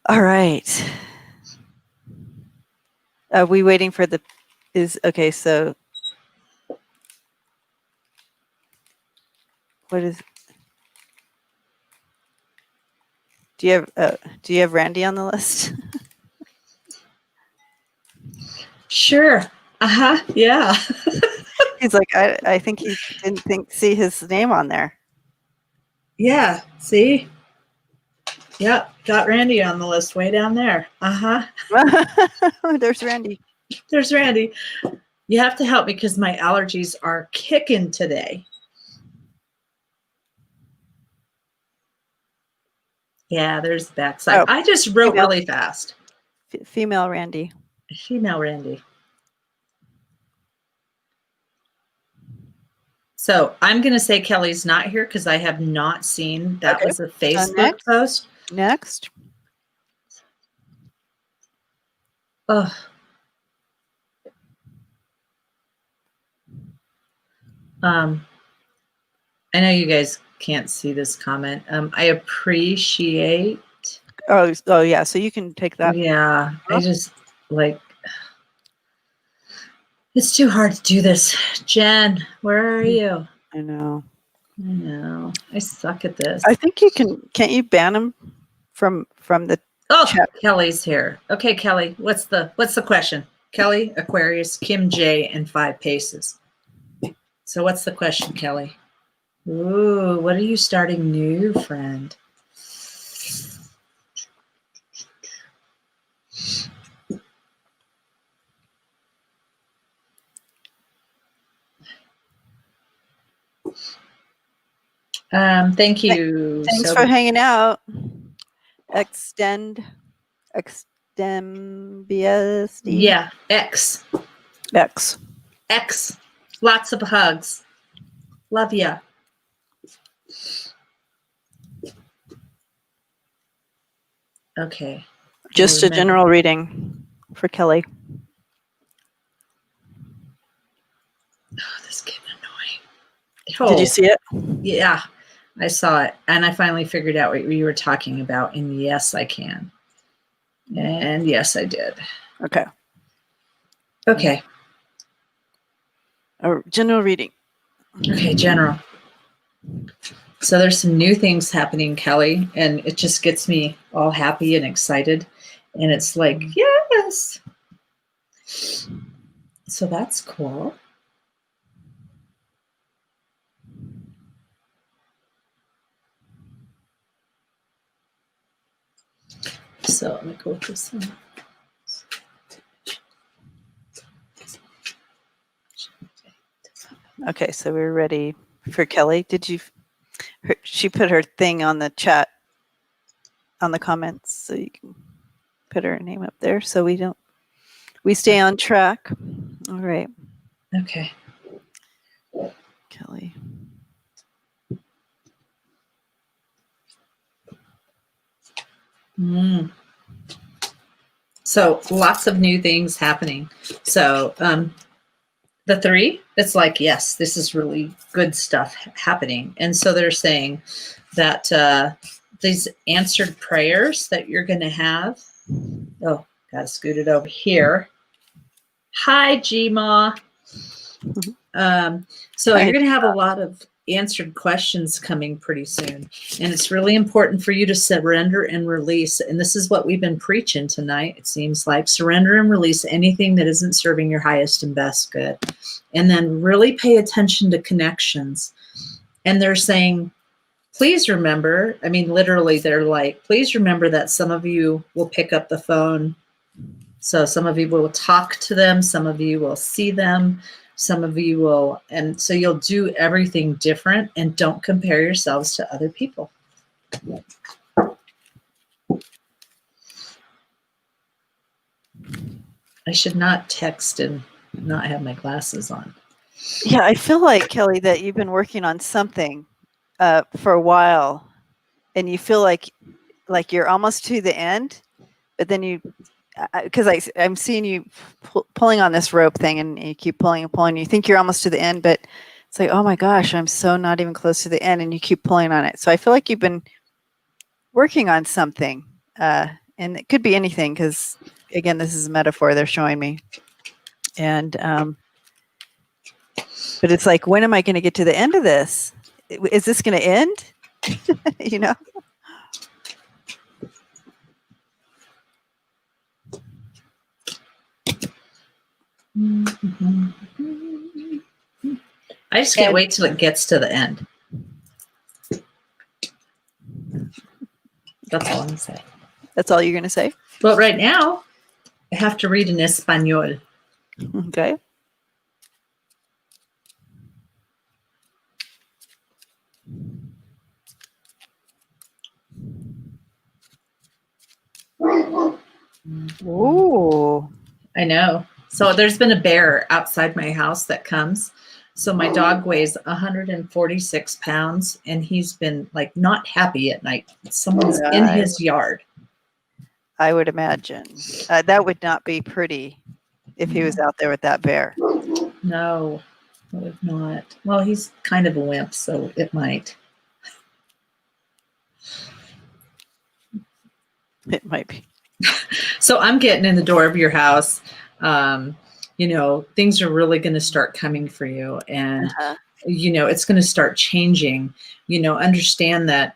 All right. Are we waiting for okay, so what is, do you have Randy on the list? Sure. Yeah. He's like, I think he didn't see his name on there. Yeah. See? Yep. Got Randy on the list way down there. There's Randy. There's Randy. You have to help me because my allergies are kicking today. Yeah, there's the backside. Oh, I just wrote female. really fast. Female Randy. Female Randy. So I'm going to say Kelly's not here because I have not seen that. Okay. Was a Facebook post. Next. Oh. I know you guys can't see this comment. I appreciate. Oh yeah. So you can take that. Yeah, I just like. It's too hard to do this. Jen, where are you? I know. I know. I suck at this. I think you can. Can't you ban him from the? Oh, chat? Kelly's here. Okay, Kelly. What's the question? Kelly, Aquarius, Kim J, and 5 Paces. So what's the question, Kelly? Ooh, what are you starting new, friend? Thank you. Thanks for hanging out. Extend BSD. Yeah, X. Lots of hugs. Love ya. Okay. Just a general reading for Kelly. Oh, this is getting annoying. Did you see it? Yeah, I saw it. And I finally figured out what you were talking about. And yes, I can. And yes, I did. Okay. Okay. A general reading. Okay, general. So there's some new things happening, Kelly, and it just gets me all happy and excited. And it's like, yes. So that's cool. So let me go with this one. Okay, so we're ready for Kelly. She put her thing on the chat, on the comments, so you can put her name up there so we stay on track. All right. Okay. Kelly. So lots of new things happening. So the 3, it's like, yes, this is really good stuff happening. And so they're saying that these answered prayers that you're going to have. Oh, got to scoot it over here. Hi, Gma. So you're going to have a lot of answered questions coming pretty soon. And it's really important for you to surrender and release. And this is what we've been preaching tonight. It seems like surrender and release anything that isn't serving your highest and best good. And then really pay attention to connections. And they're saying, please remember, I mean, literally they're like, please remember that some of you will pick up the phone. So some of you will talk to them. Some of you will see them. Some of you will, and so you'll do everything different, and don't compare yourselves to other people. I should not text and not have my glasses on. Yeah, I feel like, Kelly, that you've been working on something for a while, and you feel like you're almost to the end, but then because I'm seeing you pulling on this rope thing, and you keep pulling and pulling. You think you're almost to the end, but it's like, oh my gosh, I'm so not even close to the end, and you keep pulling on it. So I feel like you've been working on something, and it could be anything, because again, this is a metaphor they're showing me, and but it's like, when am I going to get to the end of this? Is this going to end? You know? I just can't wait till it gets to the end. That's all I'm going to say. That's all you're going to say? But right now, I have to read in Espanol. Okay. Ooh. I know. So there's been a bear outside my house that comes. So my dog weighs 146 pounds, and he's been like not happy at night. Someone's in his yard. I would imagine. That would not be pretty if he was out there with that bear. No, it would not. Well, he's kind of a wimp, so it might. It might be. So I'm getting in the door of your house. You know, things are really going to start coming for you, and you know, it's going to start changing. You know, understand that.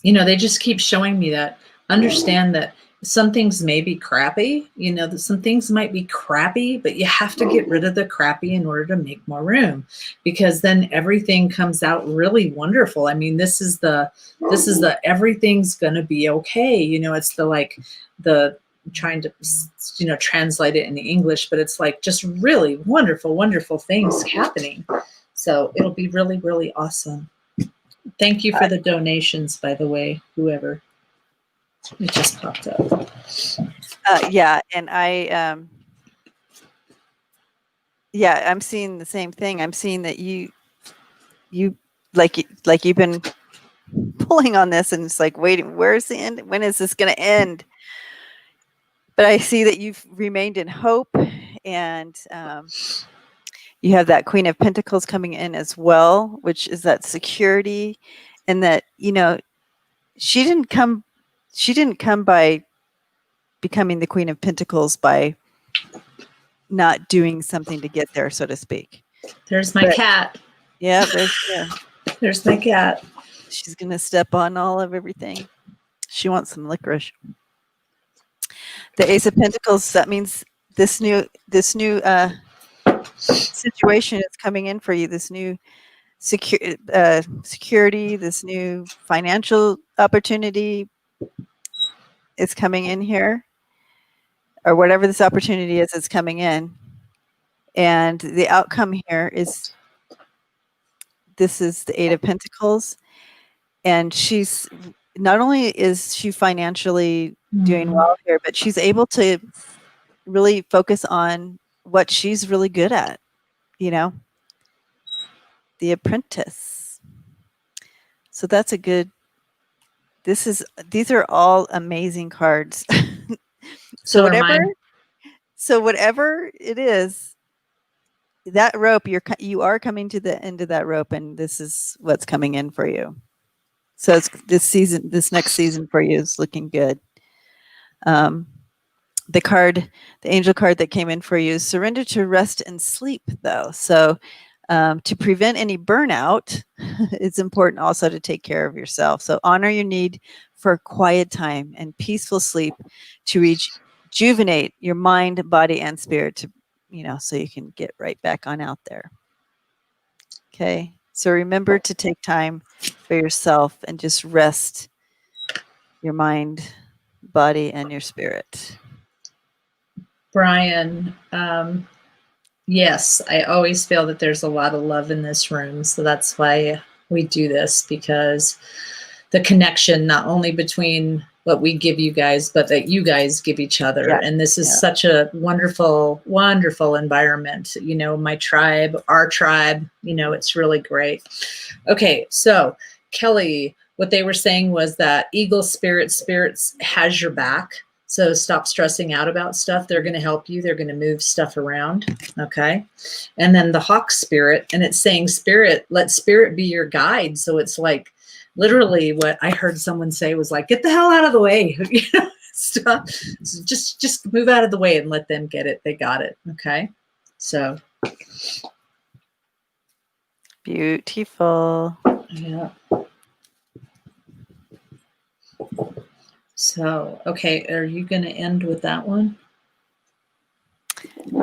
You know, they just keep showing me that. Understand that some things may be crappy. You know, that some things might be crappy, but you have to get rid of the crappy in order to make more room, because then everything comes out really wonderful. I mean, this is the everything's going to be okay. You know, it's the trying to, you know, translate it into English, but it's like just really wonderful, wonderful things happening. So it'll be really, really awesome. Thank you for the donations, by the way, whoever. It just popped up. Yeah, and I'm seeing the same thing. I'm seeing that you like you've been pulling on this, and it's like, waiting, where's the end? When is this going to end? But I see that you've remained in hope, and you have that Queen of Pentacles coming in as well, which is that security, and that, you know, she didn't come by becoming the Queen of Pentacles by not doing something to get there, so to speak. There's my cat. Yeah, there's my cat. She's going to step on all of everything. She wants some licorice. The Ace of Pentacles, that means this new situation is coming in for you, this new security, this new financial opportunity is coming in here, or whatever this opportunity is, it's coming in. And the outcome here is, this is the Eight of Pentacles, and she's not only is she financially doing well here, but she's able to really focus on what she's really good at, you know, the Apprentice. So that's a good, these are all amazing cards. So whatever it is, that rope, you are coming to the end of that rope, and this is what's coming in for you. So it's this next season for you is looking good. The angel card that came in for you is surrender to rest and sleep, though. So to prevent any burnout, it's important also to take care of yourself. So honor your need for quiet time and peaceful sleep to rejuvenate your mind, body, and spirit, to, you know, so you can get right back on out there. Okay. So remember to take time for yourself and just rest your mind, body, and your spirit. Brian, yes, I always feel that there's a lot of love in this room. So that's why we do this, because the connection, not only between what we give you guys, but that you guys give each other. Yeah. And this is such a wonderful, wonderful environment. You know, my tribe, our tribe, you know, it's really great. Okay. So Kelly, what they were saying was that Eagle Spirits has your back. So stop stressing out about stuff. They're going to help you. They're going to move stuff around. Okay. And then the Hawk Spirit, and it's saying spirit, let spirit be your guide. So it's like literally what I heard someone say was like, get the hell out of the way. You know, stuff. So just move out of the way and let them get it. They got it. Okay. So. Beautiful. Yeah. So, okay, are you going to end with that one?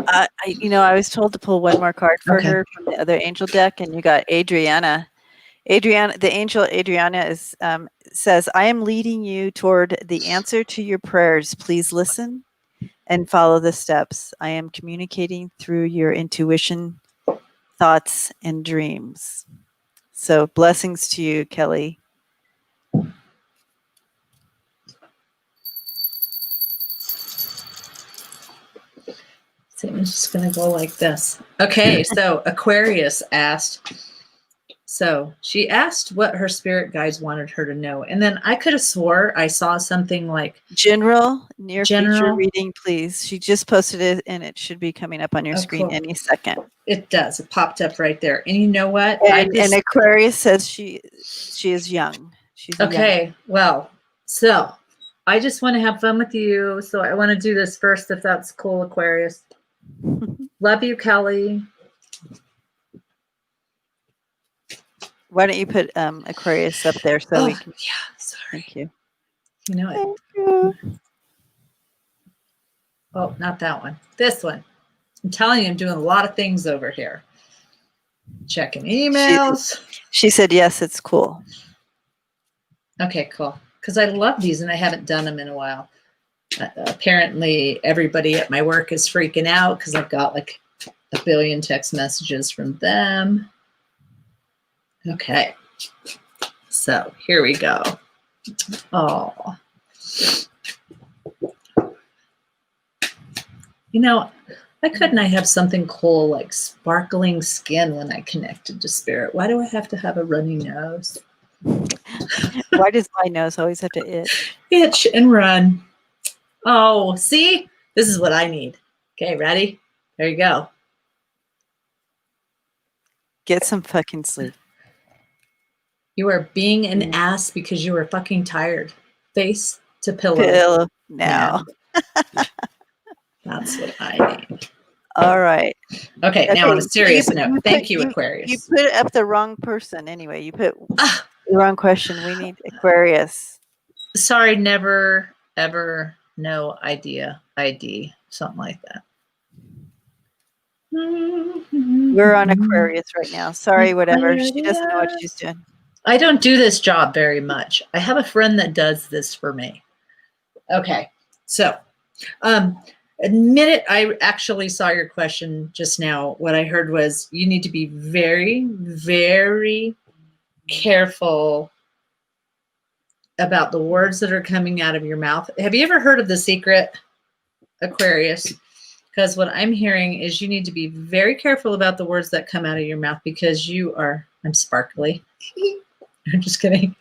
I was told to pull one more card for Okay. her from the other angel deck, and you got Adriana. The angel Adriana says, "I am leading you toward the answer to your prayers. Please listen and follow the steps. I am communicating through your intuition, thoughts, and dreams." So blessings to you, Kelly. So I'm just going to go like this. Okay, so Aquarius asked, so she asked what her spirit guides wanted her to know. And then I could have swore I saw something like General near future general. reading, please. She just posted it, and it should be coming up on your screen Cool. any second. It does. It popped up right there. And you know what? And Aquarius says she is young. She's okay. Young. Well, so I just want to have fun with you. So I want to do this first, if that's cool, Aquarius. Love you, Kelly. Why don't you put Aquarius up there so we can? Yeah, sorry. Thank you. You know it. Thank you. Oh, not that one. This one. I'm telling you, I'm doing a lot of things over here. Checking emails. She said, yes, it's cool. Okay, cool. Because I love these and I haven't done them in a while. Apparently, everybody at my work is freaking out because I've got like a billion text messages from them. Okay. So here we go. Oh. You know, why couldn't I have something cool like sparkling skin when I connected to spirit? Why do I have to have a runny nose? Why does my nose always have to itch? Itch and run. Oh, see? This is what I need. Okay, ready? There you go. Get some fucking sleep. You are being an ass because you are fucking tired. Face to pillow. Pillow now. That's what I need. All right. Okay, now on a serious note, thank you, Aquarius. You put up the wrong person anyway. You put the wrong question. We need Aquarius. Sorry, never, ever, no idea, ID, something like that. We're on Aquarius right now. Sorry, whatever. She doesn't know what she's doing. I don't do this job very much. I have a friend that does this for me. Okay, so admit it, I actually saw your question just now. What I heard was you need to be very, very careful about the words that are coming out of your mouth. Have you ever heard of The Secret, Aquarius? Because what I'm hearing is you need to be very careful about the words that come out of your mouth because you are, I'm sparkly. I'm just kidding.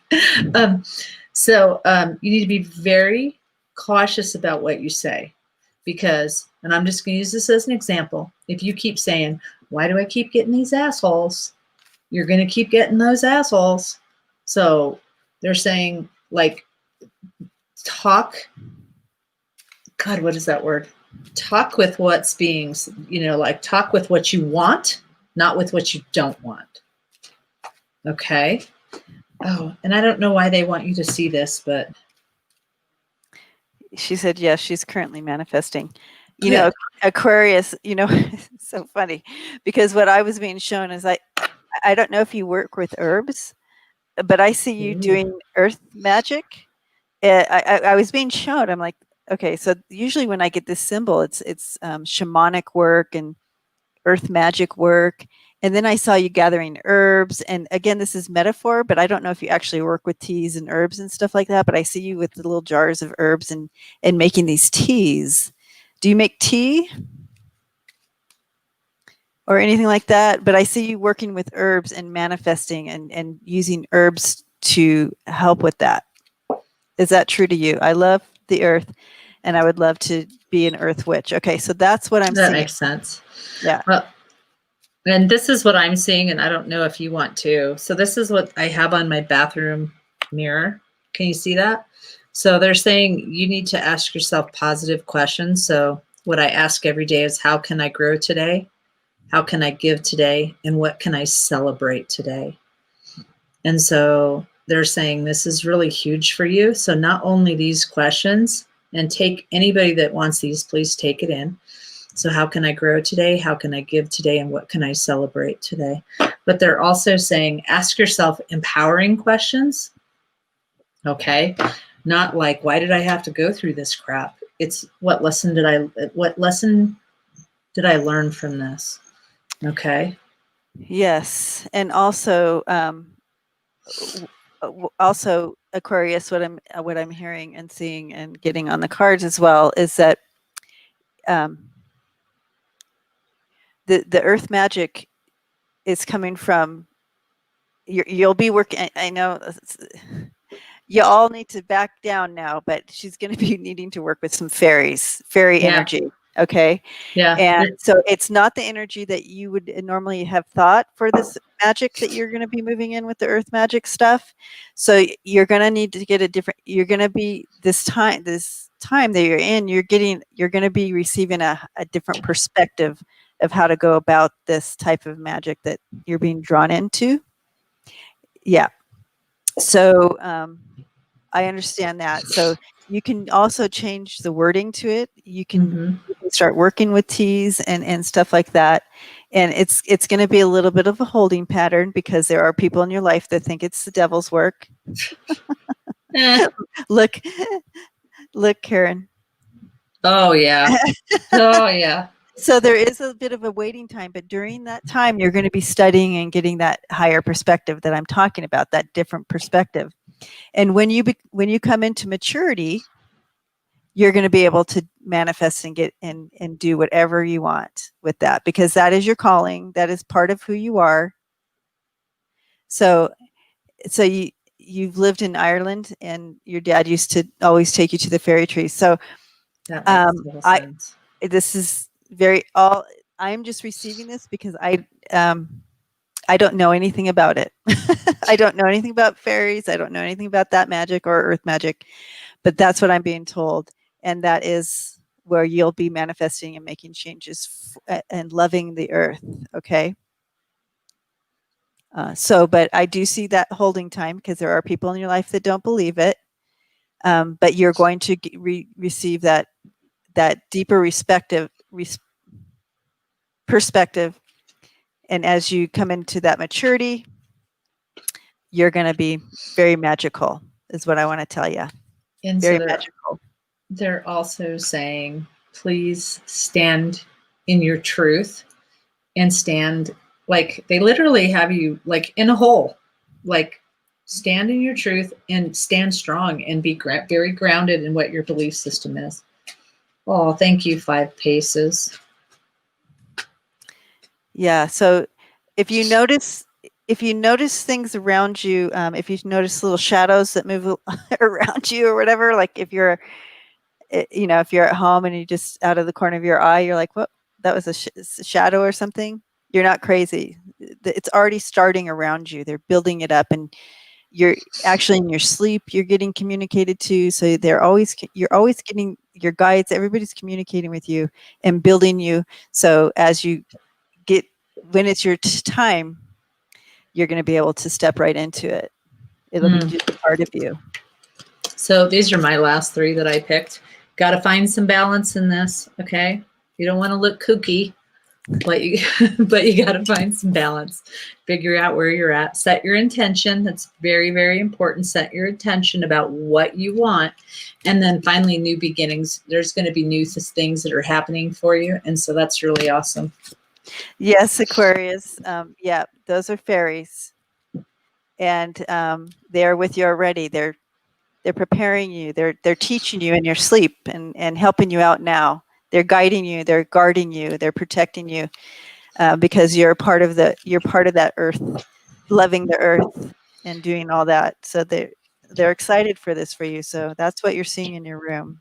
So you need to be very cautious about what you say because, and I'm just going to use this as an example. If you keep saying, why do I keep getting these assholes? You're going to keep getting those assholes. So they're saying like talk. God, what is that word? Talk with what's being, like talk with what you want, not with what you don't want. Okay. Oh, and I don't know why they want you to see this, but. She said, yes, she's currently manifesting. You know, Aquarius, it's so funny because what I was being shown is I don't know if you work with herbs, but I see you doing earth magic. I was being shown, I'm like, okay, so usually when I get this symbol, it's shamanic work and earth magic work. And then I saw you gathering herbs. And again, this is metaphor, but I don't know if you actually work with teas and herbs and stuff like that. But I see you with the little jars of herbs and making these teas. Do you make tea or anything like that? But I see you working with herbs and manifesting and using herbs to help with that. Is that true to you? I love the earth and I would love to be an earth witch. Okay, so that's what I'm seeing. That makes sense. Yeah. Well, and this is what I'm seeing, and I don't know if you want to. So this is what I have on my bathroom mirror. Can you see that? So they're saying you need to ask yourself positive questions. So what I ask every day is, how can I grow today? How can I give today? And what can I celebrate today? And so they're saying this is really huge for you. So not only these questions, and take anybody that wants these, please take it in. So how can I grow today? How can I give today? And what can I celebrate today? But they're also saying, ask yourself empowering questions. Okay. Not like, why did I have to go through this crap? It's what lesson did I learn from this? Okay. Yes. And also, also Aquarius, what I'm hearing and seeing and getting on the cards as well is that the earth magic is coming from you'll be working. I know you all need to back down now, but she's going to be needing to work with some fairy energy. Okay. Yeah. And so it's not the energy that you would normally have thought for this magic that you're going to be moving in with the earth magic stuff. So you're going to need to get you're going to be this time that you're in, you're going to be receiving a different perspective of how to go about this type of magic that you're being drawn into. Yeah. So I understand that. So you can also change the wording to it. You can start working with teas and stuff like that. And it's going to be a little bit of a holding pattern because there are people in your life that think it's the devil's work. Look, Karen. Oh, yeah. Oh, yeah. So there is a bit of a waiting time, but during that time, you're going to be studying and getting that higher perspective that I'm talking about, that different perspective. And when you come into maturity, you're going to be able to manifest and get and do whatever you want with that, because that is your calling. That is part of who you are. So you've lived in Ireland, and your dad used to always take you to the fairy trees. So this is I'm just receiving this because I don't know anything about it. I don't know anything about fairies. I don't know anything about that magic or earth magic, but that's what I'm being told. And that is where you'll be manifesting and making changes and loving the earth. Okay. But I do see that holding time because there are people in your life that don't believe it. But you're going to receive that deeper perspective. And as you come into that maturity, you're going to be very magical, is what I want to tell you. And very so magical. They're also saying, please stand in your truth and stand, like they literally have you like in a hole, like stand in your truth and stand strong and be very grounded in what your belief system is. Oh, thank you, 5 Paces. Yeah. So if you notice things around you, if you notice little shadows that move around you or whatever, like if you're at home and you just out of the corner of your eye, you're like, what, that was a shadow or something. You're not crazy. It's already starting around you. They're building it up, and you're actually in your sleep, you're getting communicated to. So you're always getting your guides. Everybody's communicating with you and building you. So as you when it's your time, you're going to be able to step right into it. It'll be just part of you. So these are my last 3 that I picked. Got to find some balance in this. Okay. You don't want to look kooky, but you got to find some balance. Figure out where you're at. Set your intention. That's very, very important. Set your intention about what you want. And then finally, new beginnings. There's going to be new things that are happening for you. And so that's really awesome. Yes, Aquarius. Yeah, those are fairies. And they're with you already. They're preparing you. They're teaching you in your sleep and helping you out now. They're guiding you. They're guarding you. They're protecting you because you're part of that earth, loving the earth and doing all that. So they're excited for this for you. So that's what you're seeing in your room.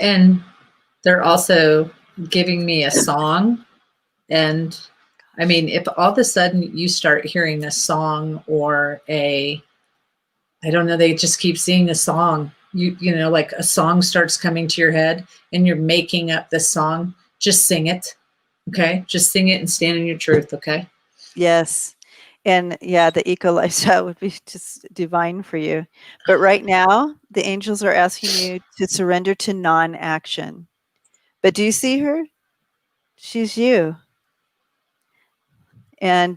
And they're also giving me a song. And I mean, if all of a sudden you start hearing a song or I don't know, they just keep seeing a song, you know, like a song starts coming to your head and you're making up the song, just sing it. Okay. Just sing it and stand in your truth. Okay. Yes. And yeah, the eco lifestyle would be just divine for you. But right now, the angels are asking you to surrender to non-action. But do you see her? She's you. And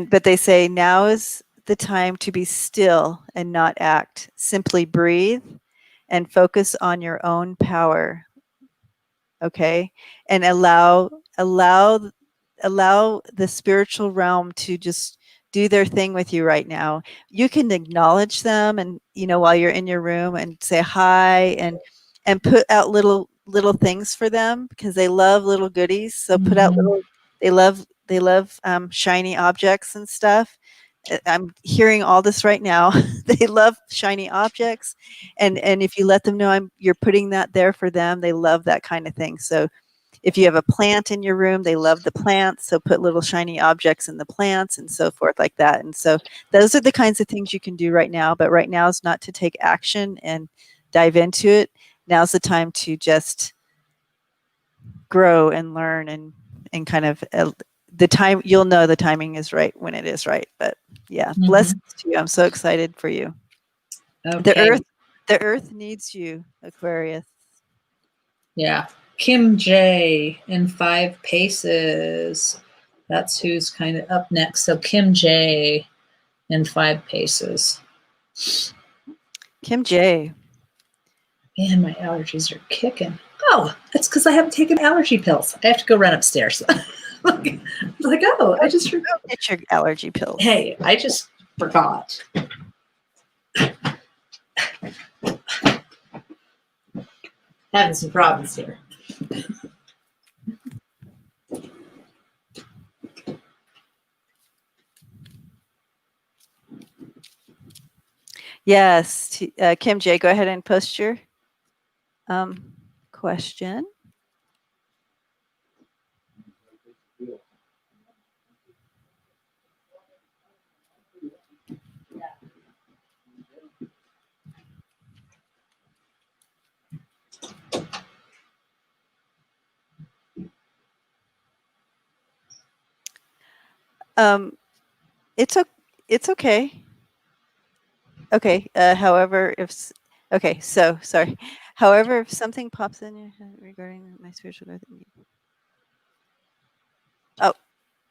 but they say now is the time to be still and not act. Simply breathe and focus on your own power. Okay? And allow the spiritual realm to just do their thing with you right now. You can acknowledge them, and while you're in your room, and say hi, and put out little things for them, because they love little goodies. So put out little, they love shiny objects and stuff. I'm hearing all this right now. They love shiny objects, and if you let them know you're putting that there for them, they love that kind of thing. So if you have a plant in your room, they love the plants. So put little shiny objects in the plants and so forth like that. And so those are the kinds of things you can do right now. But right now is not to take action and dive into it. Now's the time to just grow and learn and kind of the time. You'll know the timing is right when it is right. But yeah, blessings to you. I'm so excited for you. Okay. The earth needs you, Aquarius. Yeah. Kim J in 5 paces. That's who's kind of up next. So Kim J in 5 paces. Kim J. Man, my allergies are kicking. Oh, that's because I haven't taken allergy pills. I have to go run upstairs. like, oh, I just forgot. Get your allergy pills. Hey, I just forgot. Having some problems here. Yes, Kim J, go ahead and post your question. It's okay. Okay. However, so sorry. However, if something pops in your head regarding my spiritual growth, oh,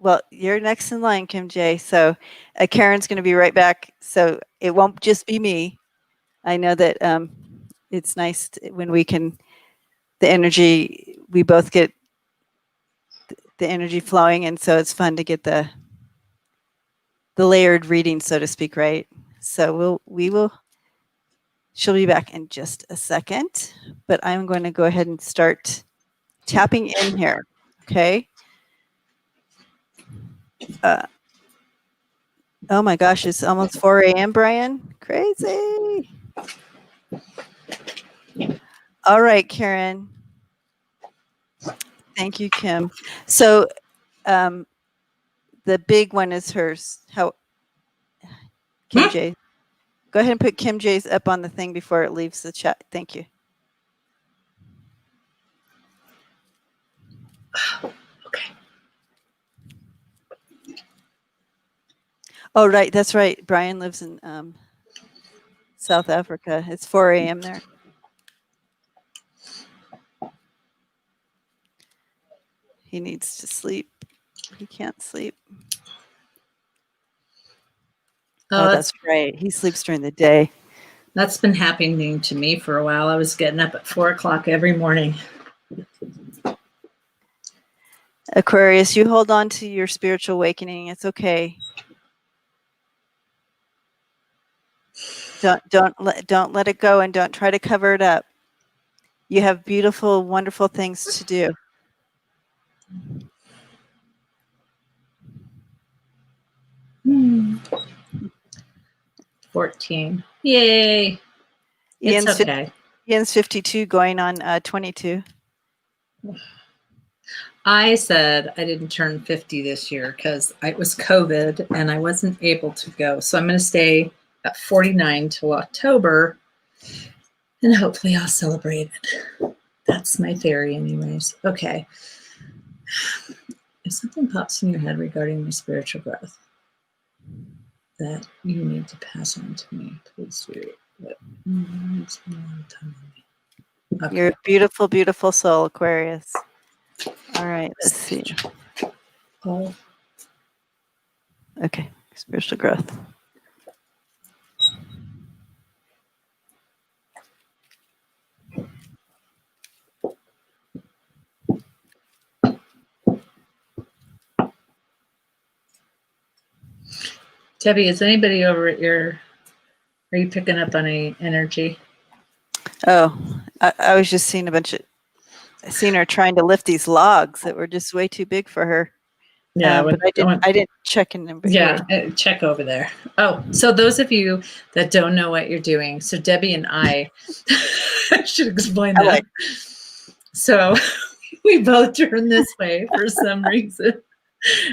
well, you're next in line, Kim J. So Karen's going to be right back. So it won't just be me. I know that it's nice when we can, the energy, we both get the energy flowing, and so it's fun to get the layered reading, so to speak, right? So she'll be back in just a second, but I'm going to go ahead and start tapping in here. Okay. Oh my gosh, it's almost 4 a.m., Brian. Crazy. All right, Karen. Thank you, Kim. So the big one is hers. Kim J. Go ahead and put Kim J's up on the thing before it leaves the chat. Thank you. Okay. Oh, right. That's right. Brian lives in South Africa. It's 4 a.m. there. He needs to sleep. He can't sleep. Oh, that's right. He sleeps during the day. That's been happening to me for a while. I was getting up at 4 o'clock every morning. Aquarius, you hold on to your spiritual awakening. It's okay. Don't let it go, and don't try to cover it up. You have beautiful, wonderful things to do. Hmm. 14. Yay. It's okay. Ian's 52 going on 22. I said I didn't turn 50 this year because it was COVID and I wasn't able to go. So I'm going to stay at 49 till October and hopefully I'll celebrate it. That's my theory anyways. Okay. If something pops in your head regarding my spiritual growth that you need to pass on to me, please do it. Okay. You're a beautiful, beautiful soul, Aquarius. All right, let's see. Oh. Okay, spiritual growth. Debbie, is anybody over at are you picking up on any energy? Oh, I was just seeing I seen her trying to lift these logs that were just way too big for her. Yeah, but I didn't check in them. Yeah, check over there. Oh, so those of you that don't know what you're doing, so Debbie and I should explain that. Like, so we both turn this way for some reason.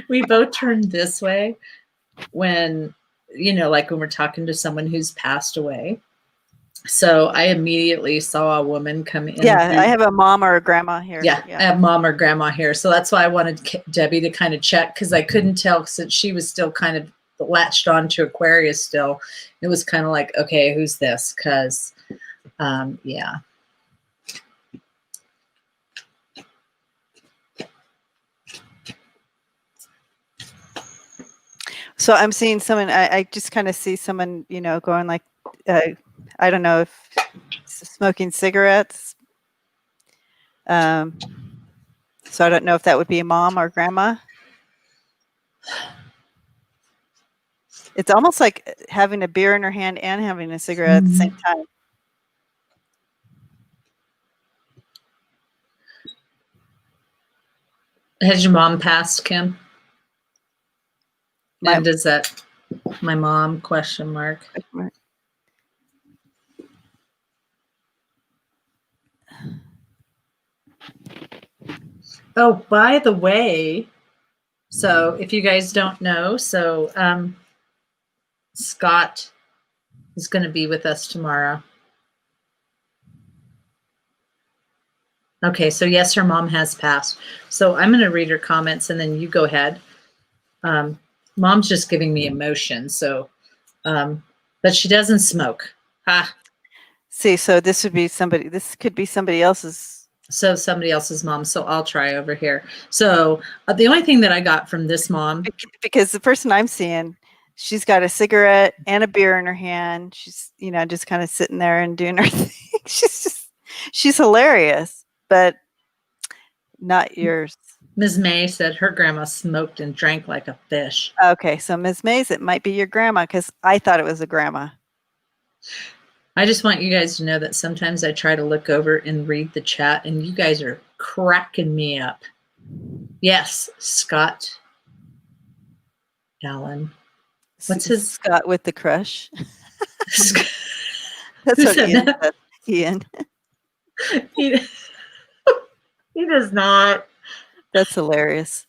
We both turn this way when, like when we're talking to someone who's passed away. So I immediately saw a woman come in. Yeah, I have a mom or a grandma here. Yeah, I have mom or grandma here. So that's why I wanted Debbie to kind of check, because I couldn't tell since she was still kind of latched on to Aquarius still. It was kind of like, okay, who's this? Because, yeah. So I'm seeing someone, I just kind of see someone, going like, I don't know if smoking cigarettes. So I don't know if that would be a mom or grandma. It's almost like having a beer in her hand and having a cigarette at the same time. Has your mom passed, Kim? And is that my mom, question mark? Oh, by the way, so if you guys don't know, so Scott is going to be with us tomorrow. Okay, so yes, her mom has passed. So I'm going to read her comments and then you go ahead. Mom's just giving me emotion. So, but she doesn't smoke. Ha. See, so this could be somebody else's. So somebody else's mom. So I'll try over here. So the only thing that I got from this mom. Because the person I'm seeing, she's got a cigarette and a beer in her hand. She's, just kind of sitting there and doing her thing. She's hilarious, but not yours. Ms. May said her grandma smoked and drank like a fish. Okay, so Ms. Mays, it might be your grandma, because I thought it was a grandma. I just want you guys to know that sometimes I try to look over and read the chat, and you guys are cracking me up. Yes, Scott Allen. What's his Scott with the crush? That's Who what said Ian that? said. Ian. He does not. That's hilarious.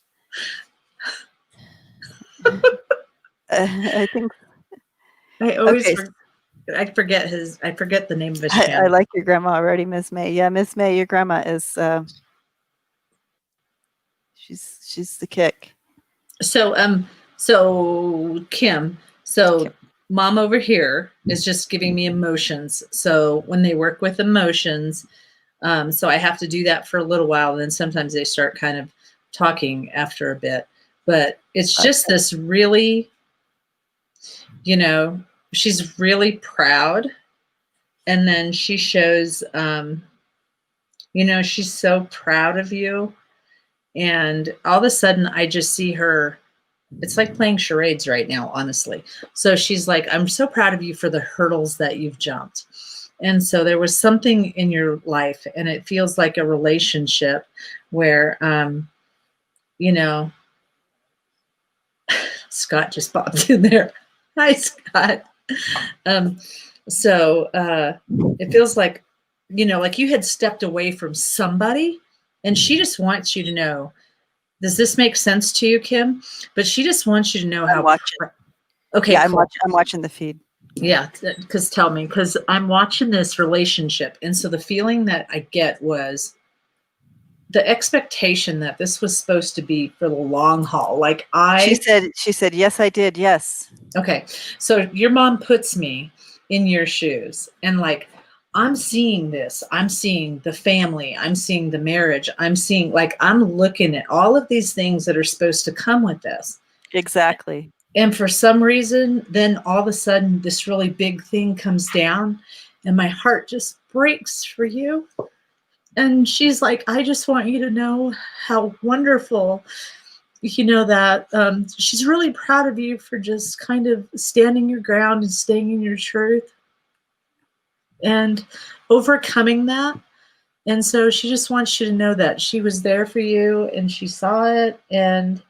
I think I always I forget the name of his channel. I like your grandma already, Miss May. Yeah, Miss May, your grandma is she's the kick. So Kim, mom over here is just giving me emotions. So when they work with emotions, so I have to do that for a little while, and then sometimes they start kind of talking after a bit. But it's just this really, she's really proud. And then she shows, she's so proud of you. And all of a sudden I just see her, it's like playing charades right now, honestly. So she's like, I'm so proud of you for the hurdles that you've jumped. And so there was something in your life, and it feels like a relationship where, Scott just popped in there. Hi, Scott. So it feels like, like you had stepped away from somebody, and she just wants you to know, does this make sense to you, Kim? But she just wants you to know how. Okay. Yeah, cool. I'm watching the feed. Yeah, because I'm watching this relationship. And so the feeling that I get was the expectation that this was supposed to be for the long haul. She said, yes, I did. Yes. Okay. So your mom puts me in your shoes, and I'm seeing this. I'm seeing the family. I'm seeing the marriage. I'm seeing, like, I'm looking at all of these things that are supposed to come with this. Exactly. And for some reason, then all of a sudden, this really big thing comes down, and my heart just breaks for you. And she's like, I just want you to know how wonderful, that she's really proud of you for just kind of standing your ground and staying in your truth and overcoming that. And so she just wants you to know that she was there for you and she saw it. And,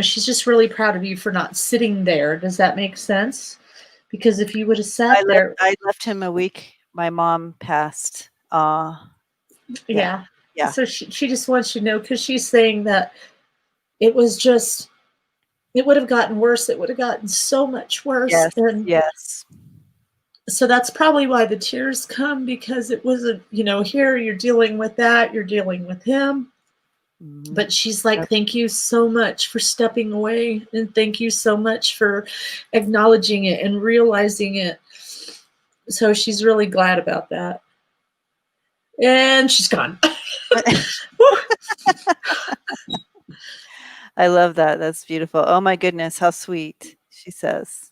she's just really proud of you for not sitting there. Does that make sense? Because if you would have sat there. I left him a week. My mom passed. Yeah. Yeah. So she just wants you to know, because she's saying that it was just, it would have gotten worse. It would have gotten so much worse. Yes. And Yes. so that's probably why the tears come, because it wasn't, here you're dealing with that, you're dealing with him. Mhm. But she's like, thank you so much for stepping away. And thank you so much for acknowledging it and realizing it. So she's really glad about that. And she's gone. I love that. That's beautiful. Oh my goodness, how sweet, she says.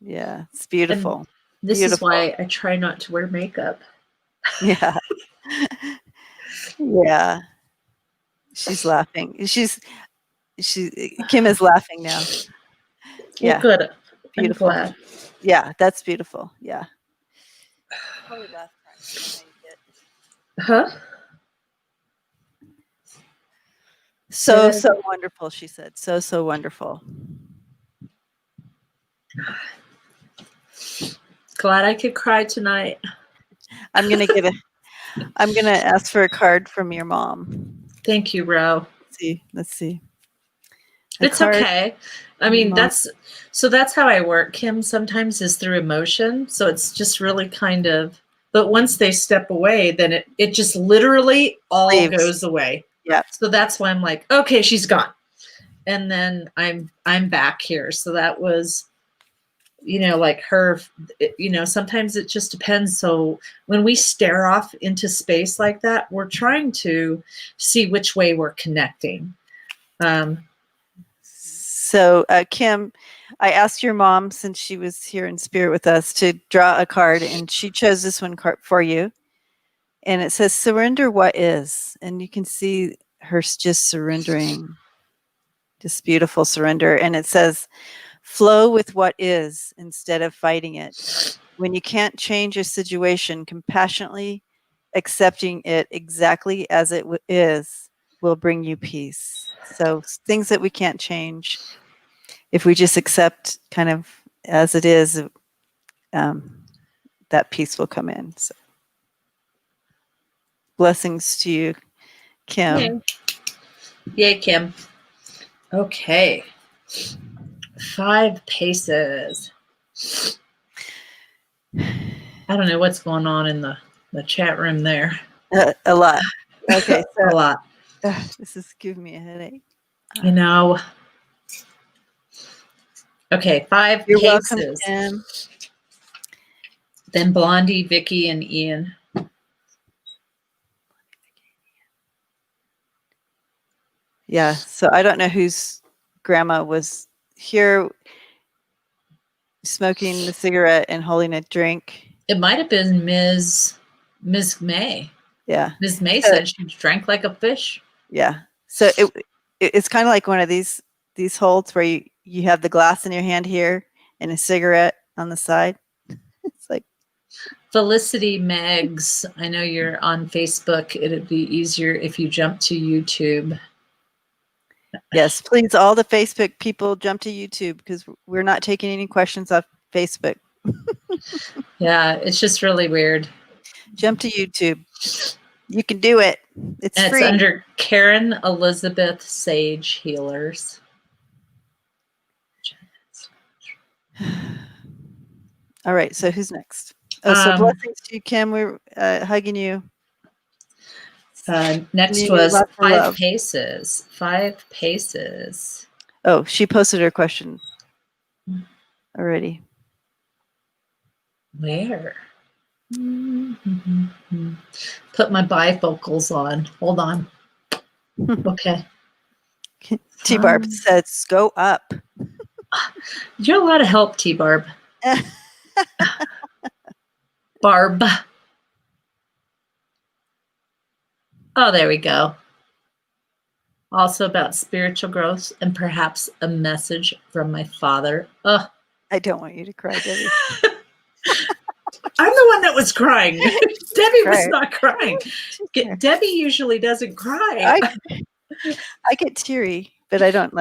Yeah, it's beautiful. And this beautiful. is why I try not to wear makeup. Yeah. Yeah. She's laughing. Kim is laughing now. Yeah. Well, good. Beautiful. I'm glad. Yeah, that's beautiful. Yeah. Probably last time. Huh? So wonderful, she said. So wonderful. Glad I could cry tonight. I'm gonna ask for a card from your mom. Thank you, Ro. Let's see. It's okay. I mean, that's how I work, Kim, sometimes is through emotion. So it's just really kind of, but once they step away, then it just literally all goes away. Yeah. So that's why I'm like, okay, she's gone. And then I'm back here. So that was, like her, sometimes it just depends. So when we stare off into space like that, we're trying to see which way we're connecting. So Kim, I asked your mom, since she was here in spirit with us, to draw a card, and she chose this one card for you. And it says, surrender what is. And you can see her just surrendering, just beautiful surrender. And it says, flow with what is instead of fighting it. When you can't change a situation, compassionately accepting it exactly as it is will bring you peace. So things that we can't change, if we just accept kind of as it is, that peace will come in. So blessings to you, Kim. Yay, Kim. Okay. 5 paces. I don't know what's going on in the chat room there. A lot. Okay. So, a lot. This is giving me a headache. Okay, 5 You're paces. welcome, Kim. Then Blondie, Vicky, and Ian. Yeah, so I don't know whose grandma was here smoking the cigarette and holding a drink. It might have been Ms. May. Yeah. Ms. May said she drank like a fish. Yeah. So it's kind of like one of these holds where you have the glass in your hand here and a cigarette on the side. It's like Felicity Meggs, I know you're on Facebook. It'd be easier if you jump to YouTube. Yes, please, all the Facebook people jump to YouTube, because we're not taking any questions off Facebook. Yeah, it's just really weird. Jump to YouTube. You can do it. It's free. It's under Karen Elizabeth Sage Healers. All right, so who's next? Oh, so blessings to you, Kim. We're hugging you. Next was 5 paces. 5 paces. Oh, she posted her question already. Where? Mm-hmm. Put my bifocals on. Hold on. Okay. T-Barb says, go up. You're a lot of help, T-Barb. Barb. Oh, there we go. Also about spiritual growth and perhaps a message from my father. Oh. I don't want you to cry, Debbie. I'm the one that was crying. Debbie was not crying. Debbie usually doesn't cry. I get teary, but I don't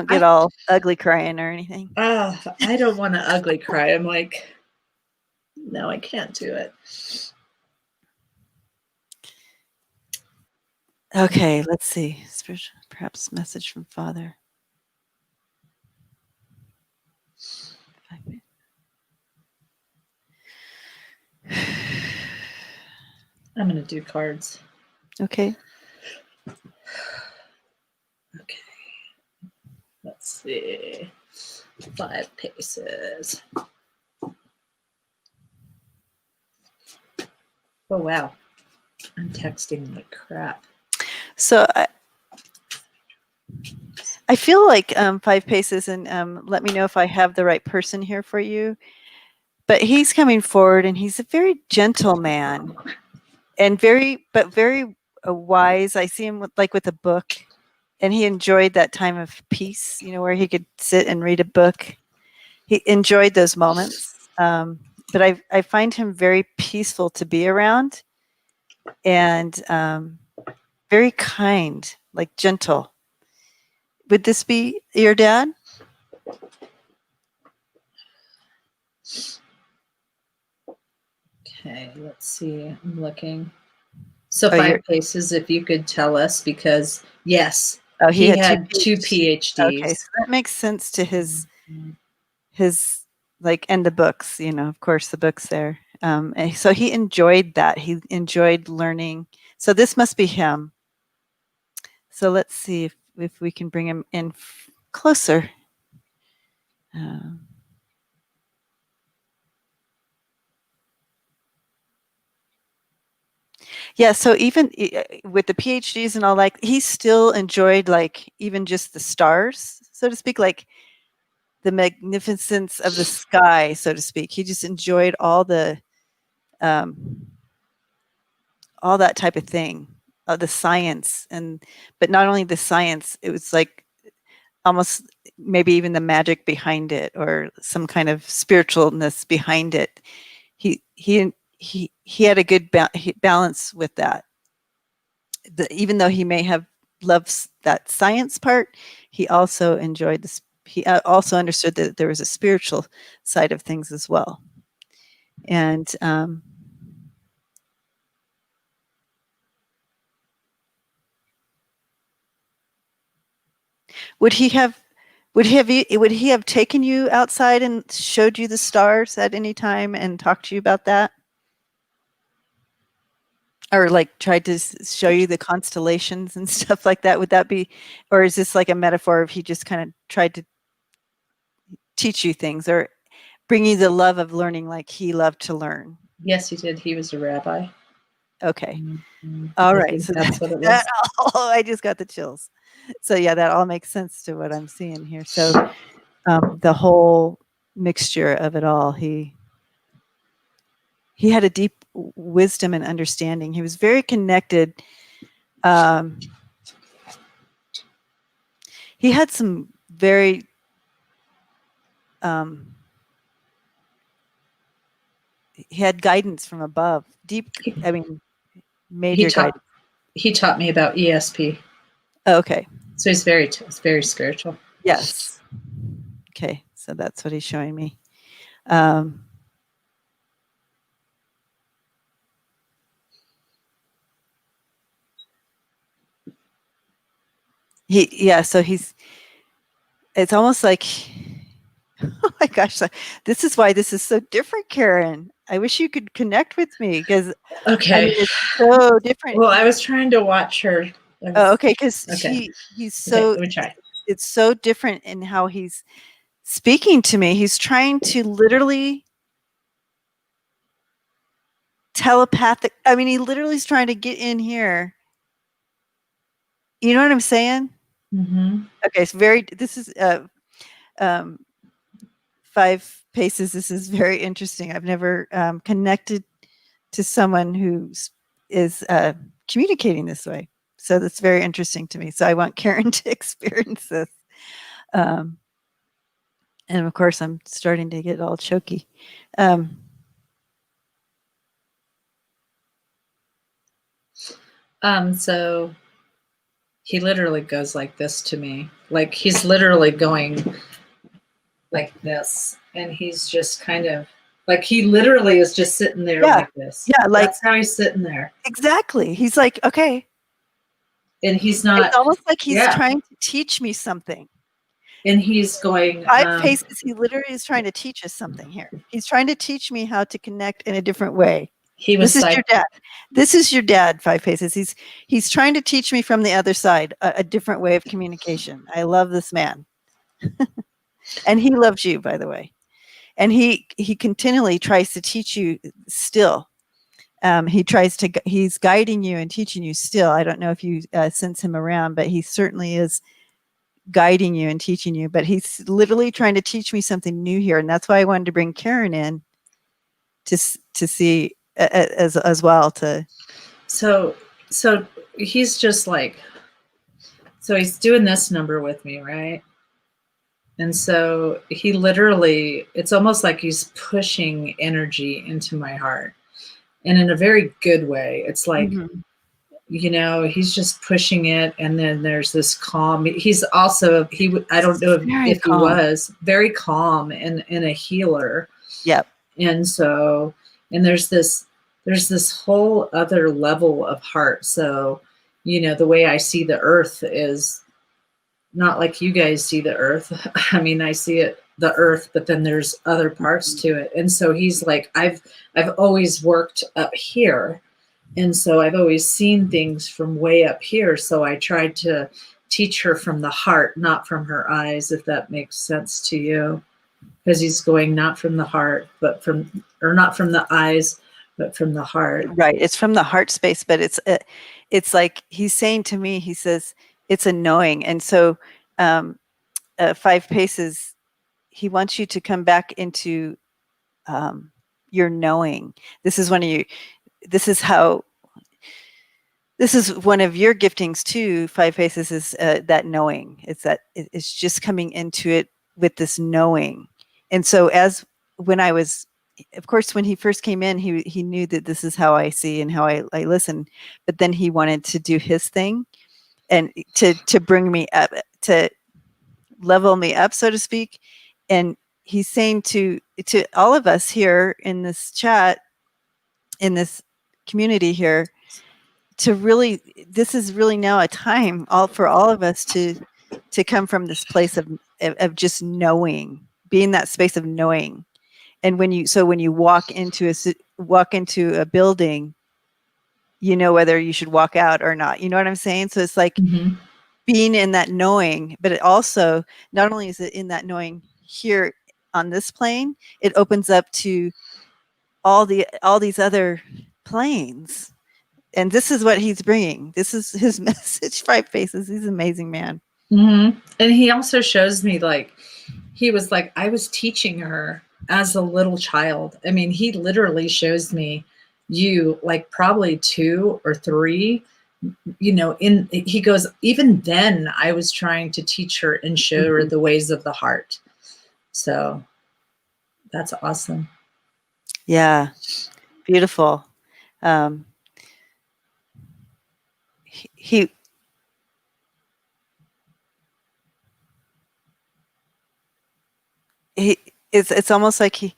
get all ugly crying or anything. I don't want to ugly cry. I'm like, no, I can't do it. Okay, let's see. Spiritual, perhaps message from Father. I'm going to do cards. Okay. Okay. Let's see. 5 paces. Oh, wow. I'm texting like crap. So I feel like 5 paces, and let me know if I have the right person here for you. But he's coming forward, and he's a very gentle man, and very wise. I see him with a book, and he enjoyed that time of peace, where he could sit and read a book. He enjoyed those moments. But I find him very peaceful to be around, and very kind, like gentle. Would this be your dad? Okay, let's see. I'm looking. So 5 paces, if you could tell us, because yes, he had 2 PhDs. Okay, so that makes sense to his like, and the books, of course, the books there. And so he enjoyed that. He enjoyed learning. So this must be him. So let's see if we can bring him in closer. Yeah, so even with the PhDs and all, like, he still enjoyed, like, even just the stars, so to speak, like the magnificence of the sky, so to speak. He just enjoyed all the all that type of thing, the science, but not only the science, it was like almost maybe even the magic behind it, or some kind of spiritualness behind it. He had a good balance with that. Even though he may have loved that science part, he also enjoyed this. He also understood that there was a spiritual side of things as well. And would he have taken you outside and showed you the stars at any time and talked to you about that? Or like tried to show you the constellations and stuff like that? Would that be, or is this like a metaphor of he just kind of tried to teach you things or bring you the love of learning like he loved to learn? Yes, he did. He was a rabbi. Okay. All right. So that's what it was. I just got the chills. So yeah, that all makes sense to what I'm seeing here. So the whole mixture of it all, he had a deep wisdom and understanding. He was very connected. He had some very he had guidance from above, deep, I mean, major guidance. He taught me about ESP. Oh, okay. So he's very spiritual. Yes. Okay. So that's what he's showing me. So it's almost like, oh my gosh, this is why this is so different, Karen. I wish you could connect with me, because it's so different. Well, I was trying to watch her. Oh, okay, because he's so, let me try. It's so different in how he's speaking to me. He's trying to literally telepathic. I mean, he literally is trying to get in here. You know what I'm saying? Mm-hmm. Okay, this is 5 paces. This is very interesting. I've never connected to someone who is communicating this way. So that's very interesting to me. So I want Karen to experience this. And of course, I'm starting to get all choky. So he literally goes like this to me. Like he's literally going like this. And he's just kind of like he literally is just sitting there like this. Yeah, like that's how he's sitting there. Exactly. He's like, okay. And he's not. It's almost like he's trying to teach me something. And he's going 5 paces. He literally is trying to teach us something here. He's trying to teach me how to connect in a different way. This is your dad. This is your dad, 5 paces. He's trying to teach me from the other side a different way of communication. I love this man. And he loves you, by the way. And he continually tries to teach you still. He's guiding you and teaching you still. I don't know if you sense him around, but he certainly is guiding you and teaching you. But he's literally trying to teach me something new here. And that's why I wanted to bring Karen in to see as well. So he's just like, so he's doing this number with me, right? And so he literally, it's almost like he's pushing energy into my heart. And in a very good way. It's like, you know, he's just pushing it. And then there's this calm. He's also, I don't know if he was very calm and a healer. Yep. And so, and there's this whole other level of heart. So, you know, the way I see the earth is not like you guys see the earth. I mean, I see it, the earth, but then there's other parts to it. And so he's like, I've always worked up here. And so I've always seen things from way up here. So I tried to teach her from the heart, not from her eyes, if that makes sense to you. Because he's going not from the heart, but not from the eyes, but from the heart. Right. It's from the heart space, but it's like he's saying to me, he says, it's a knowing. And so 5 paces, he wants you to come back into your knowing. This is one of your giftings too. 5 paces is that knowing. It's just coming into it with this knowing. And so of course, when he first came in, he knew that this is how I see and how I listen, but then he wanted to do his thing and to bring me up, to level me up, so to speak. And he's saying to all of us here in this chat, in this community here, this is really now a time for all of us to come from this place of just knowing, being that space of knowing. And when you walk into a building, you know whether you should walk out or not. You know what I'm saying? So it's like being in that knowing, but it also, not only is it in that knowing here on this plane, it opens up to all these other planes. And this is what he's bringing. This is his message. 5 paces. He's an amazing man. And he also shows me, like, he was like, I was teaching her as a little child. I mean, he literally shows me you like probably 2 or 3, you know, he goes, even then I was trying to teach her and show her the ways of the heart. So that's awesome. Yeah. Beautiful. It's almost like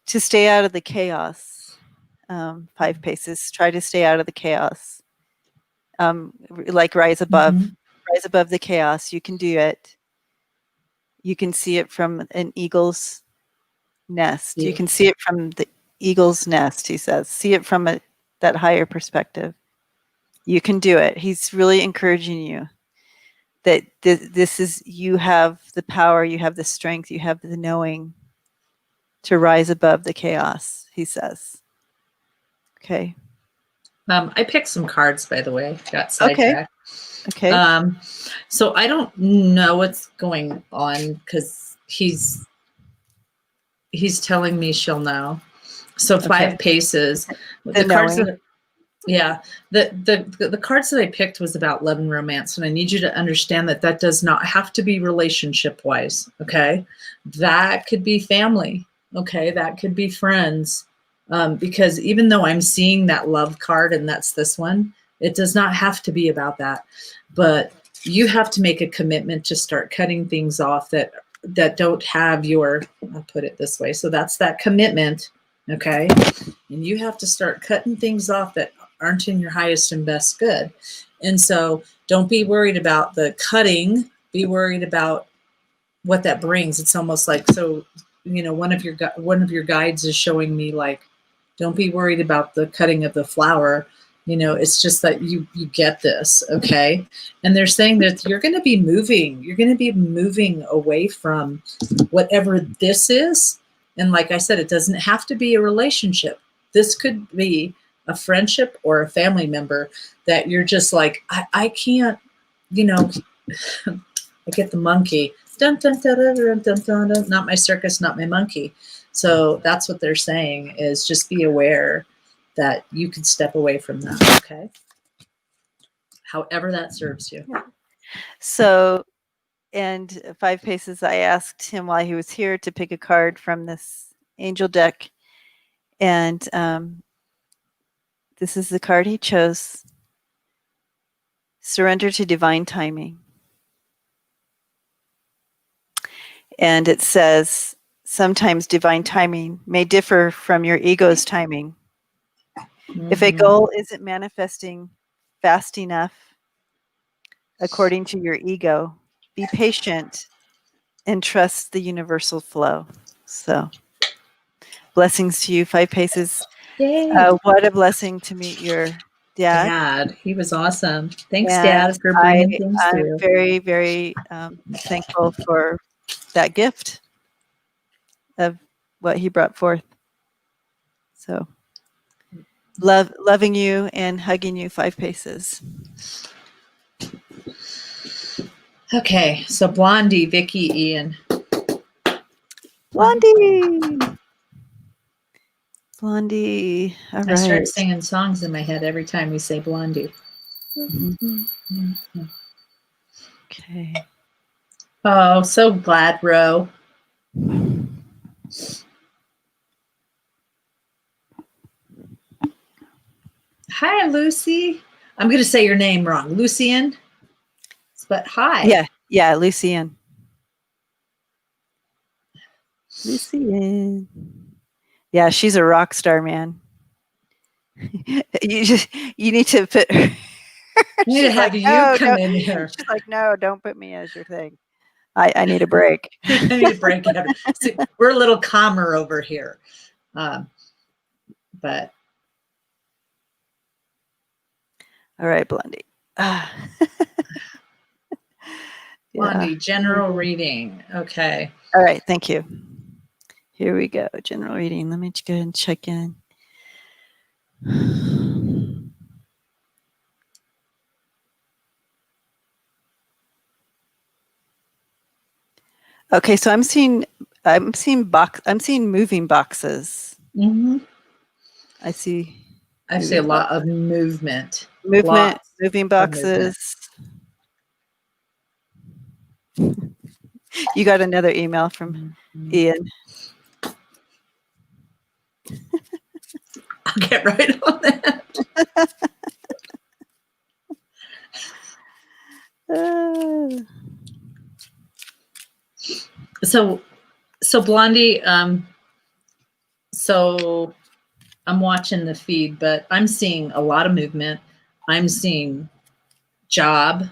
to stay out of the chaos. 5 paces, try to stay out of the chaos. Like rise above the chaos. You can do it. You can see it from an eagle's nest. You can see it from the eagle's nest, he says. See it from that higher perspective. You can do it. He's really encouraging you that you have the power, you have the strength, you have the knowing to rise above the chaos, he says. Okay. I picked some cards, by the way. Got Okay. sidetracked. Okay. So I don't know what's going on because he's telling me she'll know. So Okay. 5 paces. The The cards knowing. that yeah, the cards that I picked was about love and romance, and I need you to understand that that does not have to be relationship wise. Okay, that could be family. Okay, that could be friends. Because even though I'm seeing that love card, and that's this one, it does not have to be about that. But you have to make a commitment to start cutting things off that don't have your. I'll put it this way. So that's that commitment. Okay, and you have to start cutting things off that aren't in your highest and best good. And so don't be worried about the cutting, be worried about what that brings. It's almost like, so, one of your guides is showing me like, don't be worried about the cutting of the flower. It's just that you get this, okay? And they're saying that you're going to be moving away from whatever this is. And like I said, it doesn't have to be a relationship. This could be a friendship or a family member that you're just like, I can't, I get the monkey. Dun, dun, dun, dun, dun, dun, dun, dun. Not my circus, not my monkey. So that's what they're saying, is just be aware that you could step away from that, okay? However that serves you. So, and 5 paces, I asked him while he was here to pick a card from this angel deck. And this is the card he chose. Surrender to divine timing. And it says, sometimes divine timing may differ from your ego's timing. Mm-hmm. If a goal isn't manifesting fast enough, according to your ego, be patient and trust the universal flow. So, blessings to you, 5 paces. What a blessing to meet your dad. He was awesome. Thanks, Dad, for bringing things through. I'm very, very thankful for that gift of what he brought forth. So, loving you and hugging you, 5 paces. Okay, so Blondie, Vicky, Ian. Blondie. All right. I start singing songs in my head every time we say Blondie. Mm-hmm. Okay. Oh, so glad, Ro. Hi, Lucy. I'm going to say your name wrong. Lucian? But hi. Yeah, Lucian. Lucian. Yeah, she's a rock star, man. You need to put her. I need to have you come in here. She's like, no, don't put me as your thing. I need a break. I need a break. See, we're a little calmer over here. But. All right, Blondie. Blondie, general reading. Okay. All right, thank you. Here we go. General reading. Let me go ahead and check in. Okay, so I'm seeing moving boxes. Mm-hmm. I see a lot of movement. Moving boxes. You got another email from Ian. I'll get right on that. So Blondie, so I'm watching the feed, but I'm seeing a lot of movement. I'm seeing job.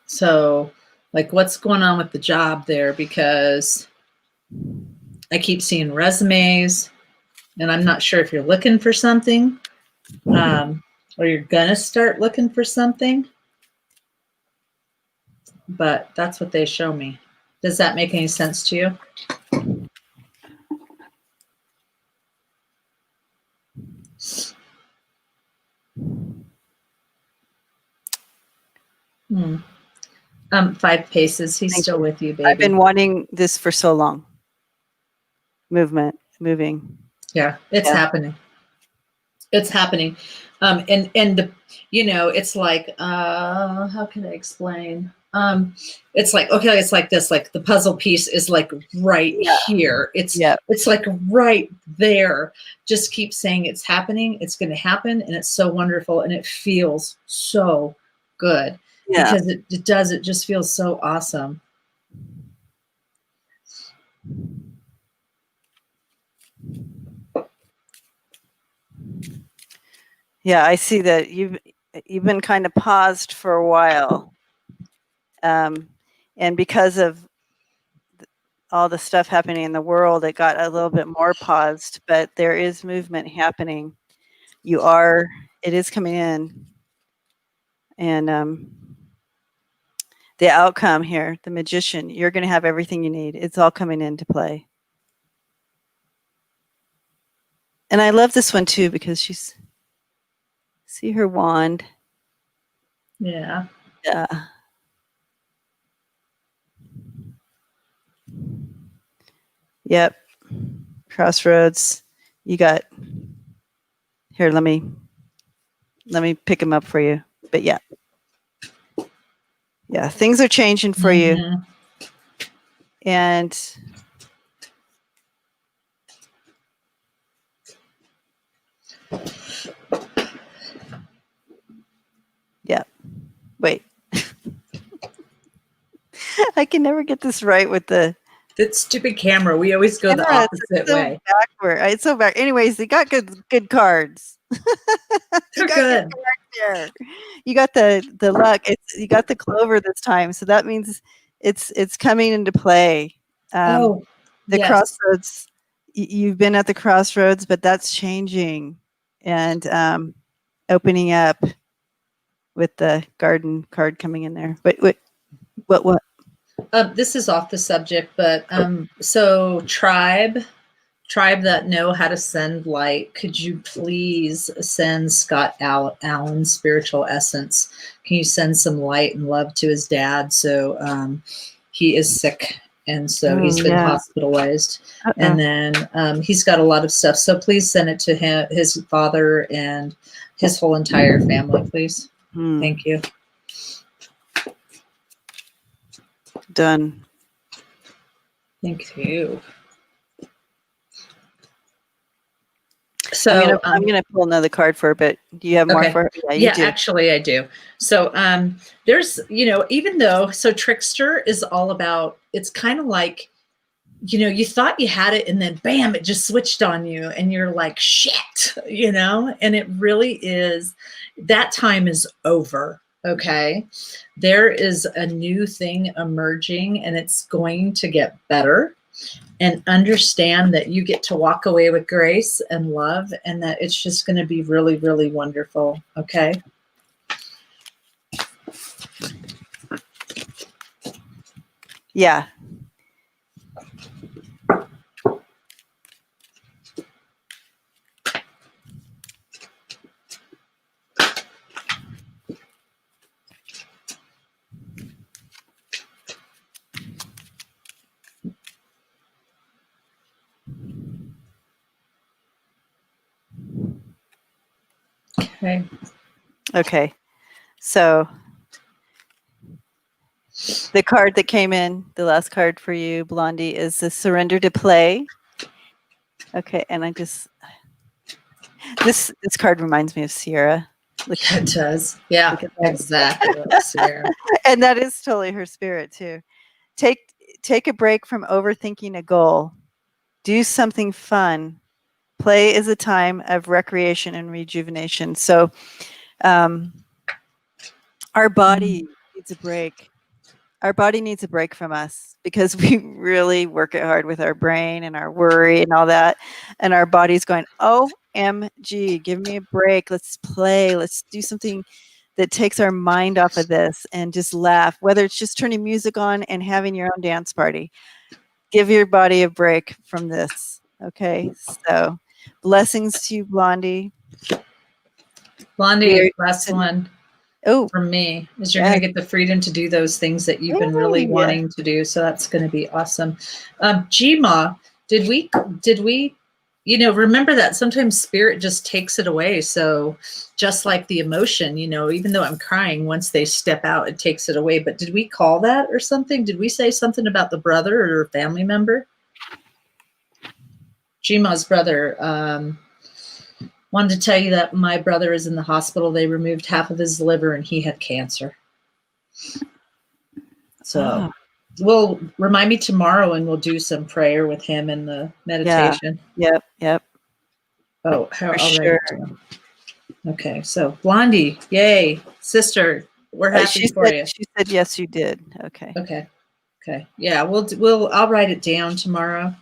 So, like, what's going on with the job there? Because I keep seeing resumes, and I'm not sure if you're looking for something, or you're gonna start looking for something. But that's what they show me. Does that make any sense to you? 5 paces. He's Thank still you. with you, baby. I've been wanting this for so long. Moving. Yeah, it's happening. It's happening. And the, it's like, how can I explain? It's like, okay, it's like this, like the puzzle piece is like right here. It's like right there. Just keep saying it's happening. It's going to happen. And it's so wonderful. And it feels so good because it does. It just feels so awesome. Yeah, I see that you've been kind of paused for a while. And because of all the stuff happening in the world, it got a little bit more paused, but there is movement happening. It is coming in. And the outcome here, the magician, you're going to have everything you need. It's all coming into play. And I love this one too, because see her wand. Yeah. Yeah. Yep. Crossroads. You got here. Let me pick them up for you. But yeah, things are changing for you. And yeah, wait. I can never get this right with that stupid camera. We always go the opposite way. Backward. It's so back. Anyways, they got good cards. They're good. There. You got the luck. You got the clover this time, so that means it's coming into play. The crossroads. You've been at the crossroads, but that's changing and opening up with the garden card coming in there. What? This is off the subject, but so tribe that know how to send light, could you please send Scott Allen spiritual essence? Can you send some light and love to his dad? So he is sick, and so he's been hospitalized. And then he's got a lot of stuff, so please send it to him, his father and his whole entire family, please. Thank you. Done. Thank you. So I'm gonna pull another card for her, but do you have more for her? Yeah, actually I do. So there's, even though, so Trickster is all about, it's kind of like, you thought you had it and then bam, it just switched on you and you're like, shit, and it really is, that time is over. Okay. There is a new thing emerging and it's going to get better. And understand that you get to walk away with grace and love, and that it's just going to be really, really wonderful. Okay. Yeah. Okay. So the card that came in, the last card for you, Blondie, is the surrender to play. Okay, and I just this card reminds me of Sierra. It does. Yeah, exactly. Sierra. And that is totally her spirit too. Take a break from overthinking a goal. Do something fun. Play is a time of recreation and rejuvenation. So our body needs a break. Our body needs a break from us because we really work it hard with our brain and our worry and all that. And our body's going, OMG, give me a break. Let's play. Let's do something that takes our mind off of this and just laugh, whether it's just turning music on and having your own dance party. Give your body a break from this. Okay. So blessings to you, Blondie. Blondie, last one. Oh, from me is you're going to get the freedom to do those things that you've been really wanting to do. So that's going to be awesome. Gma, did we, remember that sometimes spirit just takes it away. So just like the emotion, even though I'm crying, once they step out, it takes it away. But did we call that or something? Did we say something about the brother or family member? Gma's brother, wanted to tell you that my brother is in the hospital. They removed half of his liver and he had cancer. So we'll remind me tomorrow and we'll do some prayer with him in the meditation. Yep. Oh, for sure. Okay, so Blondie, yay, sister, we're happy for you. She said yes, you did. Okay. Okay. Yeah, I'll write it down tomorrow.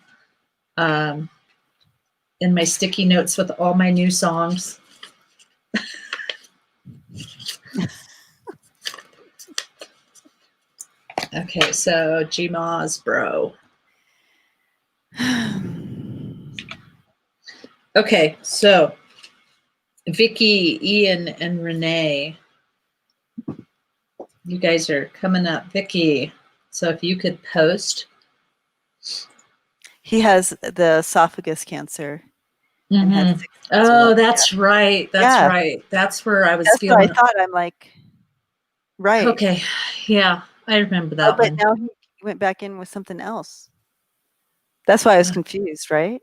In my sticky notes with all my new songs. Okay, so Gma's bro. Okay, so Vicky, Ian, and Renee, you guys are coming up. Vicky, so if you could post. He has the esophagus cancer. Mm-hmm. Oh, that's right. That's right. That's where I was feeling. What I thought. I'm like, right. Okay. Yeah, I remember that but one. now he went back in with something else. That's why I was confused, right?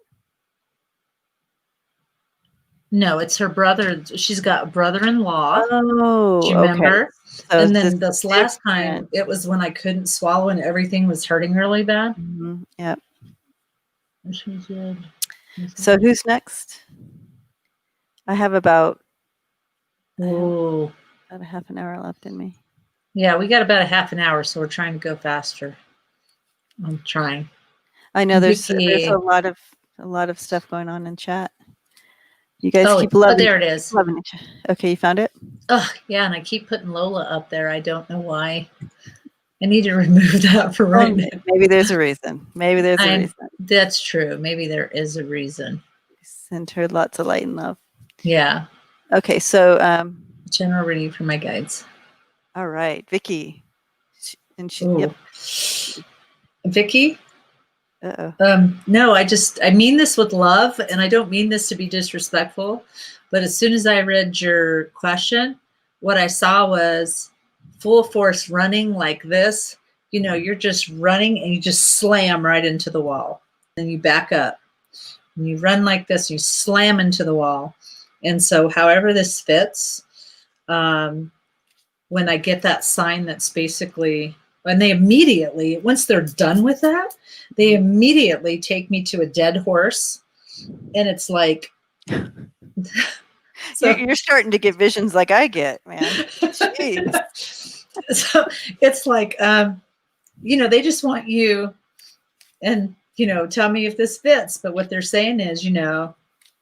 No, it's her brother. She's got a brother-in-law. Oh, do you remember? So and then this last time, it was when I couldn't swallow and everything was hurting really bad. Mm-hmm. Yep. She did. So who's next? I have about a half an hour left in me. Yeah, we got about a half an hour, so we're trying to go faster. I'm trying. I know there's a lot of stuff going on in chat. You guys keep loving. Oh, there it is. Okay, you found it? Oh, yeah, and I keep putting Lola up there. I don't know why. I need to remove that for right now. Maybe there's a reason. That's true. Maybe there is a reason. Send her lots of light and love. Yeah. Okay, so general reading for my guides. All right, Vicky. Yep. Vicky? Uh-oh. No, I mean this with love, and I don't mean this to be disrespectful, but as soon as I read your question, what I saw was full force running like this. You're just running and you just slam right into the wall. Then you back up and you run like this, and you slam into the wall. And so however this fits, when I get that sign, that's basically, and they immediately, once they're done with that, they immediately take me to a dead horse. And it's like, so you're starting to get visions like I get, man. Jeez. So it's like, they just want you and, tell me if this fits. But what they're saying is, no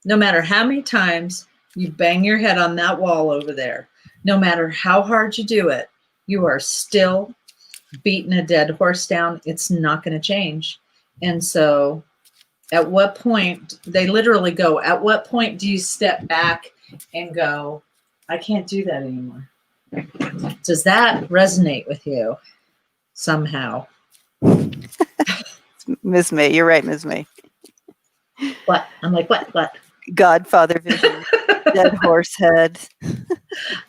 matter how many times you bang your head on that wall over there, no matter how hard you do it, you are still beating a dead horse down. It's not going to change. And so at what point, they literally go, at what point do you step back and go, I can't do that anymore? Does that resonate with you somehow? Ms. May, you're right, Ms. May. What? I'm like, what? Godfather vision, dead horse head.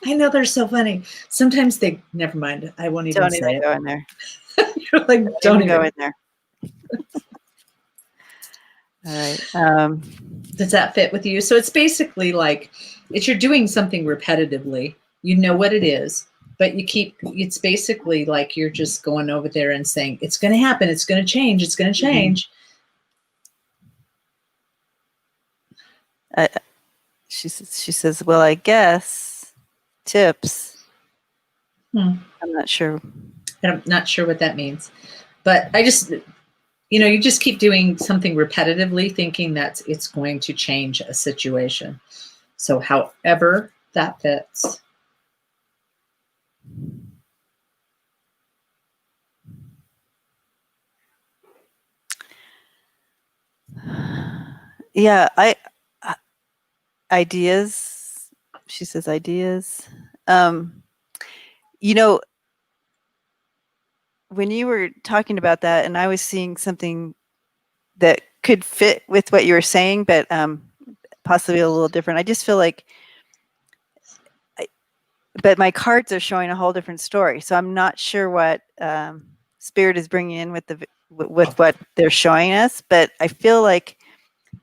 I know, they're so funny. Sometimes they, never mind. I won't even say it. Don't even go in there. You're like, don't even go in there. All right. Does that fit with you? So it's basically like, you're doing something repetitively. You know what it is, but it's basically like you're just going over there and saying, it's going to happen. It's going to change. It's going to change. She says, well, I guess tips. I'm not sure. I'm not sure what that means, but I just, you just keep doing something repetitively, thinking that it's going to change a situation. So however that fits. Yeah, ideas. She says ideas. You know, when you were talking about that, and I was seeing something that could fit with what you were saying, but possibly a little different. I just feel like, but my cards are showing a whole different story. So I'm not sure what Spirit is bringing in with with what they're showing us. But I feel like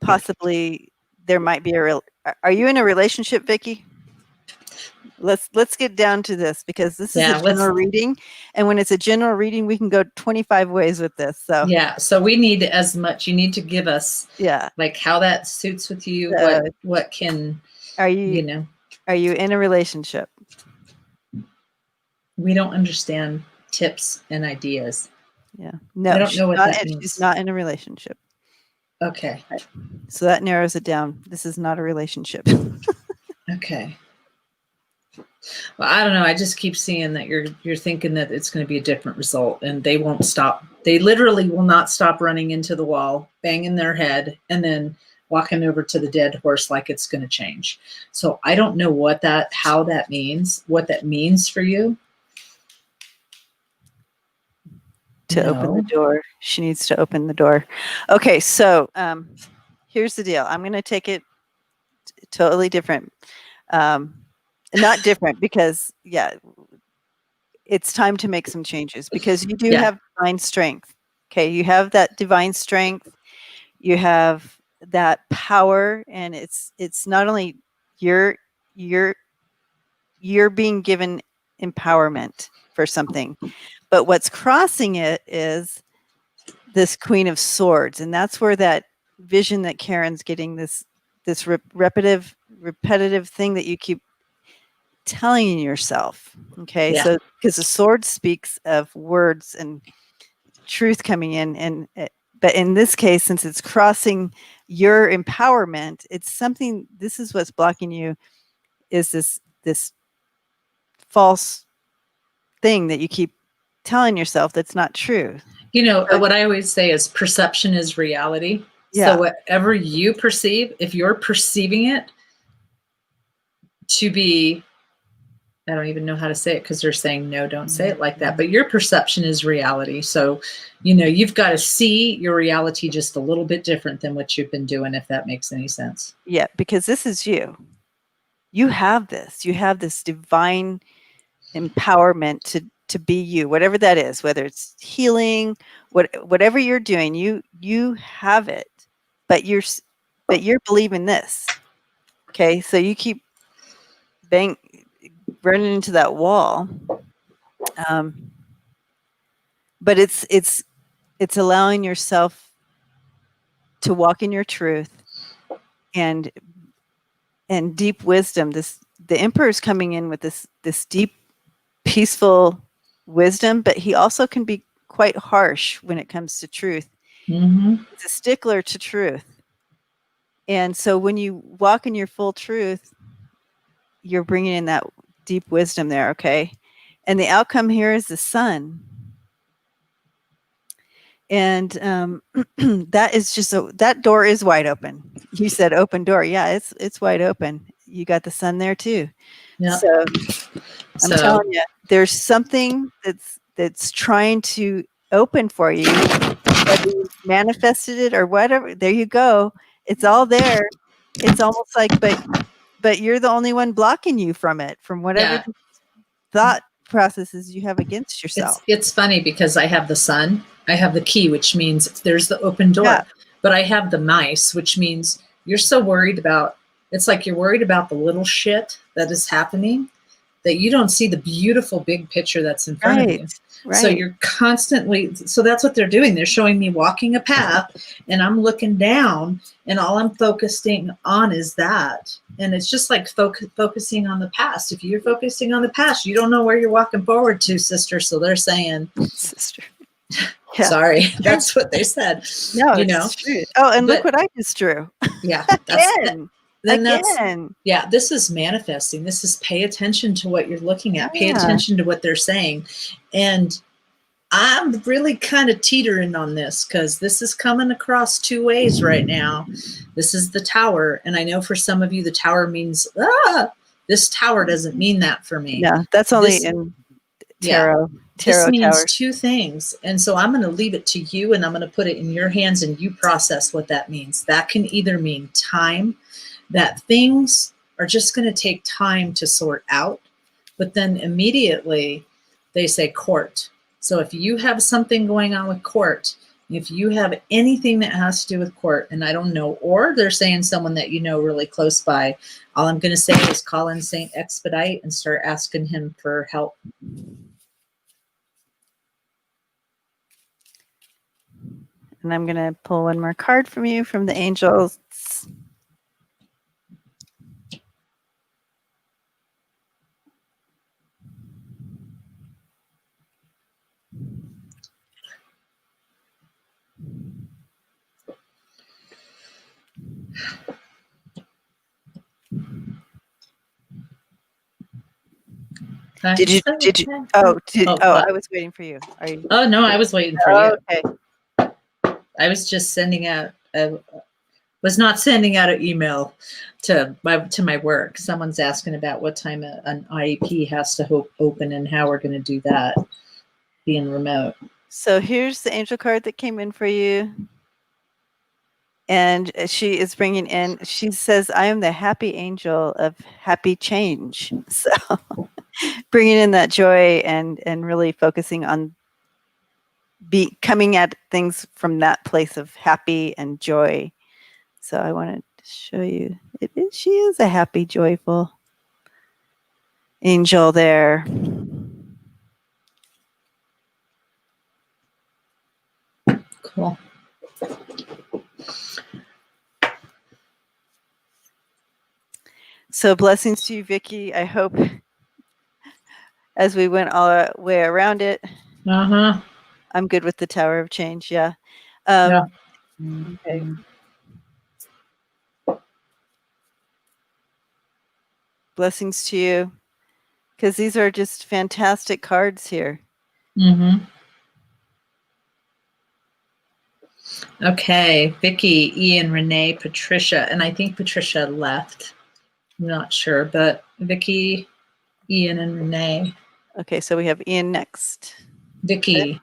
possibly there might be are you in a relationship, Vicki? Let's get down to this, because this is a general reading, and when it's a general reading, we can go 25 ways with this. So yeah, so we need as much. You need to give us like how that suits with you. What can are you are you in a relationship? We don't understand tips and ideas. Yeah, no, I don't know what that means. She's not in a relationship. Okay, so that narrows it down. This is not a relationship. Okay. Well, I don't know. I just keep seeing that you're thinking that it's going to be a different result, and they won't stop. They literally will not stop running into the wall, banging their head, and then walking over to the dead horse like it's going to change. So I don't know what how that means, what that means for you. To open the door. She needs to open the door. Okay, so here's the deal. I'm going to take it totally different. Not different, because it's time to make some changes, because you do have divine strength. Okay, you have that divine strength. You have that power, and it's not only you're being given empowerment for something, but what's crossing it is this Queen of Swords, and that's where that vision that Karen's getting, this repetitive thing that you keep telling yourself. Okay, so because the sword speaks of words and truth coming in, but in this case, since it's crossing your empowerment, it's something. This is what's blocking you, is this false thing that you keep telling yourself that's not true. You know, what I always say is perception is reality. So whatever you perceive, if you're perceiving it to be, I don't even know how to say it because they're saying, no, don't say it like that. But your perception is reality. So, you know, you've got to see your reality just a little bit different than what you've been doing, if that makes any sense. Yeah, because this is you. You have this. You have this divine empowerment to be you, whatever that is, whether it's healing, whatever you're doing, you have it. But you're believing this. Okay, so you keep running into that wall, but it's allowing yourself to walk in your truth and deep wisdom. The Emperor is coming in with this deep, peaceful wisdom, but he also can be quite harsh when it comes to truth. Mm-hmm. He's a stickler to truth, and so when you walk in your full truth, you're bringing in that deep wisdom there. Okay, and the outcome here is the sun, and that is just that door is wide open. You said open door. Yeah, it's wide open. You got the sun there too. Yeah. So I'm telling you, there's something that's trying to open for you, whether you manifested it or whatever. There you go. It's all there. It's almost like, but you're the only one blocking you from it, from whatever thought processes you have against yourself. It's funny because I have the sun, I have the key, which means there's the open door, but I have the mice, which means you're so worried about, it's like you're worried about the little shit that is happening that you don't see the beautiful big picture that's in front of you. Right. So you're constantly, so that's what they're doing. They're showing me walking a path and I'm looking down and all I'm focusing on is that. And it's just like focusing on the past. If you're focusing on the past, you don't know where you're walking forward to, sister. So they're saying, sister. Yeah. Sorry, that's what they said. No, you know. True. Oh, and look what I just drew. Yeah. Again. This is manifesting. This is pay attention to what you're looking at. Pay attention to what they're saying. And I'm really kind of teetering on this because this is coming across two ways right now. This is the tower. And I know for some of you, the tower means, this tower doesn't mean that for me. Yeah, that's only tarot This tarot means tower. two things. And so I'm going to leave it to you and I'm going to put it in your hands and you process what that means. That can either mean time, that things are just going to take time to sort out, but then immediately they say court. So if you have something going on with court, if you have anything that has to do with court, and I don't know, or they're saying someone that you know really close by, all I'm going to say is call in Saint Expedite and start asking him for help. And I'm going to pull one more card from you from the angels. Did you? Oh, I was waiting for you. Are you? Oh, no, I was waiting for you. Okay. I was just sending out, was not sending out an email to my work. Someone's asking about what time an IEP has to open and how we're going to do that, being remote. So here's the angel card that came in for you. And she is bringing in, she says, I am the happy angel of happy change. So bringing in that joy and really focusing on coming at things from that place of happy and joy. So I wanted to show you, she is a happy, joyful angel there. Cool. So blessings to you, Vicki. I hope as we went all the way around it, I'm good with the Tower of Change. Yeah. Yeah. Okay. Blessings to you, because these are just fantastic cards here. Okay, Vicki, Ian, Renee, Patricia, and I think Patricia left. I'm not sure, but Vicki, Ian, and Renee. Okay, so we have Ian next. Vicki.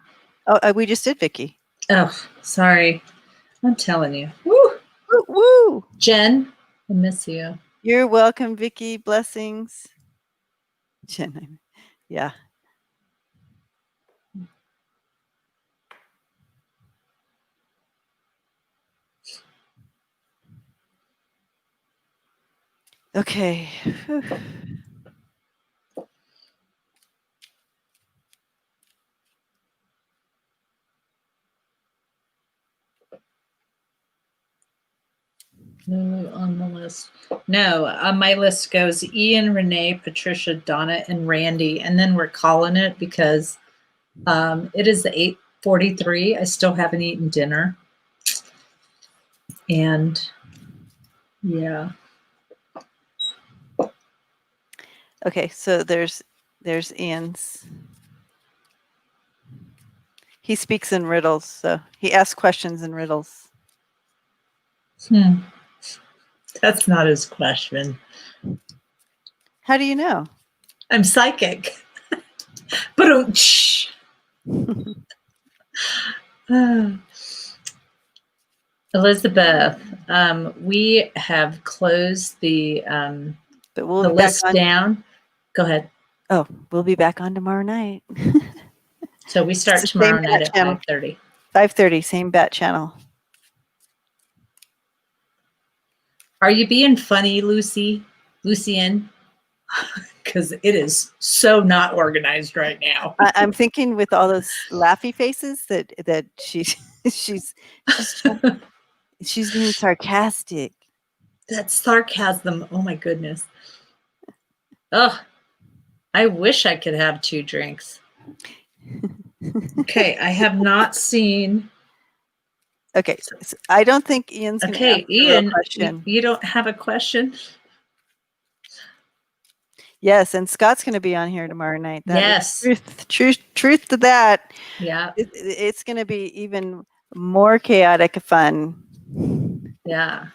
Oh, we just did Vicki. Oh, sorry. I'm telling you. Woo! Woo! Woo! Jen, I miss you. You're welcome, Vicki. Blessings. Jen, yeah. Okay. Whew. No, on the list. No, on my list goes Ian, Renee, Patricia, Donna, and Randy, and then we're calling it because it is 8:43. I still haven't eaten dinner, and yeah. Okay, so there's Ian's. He speaks in riddles, so he asks questions in riddles. That's not his question. How do you know? I'm psychic. But Elizabeth, we have closed the list down. Go ahead. Oh, we'll be back on tomorrow night. So we start tomorrow night at 5:30. 5:30, same bat channel. Are you being funny, Lucien? Because it is so not organized right now. I'm thinking with all those laughy faces that she's being sarcastic. That's sarcasm. Oh my goodness. Oh, I wish I could have 2 drinks. Okay, I have not seen. Okay, so I don't think Ian's going to ask Ian, a question. You don't have a question? Yes, and Scott's going to be on here tomorrow night. Yes. Truth to that. Yeah. It's going to be even more chaotic fun. Yeah.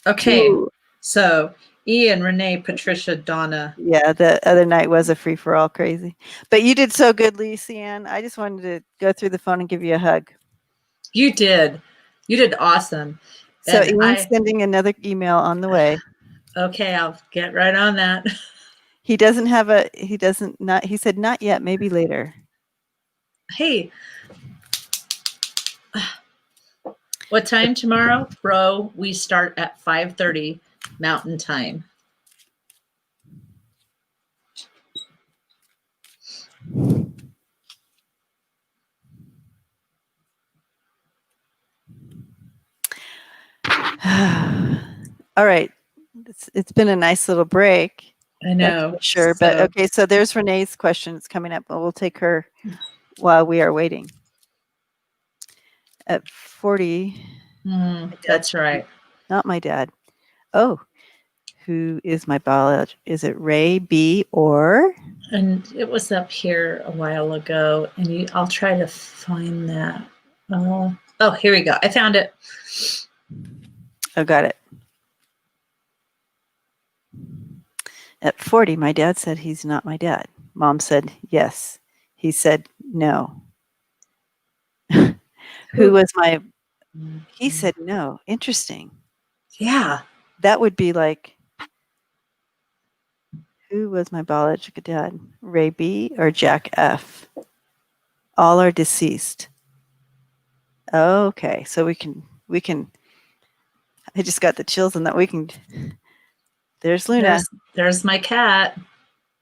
Okay. So Ian, Renee, Patricia, Donna. Yeah, the other night was a free for all, crazy. But you did so good, Lucy Ann. I just wanted to go through the phone and give you a hug. You did awesome. So And Ian's sending another email on the way. Okay, I'll get right on that. He said not yet, maybe later. Hey, what time tomorrow? Bro, we start at 5:30 Mountain Time. All right. It's been a nice little break. I know. Sure. But okay, so there's Renee's question. It's coming up, but we'll take her while we are waiting. At 40. That's right. Not my dad. Oh, who is my biologist? Is it Ray B or? And it was up here a while ago, and I'll try to find that. Oh, here we go. I found it. Oh, got it. At 40, my dad said he's not my dad. Mom said yes. He said no. Who was my? He said no. Interesting. Yeah. That would be like, who was my biological dad? Ray B or Jack F? All are deceased. Okay, so we can. I just got the chills on that. There's Luna. There's my cat.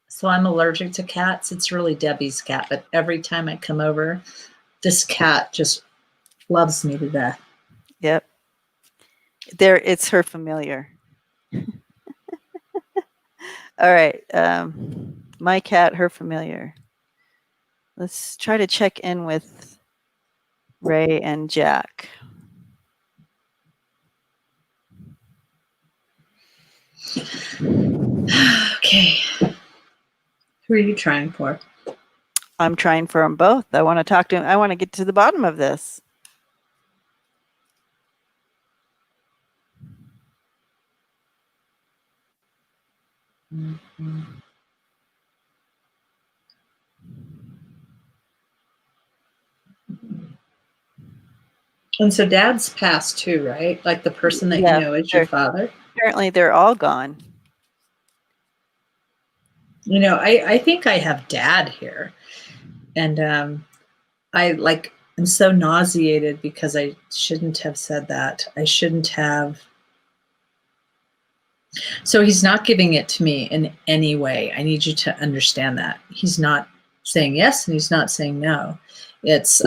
So I'm allergic to cats. It's really Debbie's cat, but every time I come over, this cat just loves me to death. Yep. It's her familiar. All right. My cat, her familiar. Let's try to check in with Ray and Jack. Okay. Who are you trying for? I'm trying for them both. I want to talk to him. I want to get to the bottom of this. Mm-hmm. And so dad's passed too, right? Like the person that you know is your father? Apparently they're all gone. You know, I think I have dad here. And I'm so nauseated because I shouldn't have said that. I shouldn't have. So he's not giving it to me in any way. I need you to understand that. He's not saying yes and he's not saying no. It's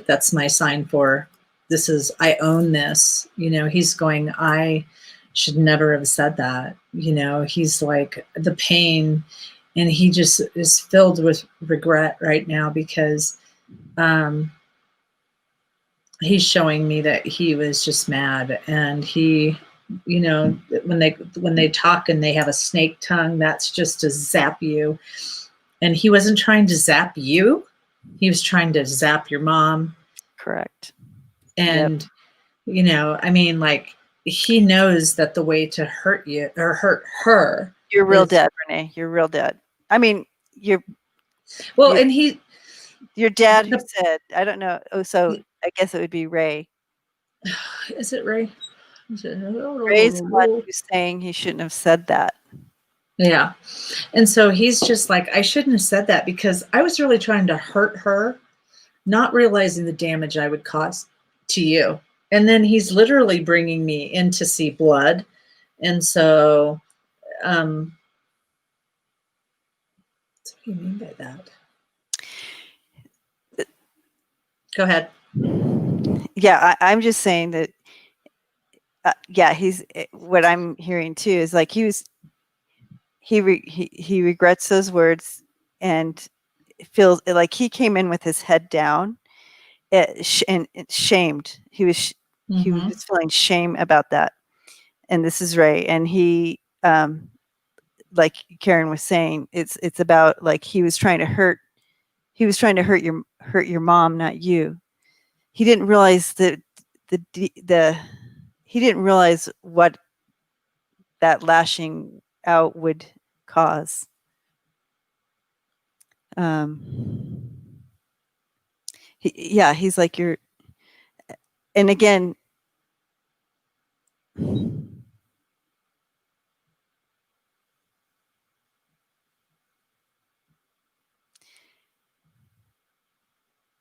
that's my sign for this is, I own this. You know, he's going, I should never have said that. You know, he's like the pain, and he just is filled with regret right now because he's showing me that he was just mad, and he, you know, when they talk and they have a snake tongue, that's just to zap you. And he wasn't trying to zap you. He was trying to zap your mom. Correct. And, you know, I mean, like, he knows that the way to hurt you or hurt her. You're real dead, Renee. You're real dead. I mean, your dad who said, I don't know. Oh, so I guess it would be Ray. Is it Ray? Ray's the one who's saying he shouldn't have said that. Yeah. And so he's just like, I shouldn't have said that because I was really trying to hurt her, not realizing the damage I would cause to you. And then he's literally bringing me in to see blood. And so, what do you mean by that? Go ahead. Yeah, I'm just saying that, he's, what I'm hearing too is like he regrets those words and feels like he came in with his head down and shamed. He was feeling shame about that. And this is Ray. And he, like Karen was saying, it's about like he was trying to hurt your mom, not you. He didn't realize that he didn't realize what that lashing out would cause. He's like, you're, and again,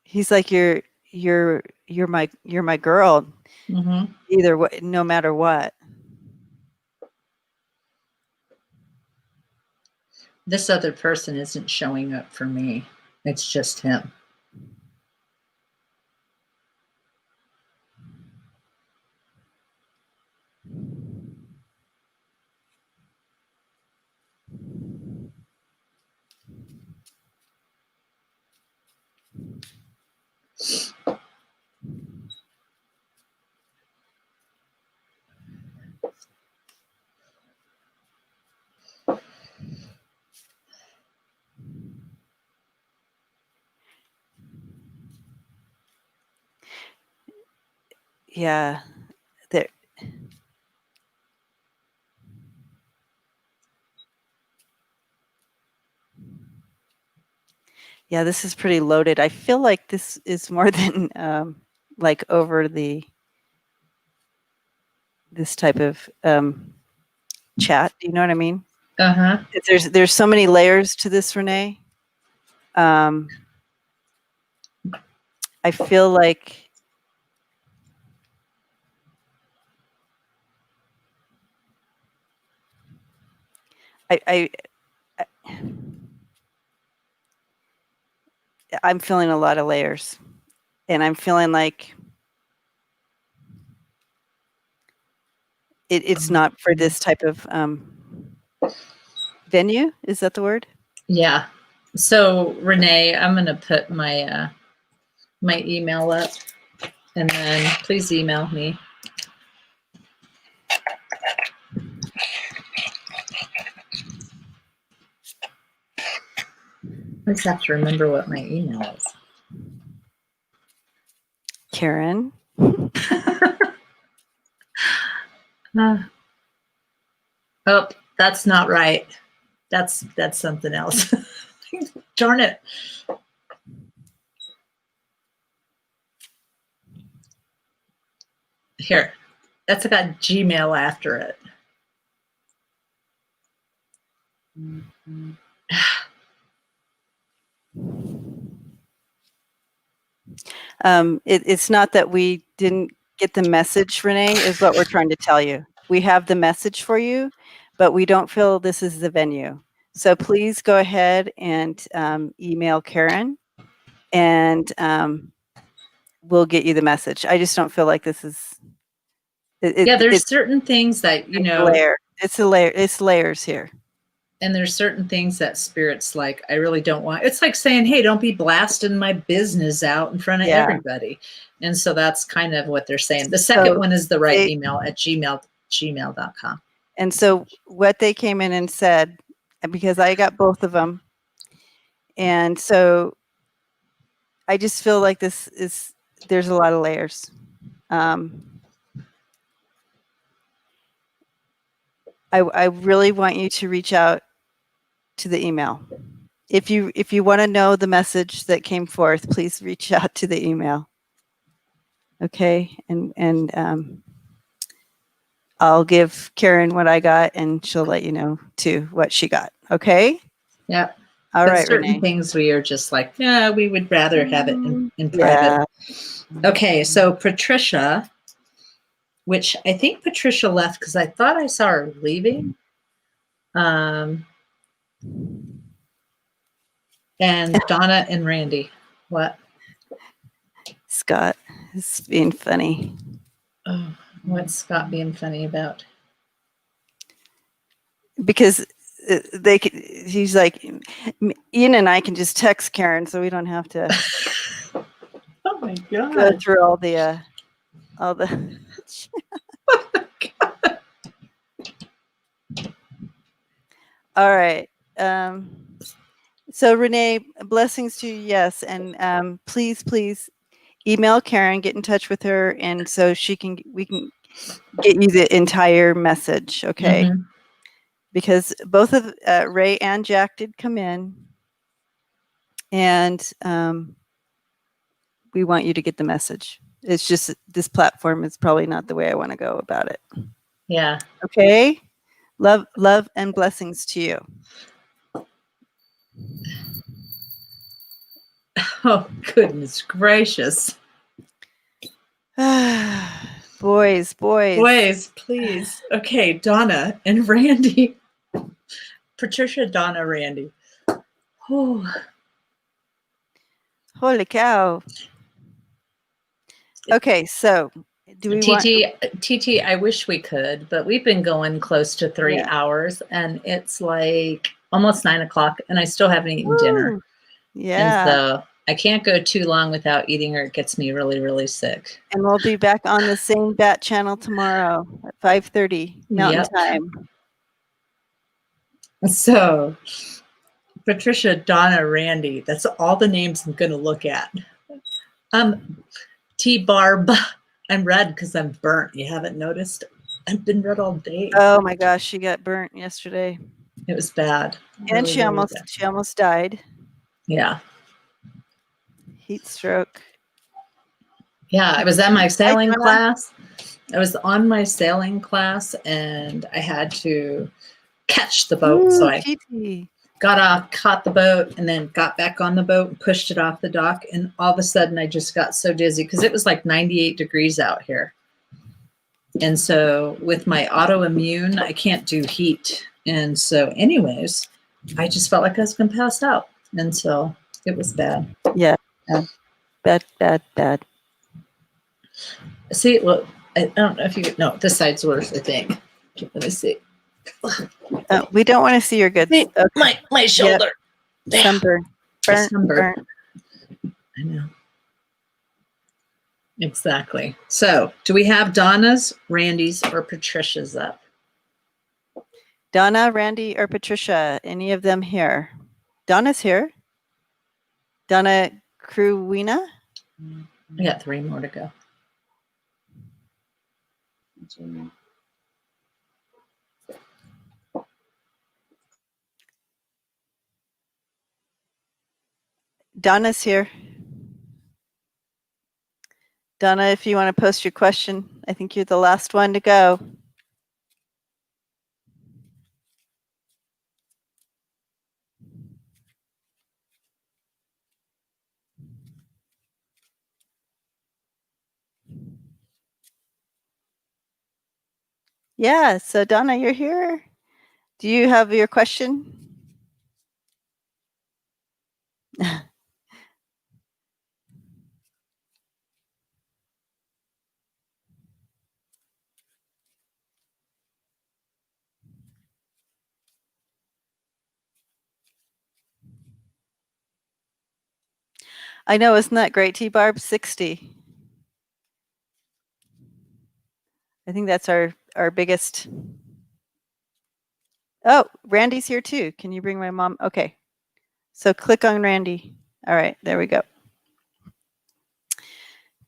he's like, you're my girl. Mm-hmm. Either way, no matter what. This other person isn't showing up for me. It's just him. Yeah, there. Yeah, this is pretty loaded. I feel like this is more than like over this type of chat. Do you know what I mean? Uh-huh. There's so many layers to this, Renee. I feel like I'm feeling a lot of layers, and I'm feeling like it's not for this type of venue. Is that the word? Yeah. So Renee, I'm going to put my my email up, and then please email me. I just have to remember what my email is. Karen. Oh, that's not right. That's something else. Darn it. Here, that's got Gmail after it. It's not that we didn't get the message, Renee, is what we're trying to tell you. We have the message for you, but we don't feel this is the venue. So please go ahead and email Karen, and we'll get you the message. I just don't feel like this is. Yeah, there's certain things that, you know. It's a layer. It's layers here. And there's certain things that Spirit's like, I really don't want. It's like saying, hey, don't be blasting my business out in front of everybody. And so that's kind of what they're saying. The second one is the right email at gmail.com. And so what they came in and said, because I got both of them, and so I just feel like there's a lot of layers. I really want you to reach out to the email. If you want to know the message that came forth, please reach out to the email. Okay, and I'll give Karen what I got, and she'll let you know too what she got. Okay. Yep. All right, certain Renee. things we are just like, yeah, we would rather have it in private. Okay, so Patricia, which I think Patricia left because I thought I saw her leaving. And Donna and Randy. What? Scott is being funny. Oh, what's Scott being funny about? Because he's like, Ian and I can just text Karen, so we don't have to oh my God. go through all the oh my God. All right. So Renee, blessings to you, yes. And please email Karen, get in touch with her, and so we can get you the entire message, okay? because both of Ray and Jack did come in, and we want you to get the message. It's just this platform is probably not the way I want to go about it. Yeah. Okay. Love and blessings to you. Oh, goodness gracious. Boys. Boys, please. Okay, Donna and Randy. Patricia, Donna, Randy. Oh. Holy cow. Okay, so do we want TT, I wish we could, but we've been going close to 3 hours, and it's like almost 9 o'clock, and I still haven't eaten dinner. Yeah. And so I can't go too long without eating, or it gets me really, really sick. And we'll be back on the same bat channel tomorrow at 5:30 Mountain Time. So Patricia, Donna, Randy, that's all the names I'm going to look at. T-Barb, I'm red because I'm burnt. You haven't noticed? I've been red all day. Oh my gosh, she got burnt yesterday. It was bad. And really, she almost died. Yeah. Heat stroke. Yeah, I was at my sailing class. I was on my sailing class, and I had to catch the boat. So I got off, caught the boat, and then got back on the boat and pushed it off the dock. And all of a sudden, I just got so dizzy because it was like 98 degrees out here. And so with my autoimmune, I can't do heat. And so anyways, I just felt like I was going to pass out. And so it was bad. Yeah. Bad. See, look, I don't know if you know, this side's worse, I think. Let me see. We don't want to see your goods. See, okay. My shoulder. Yep. Sunburn. Burnt. I know. Exactly. So do we have Donna's, Randy's, or Patricia's up? Donna, Randy, or Patricia? Any of them here? Donna's here. Donna Cruwina? I got 3 more to go. Donna's here. Donna, if you want to post your question, I think you're the last one to go. Yeah, so Donna, you're here. Do you have your question? I know, isn't that great, T-Barb? 60. I think that's our biggest. Oh, Randy's here too. Can you bring my mom? Okay. So click on Randy. All right, there we go.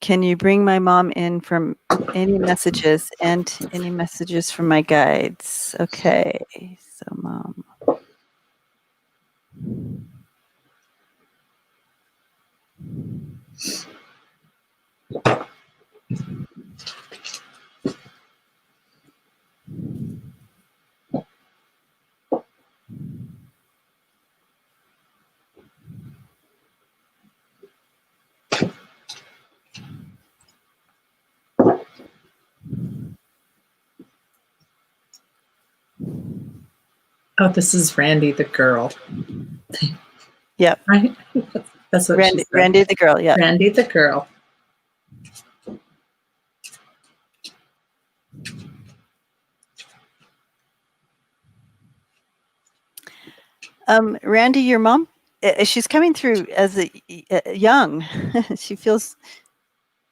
Can you bring my mom in from any messages and any messages from my guides? Okay, so mom. Oh, this is Randy the girl. Yep. Right? That's what Randy, Randy the girl, yeah. Randy the girl. Randy, your mom, she's coming through as a young. She feels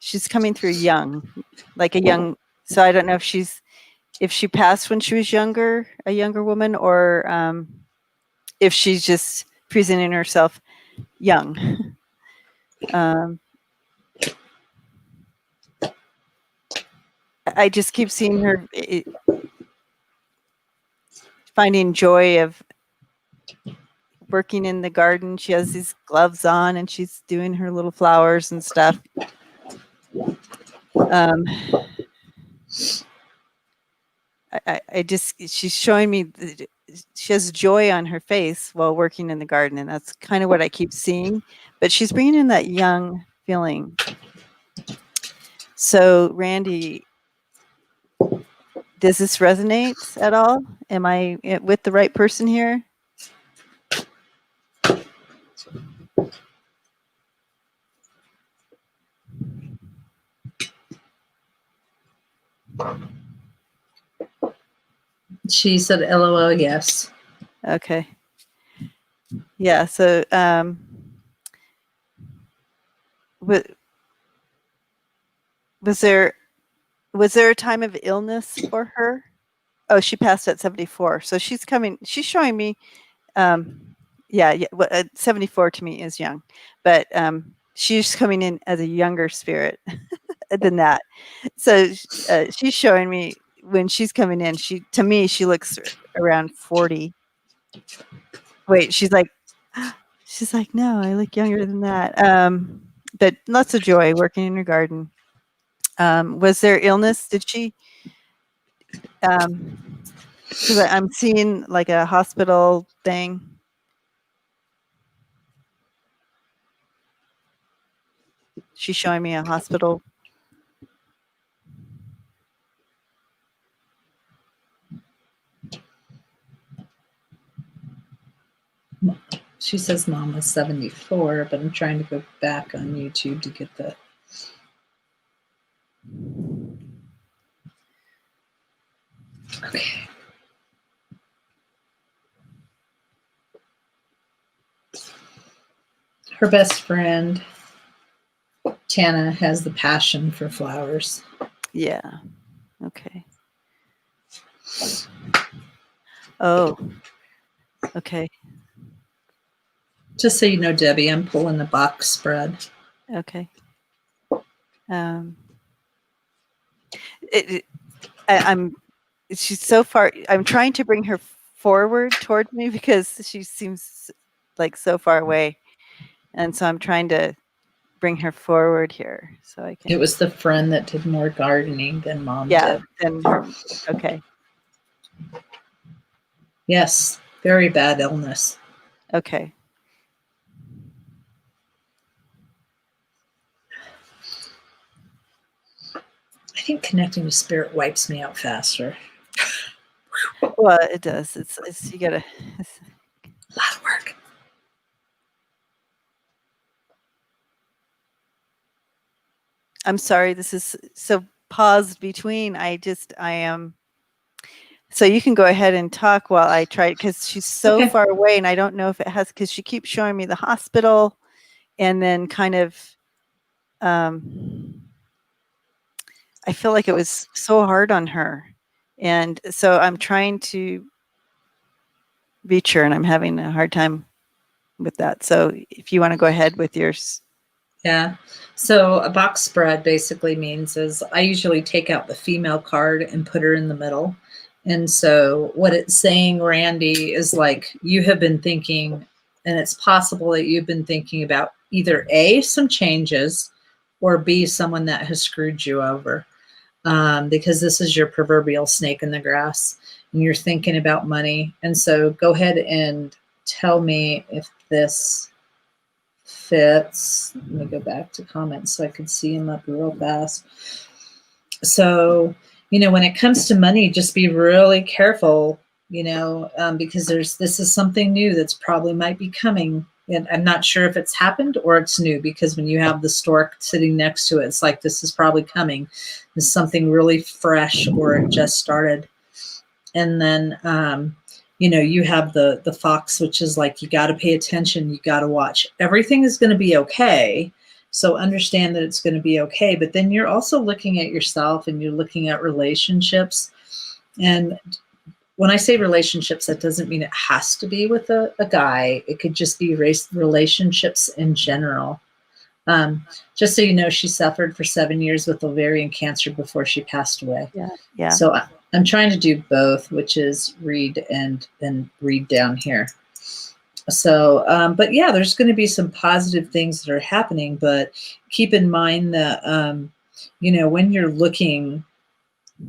she's coming through young, like a young. So I don't know if she passed when she was younger, a younger woman, or if she's just presenting herself young. I just keep seeing her. finding joy of working in the garden. She has these gloves on and she's doing her little flowers and stuff. She's showing me she has joy on her face while working in the garden, and that's kind of what I keep seeing. But she's bringing in that young feeling. So, Randy, does this resonate at all? Am I with the right person here? She said, LOL, yes. Okay. Yeah. So, was there a time of illness for her? Oh, she passed at 74. So she's showing me, 74 to me is young, but she's coming in as a younger spirit than that. So she's showing me when she's coming in, to me, she looks around 40. Wait, she's like, no, I look younger than that. But lots of joy working in her garden. Was there illness? Did she? Because I'm seeing like a hospital thing. She's showing me a hospital. She says mom was 74, but I'm trying to go back on YouTube to get the. Okay. Her best friend, Tana, has the passion for flowers. Yeah. Okay. Oh. Okay. Just so you know, Debbie, I'm pulling the box spread. Okay. She's so far. I'm trying to bring her forward toward me because she seems like so far away, and so I'm trying to bring her forward here so I can. It was the friend that did more gardening than mom did. Than her. Okay. Yes, very bad illness. Okay. I think connecting with spirit wipes me out faster. Well, it does. It's you gotta. It's a lot of work. I'm sorry. This is so paused between. I am. So you can go ahead and talk while I try, because she's so far away, and I don't know if it has, because she keeps showing me the hospital, and then kind of. I feel like it was so hard on her. And so I'm trying to reach her, and I'm having a hard time with that. So if you want to go ahead with yours. Yeah. So a box spread basically means is I usually take out the female card and put her in the middle. And so what it's saying, Randy, is like you have been thinking, and it's possible that you've been thinking about either A, some changes, or B, someone that has screwed you over. Because this is your proverbial snake in the grass, and you're thinking about money. And so go ahead and tell me if this fits. Let me go back to comments so I can see them up real fast. So, when it comes to money, just be really careful, because this is something new that's probably might be coming. And I'm not sure if it's happened or it's new, because when you have the stork sitting next to it, it's like, this is probably coming. This is something really fresh, or it just started. And then, you have the fox, which is like, you got to pay attention. You got to watch. Everything is going to be okay. So understand that it's going to be okay. But then you're also looking at yourself, and you're looking at relationships. And when I say relationships, that doesn't mean it has to be with a guy. It could just be relationships in general. Just so you know, she suffered for 7 years with ovarian cancer before she passed away. Yeah. So I'm trying to do both, which is read and then read down here. So, but yeah, there's going to be some positive things that are happening, but keep in mind that, when you're looking,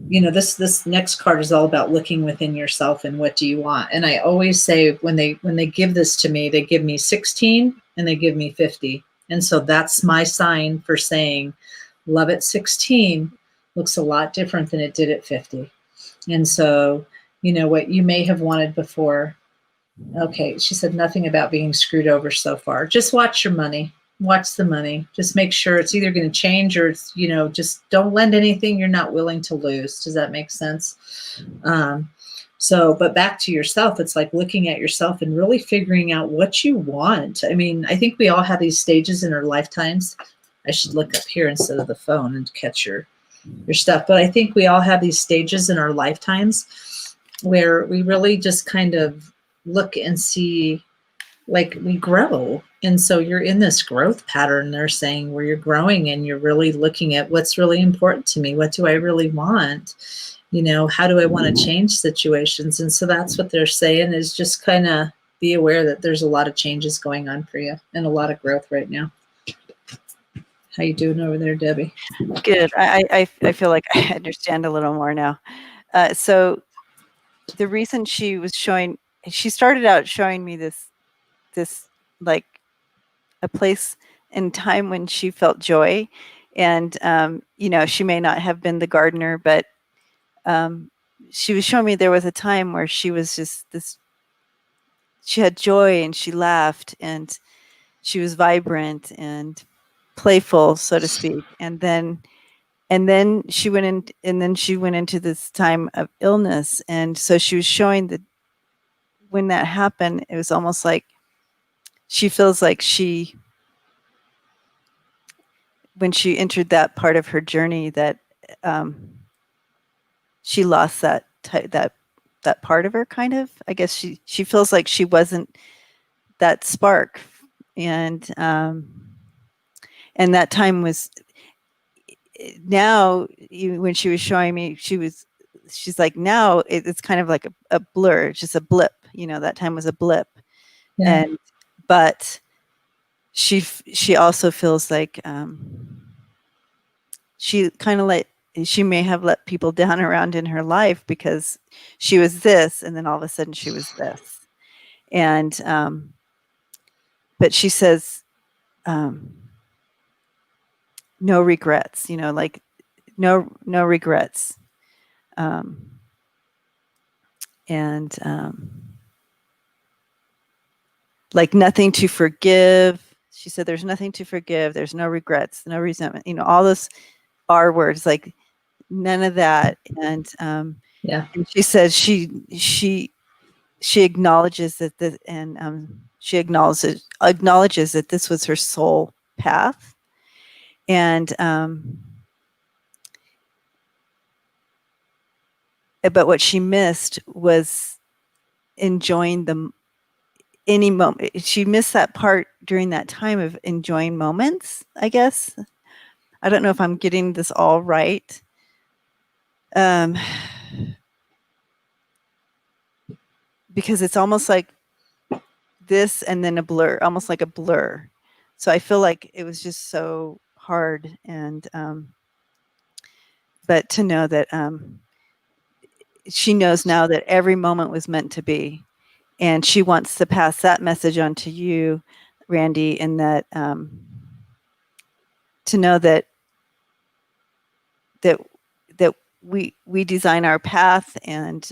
this next card is all about looking within yourself and what do you want. And I always say when they give this to me, they give me 16 and they give me 50. And so that's my sign for saying love at 16 looks a lot different than it did at 50. And so, what you may have wanted before. Okay, she said nothing about being screwed over so far. Just watch your money. Watch the money. Just make sure it's either going to change or it's, just don't lend anything you're not willing to lose. Does that make sense? But back to yourself, it's like looking at yourself and really figuring out what you want. I mean, I think we all have these stages in our lifetimes. I should look up here instead of the phone and catch your stuff. But I think we all have these stages in our lifetimes where we really just kind of look and see, like, we grow. And so you're in this growth pattern, they're saying, where you're growing and you're really looking at what's really important to me. What do I really want? How do I want to change situations? And so that's what they're saying, is just kind of be aware that there's a lot of changes going on for you and a lot of growth right now. How you doing over there, Debbie? Good. I feel like I understand a little more now. So the reason she started out showing me this like a place and time when she felt joy. And, she may not have been the gardener, but she was showing me there was a time where she was just she had joy and she laughed and she was vibrant and playful, so to speak. And then she went into this time of illness. And so she was showing that when that happened, it was almost like she feels like when she entered that part of her journey, that she lost that part of her, kind of. I guess she feels like she wasn't that spark. And that time was now, when she was showing me, she's like, now it's kind of like a blur, just a blip. That time was a blip. Yeah. But she also feels like she may have let people down around in her life because she was this, and then all of a sudden she was this. And but she says no regrets, like no regrets. And like nothing to forgive. She said there's nothing to forgive. There's no regrets, no resentment. All those R words, like none of that. And yeah. And she says she acknowledges that she acknowledges that this was her soul path. And but what she missed was enjoying any moment. She missed that part during that time of enjoying moments, I guess. I don't know if I'm getting this all right. Because it's almost like this and then a blur, almost like a blur. So I feel like it was just so hard. And but to know that she knows now that every moment was meant to be. And she wants to pass that message on to you, Randy, and that to know that we design our path, and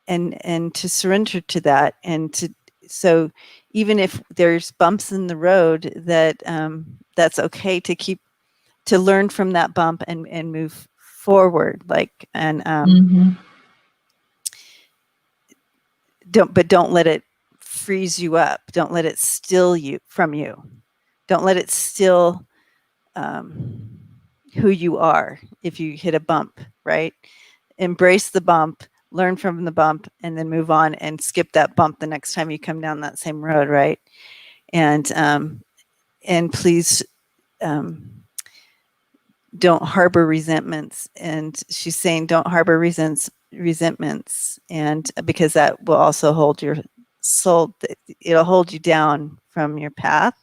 to surrender to that, and so even if there's bumps in the road, that that's okay to learn from that bump and move forward, don't let it freeze you up. Don't let it steal you from you. Don't let it steal who you are if you hit a bump, right? Embrace the bump, learn from the bump, and then move on and skip that bump the next time you come down that same road, right? And please don't harbor resentments. And she's saying don't harbor resentments, and because that will also hold your soul, it'll hold you down from your path.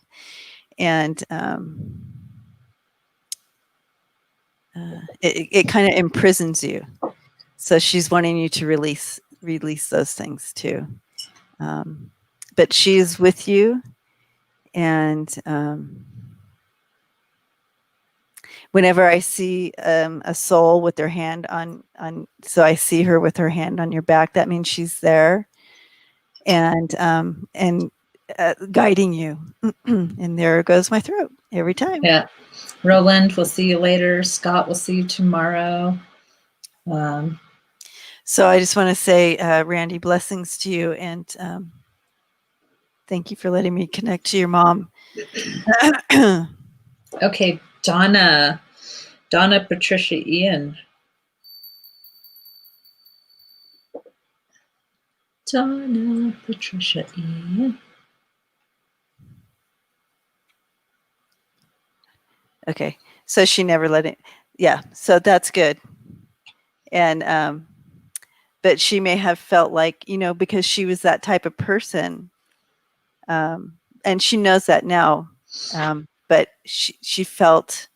And it kind of imprisons you. So she's wanting you to release those things too. But she's with you, and whenever I see a soul with their hand on, so I see her with her hand on your back, that means she's there, and guiding you. And there goes my throat every time. Yeah. Roland, we'll see you later. Scott, we'll see you tomorrow. So I just want to say, Randy, blessings to you, and thank you for letting me connect to your mom. Okay, Donna, Patricia, Ian. Donna, Patricia, Ian. Okay, so she never let it. Yeah, so that's good. And but she may have felt like, because she was that type of person, and she knows that now. But she felt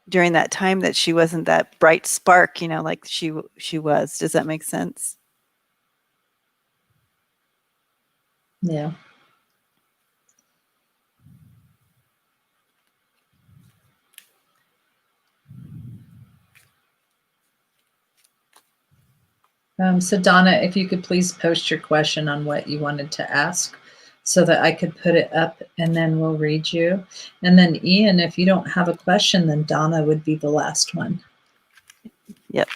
during that time that she wasn't that bright spark, like she was. Does that make sense? Yeah. So Donna, if you could please post your question on what you wanted to ask so that I could put it up, and then we'll read you. And then Ian, if you don't have a question, then Donna would be the last one. Yep.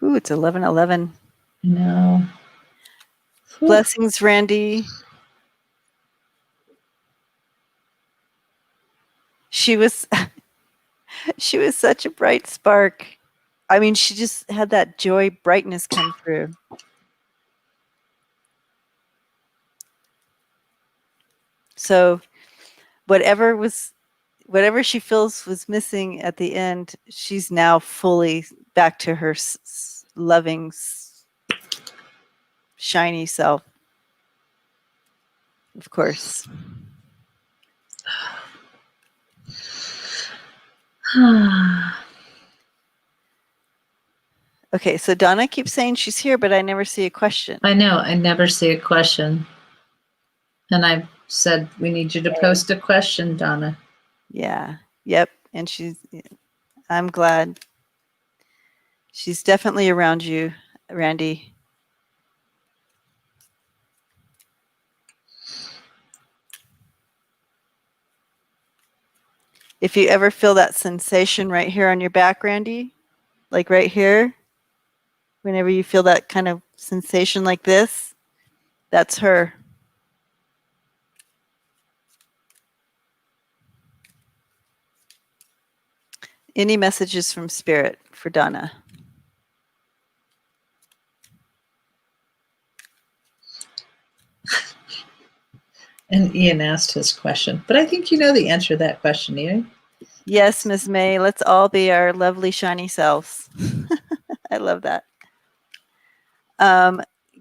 Ooh, it's 11:11. No. Blessings, Randy. She was such a bright spark. I mean, she just had that joy, brightness come through. So whatever she feels was missing at the end, she's now fully back to her loving, shiny self. Of course. Okay, so Donna keeps saying she's here, but I never see a question. I know, I never see a question. And I said, we need you to post a question, Donna. Yeah. Yep. And I'm glad. She's definitely around you, Randy. If you ever feel that sensation right here on your back, Randy, like right here, whenever you feel that kind of sensation like this, that's her. Any messages from Spirit for Donna? And Ian asked his question, but I think you know the answer to that question, Ian. Yes, Ms. May. Let's all be our lovely, shiny selves. I love that.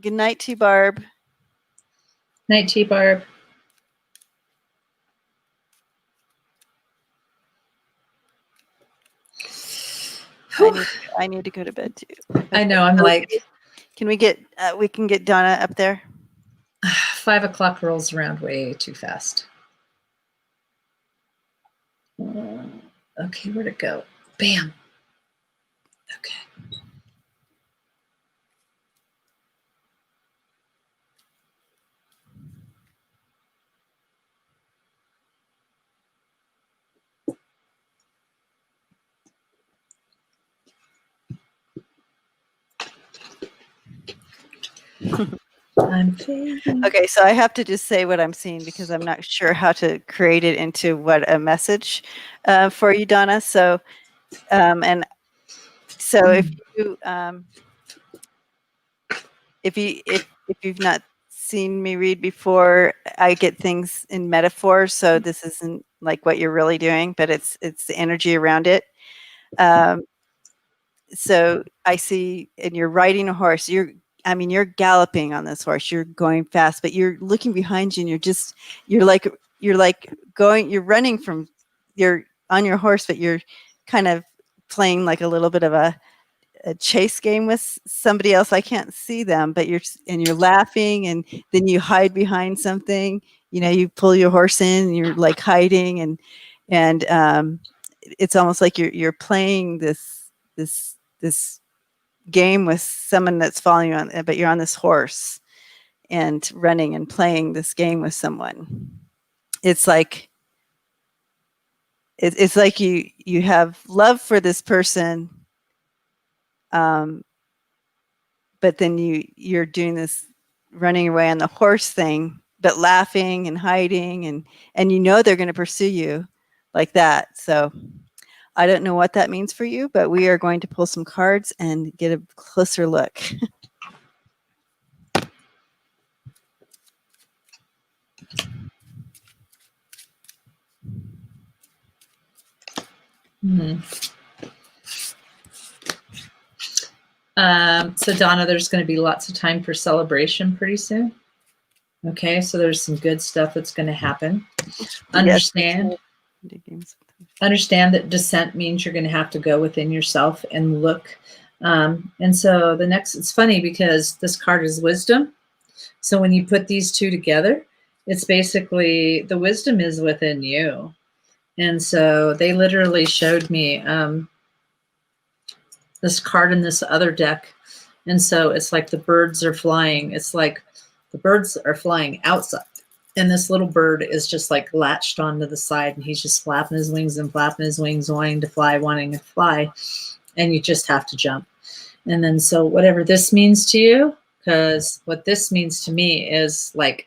Good night to you, Barb. Night to you, Barb. I need to go to bed too. I know. I'm like, can we get Donna up there? 5 o'clock rolls around way too fast. Okay, where'd it go? Bam. Okay. Okay, so I have to just say what I'm seeing because I'm not sure how to create it into what a message for you, Donna. So, and so if you've not seen me read before, I get things in metaphors. So this isn't like what you're really doing, but it's the energy around it. So I see, and you're riding a horse. You're galloping on this horse. You're going fast, but you're looking behind you, and you're running from, you're on your horse, but you're kind of playing like a little bit of a chase game with somebody else. I can't see them, but you're laughing, and then you hide behind something. You pull your horse in, and you're like hiding, and it's almost like you're playing this game with someone that's following you on, but you're on this horse and running and playing this game with someone. It's like it's like you have love for this person, but then you're doing this running away on the horse thing, but laughing and hiding, and they're going to pursue you like that. So I don't know what that means for you, but we are going to pull some cards and get a closer look. So Donna, there's going to be lots of time for celebration pretty soon. Okay, so there's some good stuff that's going to happen. Understand that descent means you're going to have to go within yourself and look. And so it's funny because this card is wisdom. So when you put these two together, it's basically the wisdom is within you. And so they literally showed me this card in this other deck. And so it's like the birds are flying. It's like the birds are flying outside. And this little bird is just like latched onto the side, and he's just flapping his wings and flapping his wings, wanting to fly. And you just have to jump. And then so whatever this means to you, because what this means to me is like,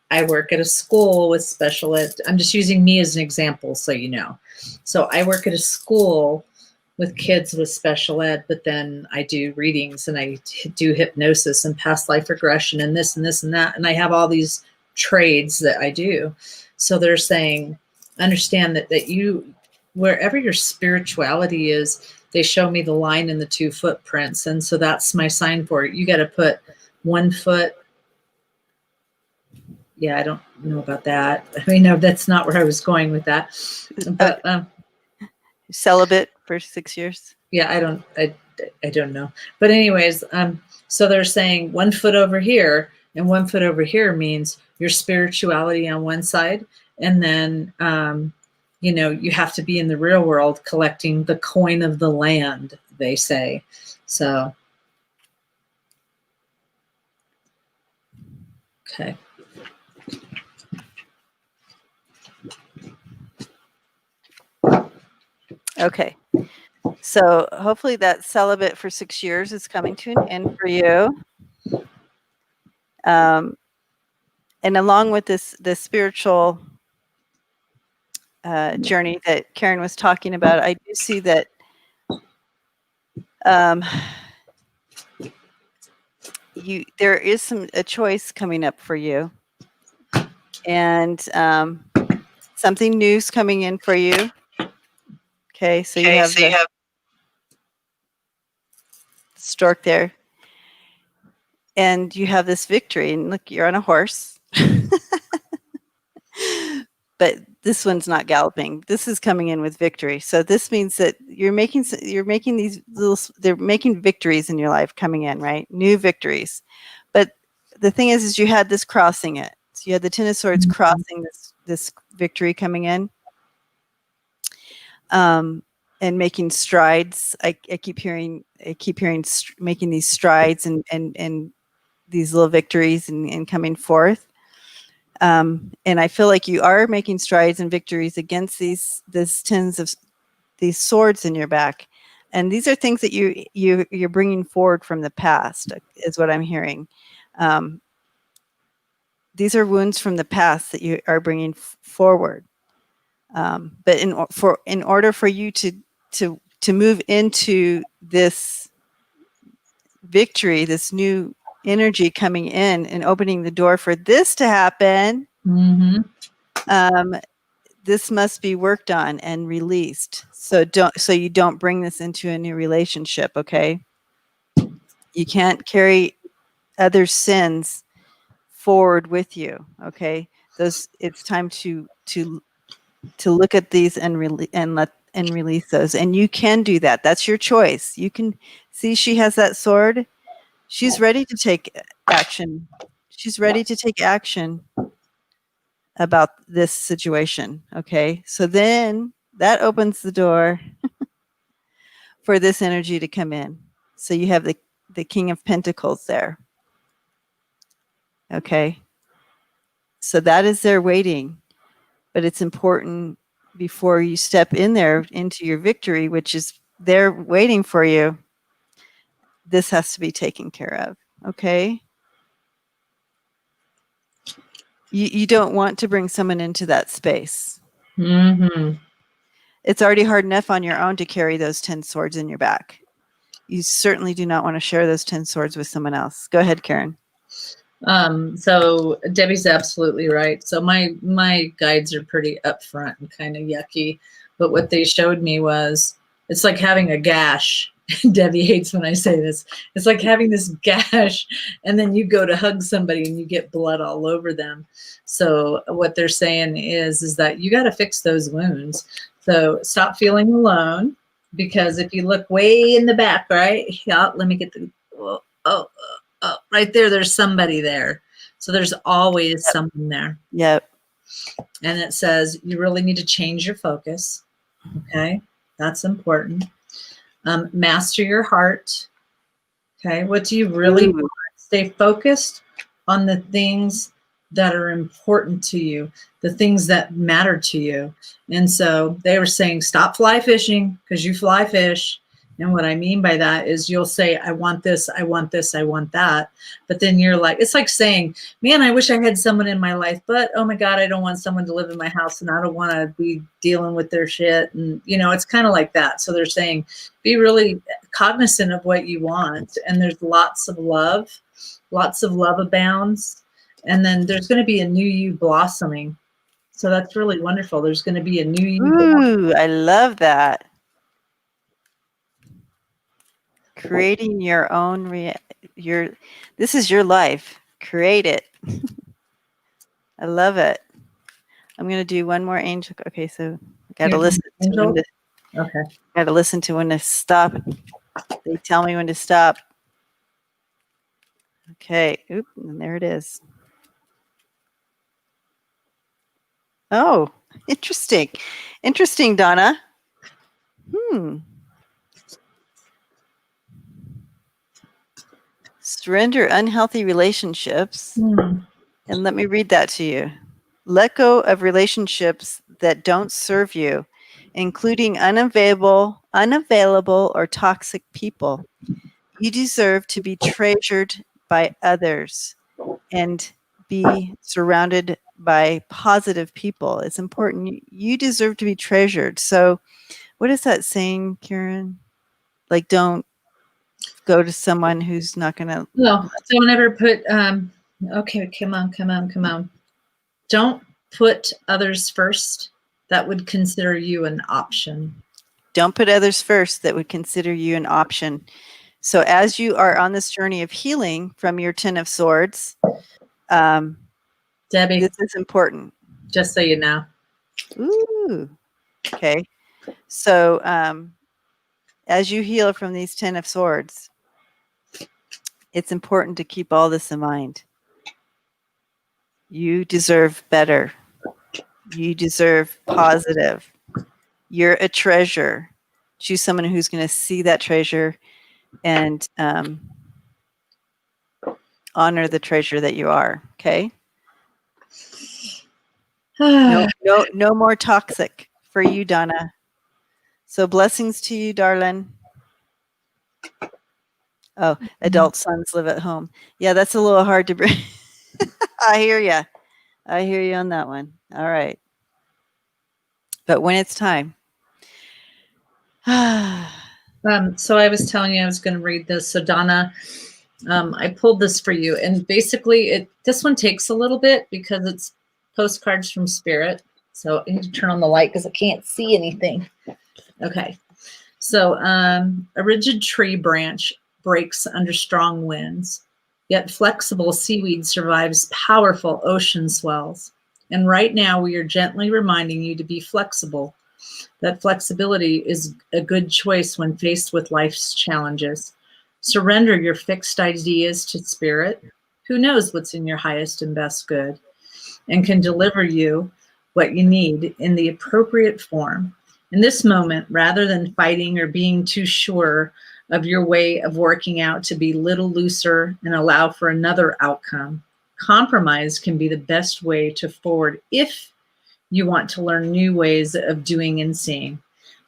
I work at a school with special ed. I'm just using me as an example, so you know. So I work at a school with kids with special ed, but then I do readings and I do hypnosis and past life regression and this and this and that. And I have all these trades that I do. So they're saying, understand that you, wherever your spirituality is, they show me the line in the 2 footprints. And so that's my sign for it. You got to put 1 foot. Yeah, I don't know about that. I mean, no, that's not where I was going with that. But celibate for 6 years. Yeah, I don't know. But anyways, so they're saying 1 foot over here and 1 foot over here means your spirituality on one side, and then you have to be in the real world collecting the coin of the land, they say. So okay. Okay. So hopefully that celibate for 6 years is coming to an end for you. And along with this spiritual journey that Karen was talking about, I do see that there is a choice coming up for you, and something new's coming in for you. Okay, so you have the stork there, and you have this victory, and look, you're on a horse. But this one's not galloping. This is coming in with victory. So this means that you're making these they're making victories in your life coming in, right? New victories. But the thing is you had this crossing it. So you had the 10 of Swords crossing this victory coming in. And making strides. I keep hearing making these strides and these little victories and coming forth. And I feel like you are making strides and victories against these tens of these swords in your back. And these are things that you're bringing forward from the past, is what I'm hearing. These are wounds from the past that you are bringing forward. But in order for you to move into this victory, this new energy coming in and opening the door for this to happen, this must be worked on and released. So you don't bring this into a new relationship, okay? You can't carry other sins forward with you, okay? It's time to look at these and release those. And you can do that. That's your choice. You can see she has that sword. She's ready to take action. She's ready to take action about this situation. Okay. So then that opens the door for this energy to come in. So you have the King of Pentacles there. Okay. So that is there waiting. But it's important before you step in there into your victory, which is there waiting for you. This has to be taken care of. Okay. You don't want to bring someone into that space. It's already hard enough on your own to carry those 10 swords in your back. You certainly do not want to share those 10 swords with someone else. Go ahead, Karen. So Debbie's absolutely right. So my guides are pretty upfront and kind of yucky, but what they showed me was it's like having a gash. Debbie hates when I say this. It's like having this gash and then you go to hug somebody and you get blood all over them. So what they're saying is that you got to fix those wounds. So stop feeling alone, because if you look way in the back, right? Yeah, let me get the, oh, right there, there's somebody there. So there's always someone there. Yep. And it says you really need to change your focus. Okay. That's important. Master your heart. Okay. What do you really want? Stay focused on the things that are important to you, the things that matter to you. And so they were saying, stop fly fishing, because you fly fish. And what I mean by that is you'll say, I want this, I want this, I want that. But then you're like, it's like saying, man, I wish I had someone in my life, but oh my God, I don't want someone to live in my house and I don't want to be dealing with their shit. And, it's kind of like that. So they're saying, be really cognizant of what you want. And there's lots of love abounds. And then there's going to be a new you blossoming. So that's really wonderful. There's going to be a new you. Ooh, I love that. Creating your own this is your life. Create it. I love it. I'm going to do one more angel. Okay, so I got to listen to when to stop. They tell me when to stop. Okay. Oop, and there it is. Oh, interesting. Interesting, Donna. Surrender unhealthy relationships. And let me read that to you. Let go of relationships that don't serve you, including unavailable or toxic people. You deserve to be treasured by others and be surrounded by positive people. It's important. You deserve to be treasured. So what is that saying, Karen? Like, don't go to someone who's not going to. No, don't ever put, okay, come on. Don't put others first that would consider you an option. Don't put others first that would consider you an option. So as you are on this journey of healing from your 10 of Swords, Debbie, this is important. Just so you know. Ooh. Okay. So as you heal from these 10 of Swords, it's important to keep all this in mind. You deserve better. You deserve positive. You're a treasure. Choose someone who's going to see that treasure and honor the treasure that you are. Okay. No more toxic for you, Donna. So blessings to you, darling. Oh, adult sons live at home. Yeah, that's a little hard to bring. I hear you. I hear you on that one. All right. But when it's time. So I was telling you I was going to read this. So Donna, I pulled this for you, and basically, this one takes a little bit because it's postcards from spirit. So I need to turn on the light because I can't see anything. Okay. So a rigid tree branch breaks under strong winds, yet flexible seaweed survives powerful ocean swells. And right now, we are gently reminding you to be flexible. That flexibility is a good choice when faced with life's challenges. Surrender your fixed ideas to spirit, who knows what's in your highest and best good, and can deliver you what you need in the appropriate form. In this moment, rather than fighting or being too sure of your way of working out to be a little looser and allow for another outcome, compromise can be the best way to forward if you want to learn new ways of doing and seeing.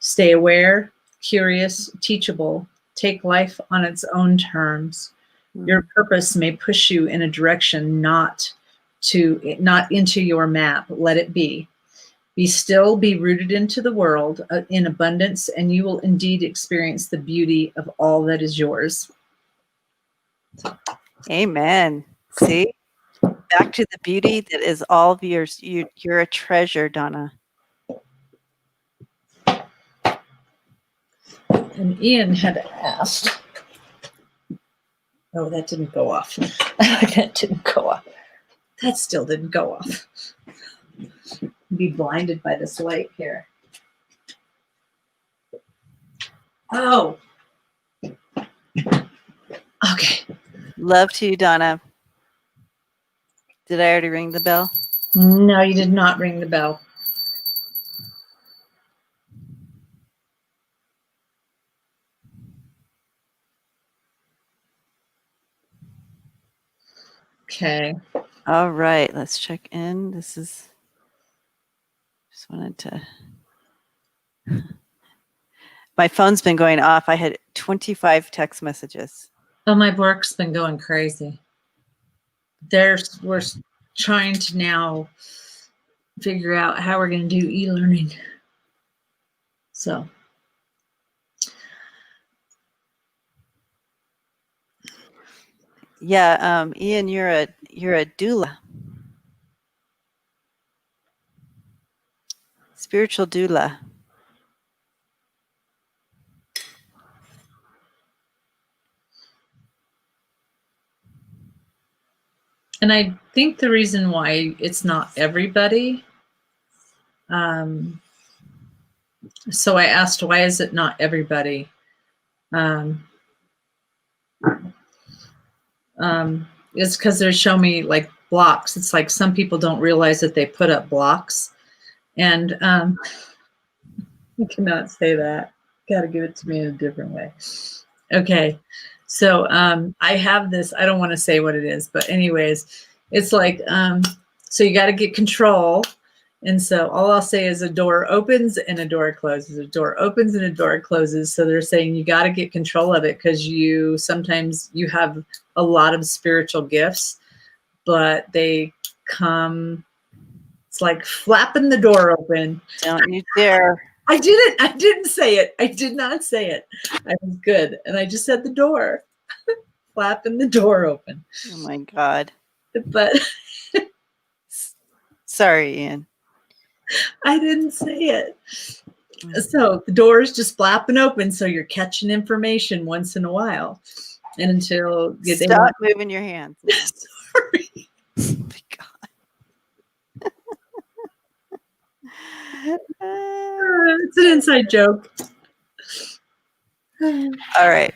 Stay aware, curious, teachable. Take life on its own terms. Your purpose may push you in a direction not into your map. Let it be. Be still, be rooted into the world in abundance, and you will indeed experience the beauty of all that is yours. Amen. See? Back to the beauty that is all of yours. You're a treasure, Donna. And Ian had asked. Oh, that didn't go off. That didn't go off. That still didn't go off. Be blinded by this light here. Oh. Okay. Love to you, Donna. Did I already ring the bell? No, you did not ring the bell. Okay. All right, let's check in. Just wanted to. My phone's been going off. I had 25 text messages. Oh, my work's been going crazy. We're trying to now figure out how we're going to do e-learning. So. Yeah, Ian, you're a doula. Spiritual doula. And I think the reason why it's not everybody. So I asked, why is it not everybody? It's because they show me like blocks. It's like some people don't realize that they put up blocks. And you cannot say that. Got to give it to me in a different way. Okay. So I have this, I don't want to say what it is, but anyways, it's like, so you got to get control. And so all I'll say is a door opens and a door closes, a door opens and a door closes. So they're saying you got to get control of it because sometimes you have a lot of spiritual gifts, but they come, it's like flapping the door open. Don't you dare. I didn't say it. I did not say it. I was good. And I just said the door. Flapping the door open. Oh my God. But sorry, Ian. I didn't say it. So the door is just flapping open. So you're catching information once in a while. And until you stop moving your hands. Sorry. Oh my God. It's an inside joke. All right.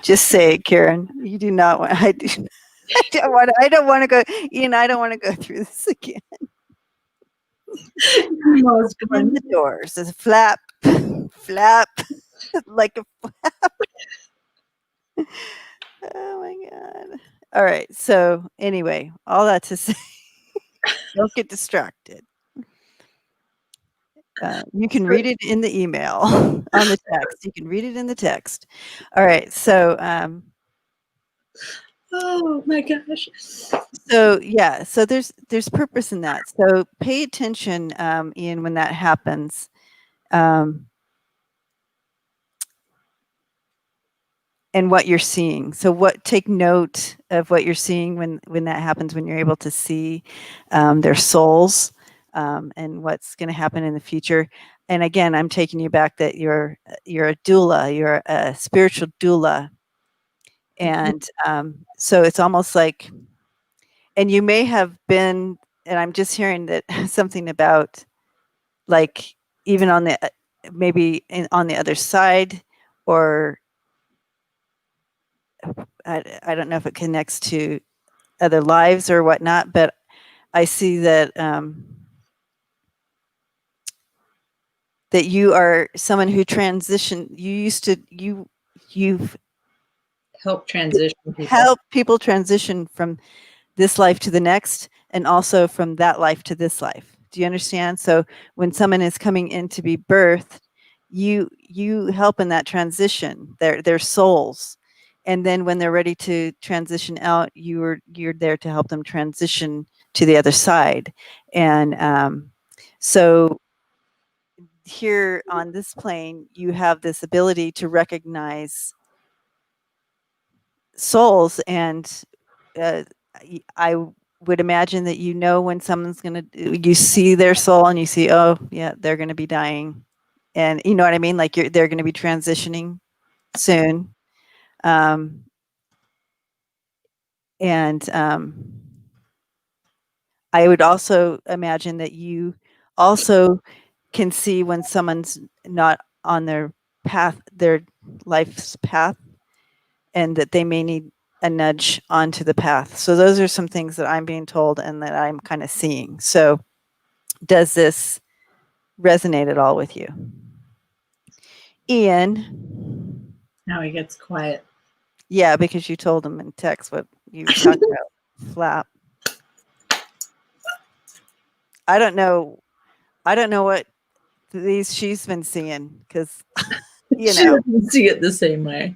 Just say it, Karen. You do not want. I don't want to go. Ian, I don't want to go through this again. Open the doors. There's a flap, like a flap. Oh my God. All right. So anyway, all that to say, don't get distracted. You can read it in the email on the text. You can read it in the text. All right. So, oh my gosh. So yeah, so there's purpose in that. So pay attention, Ian, when that happens. and what you're seeing. So take note of what you're seeing when that happens, when you're able to see their souls, and what's going to happen in the future. And again, I'm taking you back that you're a doula, you're a spiritual doula. And so it's almost like, and you may have been, and I'm just hearing that something about like even on the maybe on the other side, or I don't know if it connects to other lives or whatnot, but I see that that you are someone who transitioned. You've Help transition people. helped people transition from this life to the next, and also from that life to this life. Do you understand? So when someone is coming in to be birthed, you help in that transition, their souls. And then when they're ready to transition out, you're there to help them transition to the other side. And so here on this plane, you have this ability to recognize souls, and I would imagine that when someone's going to, you see their soul and you see, oh yeah, they're going to be dying, and you know what I mean, like they're going to be transitioning soon. And I would also imagine that you also can see when someone's not on their path, their life's path, and that they may need a nudge onto the path. So those are some things that I'm being told and that I'm kind of seeing. So does this resonate at all with you? Ian? Now he gets quiet. Yeah, because you told him in text what you were talking about. Flap. I don't know what she's been seeing, because She doesn't see it the same way.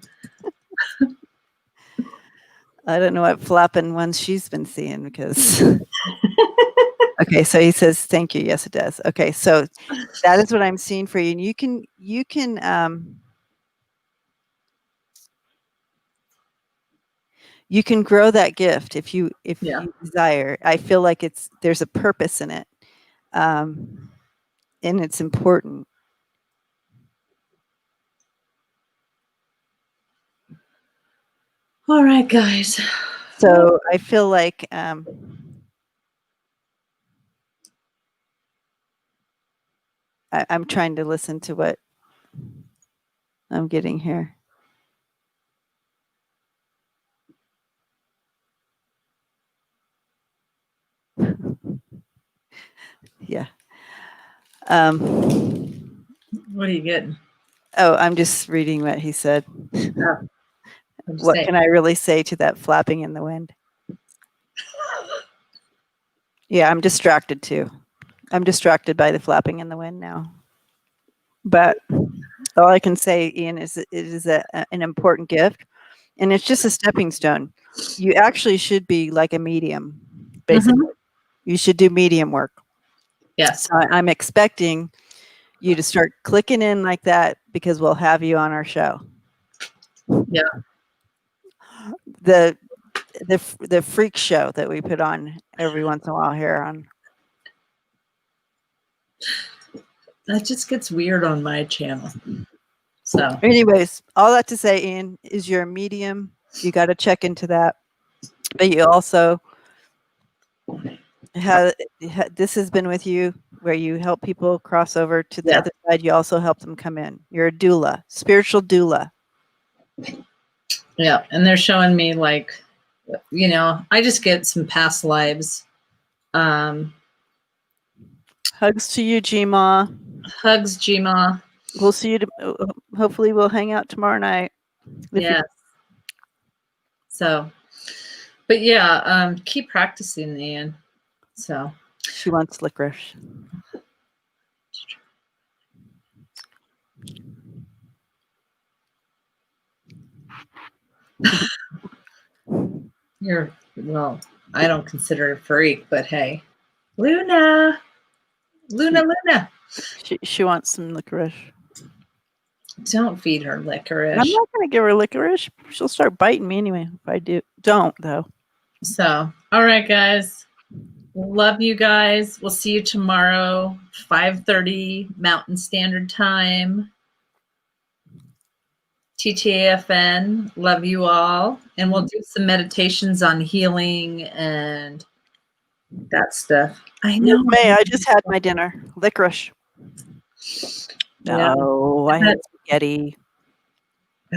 I don't know what flapping ones she's been seeing, because okay, so he says thank you. Yes, it does. Okay, so that is what I'm seeing for you, and you can you can grow that gift if you desire. I feel like there's a purpose in it, and it's important. All right, guys. So I feel like I'm trying to listen to what I'm getting here. Yeah. What are you getting? Oh, I'm just reading what he said. Oh, what can I really say to that flapping in the wind? Yeah, I'm distracted too. I'm distracted by the flapping in the wind now. But all I can say, Ian, is it is an important gift, and it's just a stepping stone. You actually should be like a medium, basically. Mm-hmm. You should do medium work. Yes. So I'm expecting you to start clicking in like that, because we'll have you on our show. Yeah. The freak show that we put on every once in a while here on. That just gets weird on my channel. So anyways, all that to say, Ian, is you're a medium. You got to check into that. But you also this has been with you, where you help people cross over to the other side. You also help them come in. You're a doula, spiritual doula. Yeah. And they're showing me, like, I just get some past lives. Hugs to you, Gma. Hugs, Gma. We'll see you. Hopefully we'll hang out tomorrow night. Yeah. So, but yeah, keep practicing, Ian. So she wants licorice. Well, I don't consider it a freak, but hey, Luna. She wants some licorice. Don't feed her licorice. I'm not going to give her licorice. She'll start biting me anyway if I do. Don't, though. So, all right, guys. Love you guys. We'll see you tomorrow, 5:30 Mountain Standard Time. TTAFN. Love you all. And we'll do some meditations on healing and that stuff. I know. May, I just had my dinner. Licorice. Yeah. No, I had spaghetti.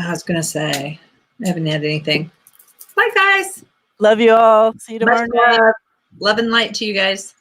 I was going to say, I haven't had anything. Bye, guys. Love you all. See you tomorrow Much night. love and light to you guys.